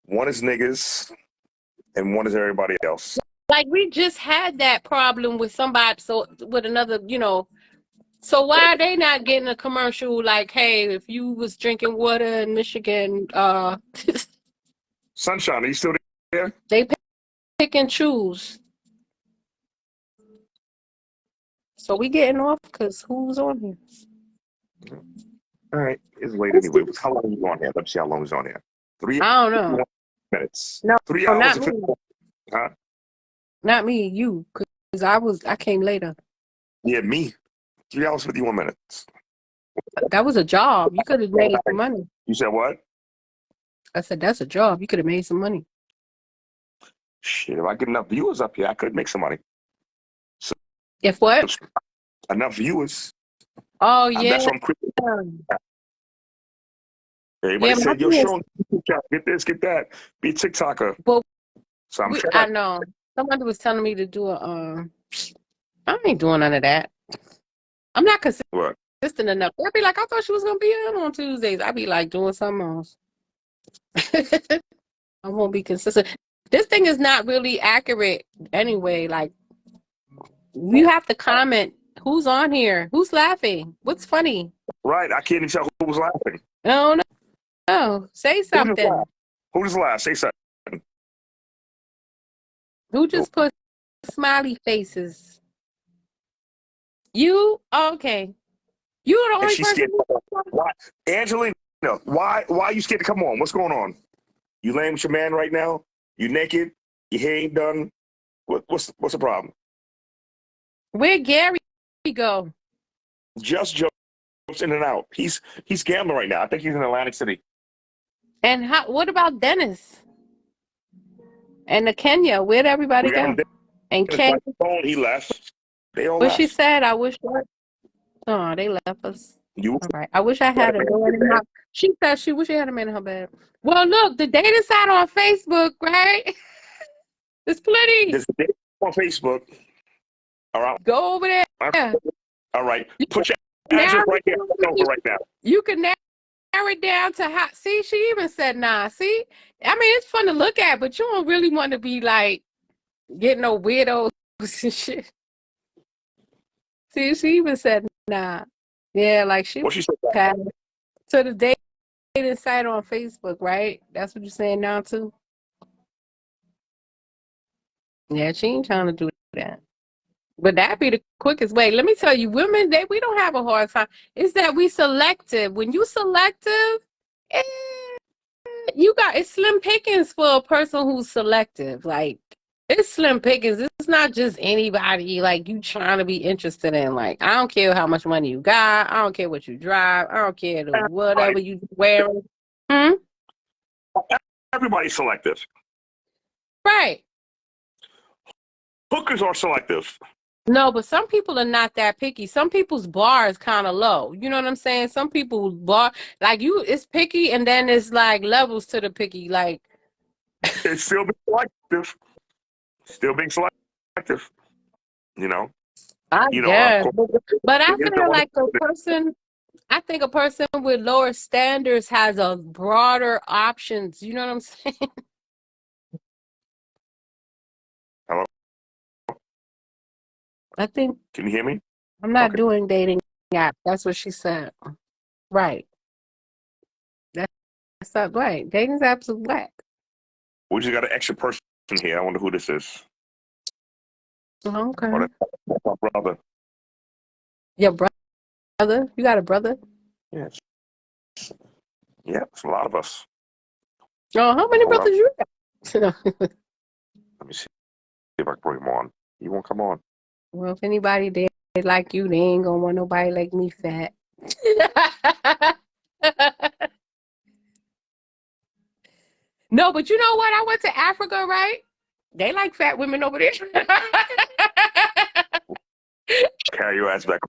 One is niggas, and one is everybody else. Like, we just had that problem with somebody, with another, So why are they not getting a commercial like, hey, if you was drinking water in Michigan, Sunshine, are you still there? They pick and choose. So we getting off because who's on here? All right, it's late anyway. How long are you on here? Let's see how long is on here. I don't know. Minutes. No, 3 hours. Not me. Huh? Not me, you, because I came later. Yeah, me. 3 hours, 51 minutes. That was a job. You could have made some money. You said what? I said, that's a job. You could have made some money. Shit, if I get enough viewers up here, I could make some money. So, if what? Enough viewers. Oh, yeah. That's what I'm quick. Everybody said, yo, show them, get this, get that. Be a TikToker. Well, so I know. Somebody was telling me to do I ain't doing none of that. I'm not consistent enough. I'd be like, I thought she was going to be in on Tuesdays. I'd be like doing something else. I won't be consistent. This thing is not really accurate anyway. Like, you have to comment who's on here, who's laughing, what's funny. Right. I can't even tell who was laughing. No. Say something. Who just laughed? Say something. Who just put smiley faces? You? Okay. You the And only she's person. scared. Why, Angelina? Why are you scared to come on? What's going on? You laying with your man right now? You naked? Your hair ain't done? What's the problem? Where'd Gary go? Just jumps in and out. He's gambling right now. I think he's in Atlantic City. And what about Dennis? And the Kenya? Where'd everybody We got go? him And Dennis Kenya? by the phone. He left. They all What left. she said, I wish. Oh, they left us. You All right. I wish I had a man in my. She said she wish she had a man in her bed. Well, look, the dating site on Facebook, right? There's plenty. There's a date on Facebook. All right. Go over there. All right. Put your Now address right here over right now. you can narrow it down to how. See, she even said nah. See, I mean, it's fun to look at, but you don't really want to be like getting no weirdos and shit. See, she even said nah. Yeah, like she What she said? passed to the dating site on Facebook, right? That's what you're saying now too. Yeah, she ain't trying to do that. But that'd be the quickest way. Let me tell you, women, we don't have a hard time. It's that we selective. When you selective, it's slim pickings for a person who's selective. Like, it's slim pickings. It's not just anybody like you trying to be interested in. Like, I don't care how much money you got. I don't care what you drive. I don't care whatever you wearing. Everybody's selective. Right. Hookers are selective. No, but some people are not that picky. Some people's bar is kind of low. You know what I'm saying? Some people's bar, like it's picky, and then it's like levels to the picky. Like, It's still being selective. Still being selective. You know. I guess. But I you feel like I think a person with lower standards has a broader options. You know what I'm saying? Hello? I think. Can you hear me? I'm not doing dating app. That's what she said. Right. That's not right. Dating apps are whack. We just got an extra person here. I wonder who this is. Okay. Oh, that's my brother. Your brother? You got a brother? Yes. Yeah, it's a lot of us. Oh, how many brothers you got? Let me see if I can bring him on. He won't come on. Well, if anybody they like you, they ain't gonna want nobody like me fat. No, but you know what? I went to Africa, right? They like fat women over there. Carry your ass back.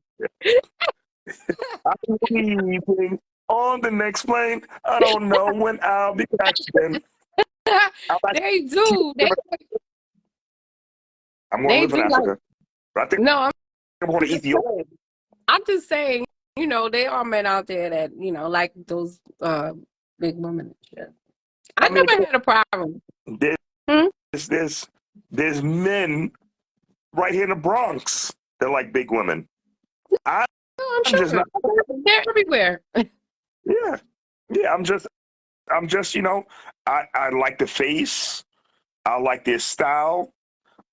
I'm leaving on the next plane. I don't know when I'll be catching. They do. I'm going to live in Africa. But I think no, I'm going to Ethiopia. I'm just saying, you know, there are men out there that, you know, like those big women and shit. I never had a problem. There's men right here in the Bronx that like big women. I'm sure. They're everywhere. Yeah. I'm just, you know, I like the face. I like their style.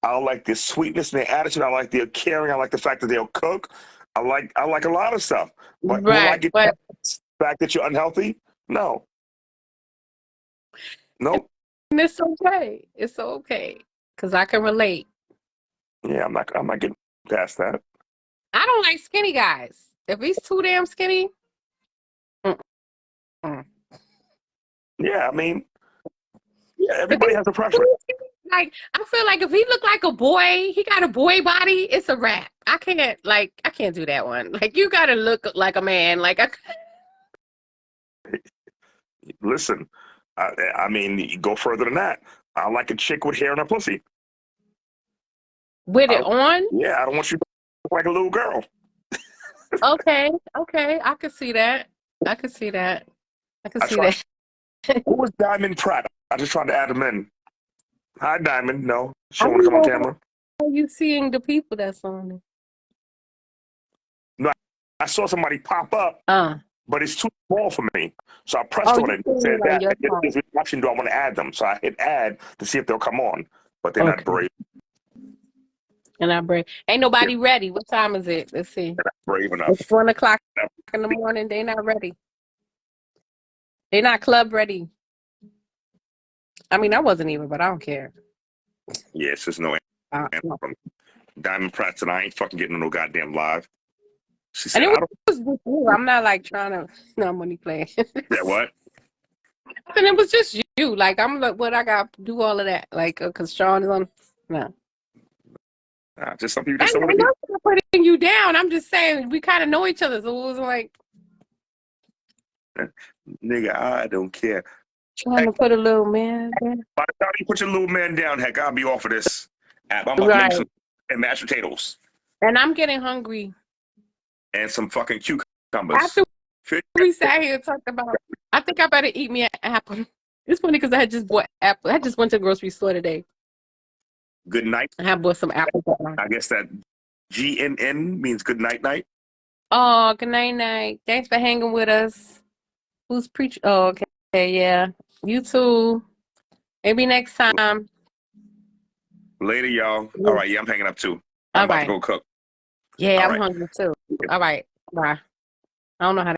I like their sweetness and their attitude. I like their caring. I like the fact that they'll cook. I like a lot of stuff. But will I get the fact that you're unhealthy? No. Nope. And it's okay. It's okay. Because I can relate. Yeah, I'm not getting past that. I don't like skinny guys. If he's too damn skinny. Yeah, I mean, yeah, everybody has a preference. Like, I feel like if he looked like a boy, he got a boy body, it's a wrap. I can't do that one. Like, you gotta look like a man. Like, Listen, I mean, you go further than that. I like a chick with hair in her pussy. With it on? Yeah, I don't want you to look like a little girl. Okay, I can see that. I can see that. Who was Diamond Pratt? I just tried to add him in. Hi, Diamond. No, she don't want to come on camera. How are you seeing the people that's on it? No, I saw somebody pop up, but it's too small for me. So I pressed on it and said that. There's an option, do I want to add them? So I hit add to see if they'll come on. but they're not Okay. brave. And I break. Ain't nobody ready. What time is it? Let's see. They're not brave enough. It's 1:00 in the morning. They not ready. They not club ready. I mean, I wasn't even, but I don't care. Yes, there's no answer No. from Diamond Pratt said, I ain't fucking getting no goddamn live. She And said, it I don't. was just you. I'm not like trying to. No money playing. That what? And it was just you. Like I'm like, what I got to do all of that. Like, cause Sean is on. No. Just some people I just don't want to know I'm putting you down. I'm just saying we kind of know each other, so it was like be. Nigga, I don't care. trying to put a little man there. By the time you put your little man down, heck, I'll be off of this app. I'm about to Right. make some and mashed potatoes And I'm getting hungry. and some fucking cucumbers. After we sat here and talked about, I think I better eat me an apple. It's funny because I had just bought apple. I just went to the grocery store today. Good night. I had bought some apples. I guess that GNN means good night night. Oh, good night, night. Thanks for hanging with us. Who's preaching? Oh, okay. Yeah. You too. Maybe next time. Later, y'all. All right, yeah, I'm hanging up too. I'm All about right. to go cook. Yeah, All I'm right. hungry too. All right. Bye. I don't know how to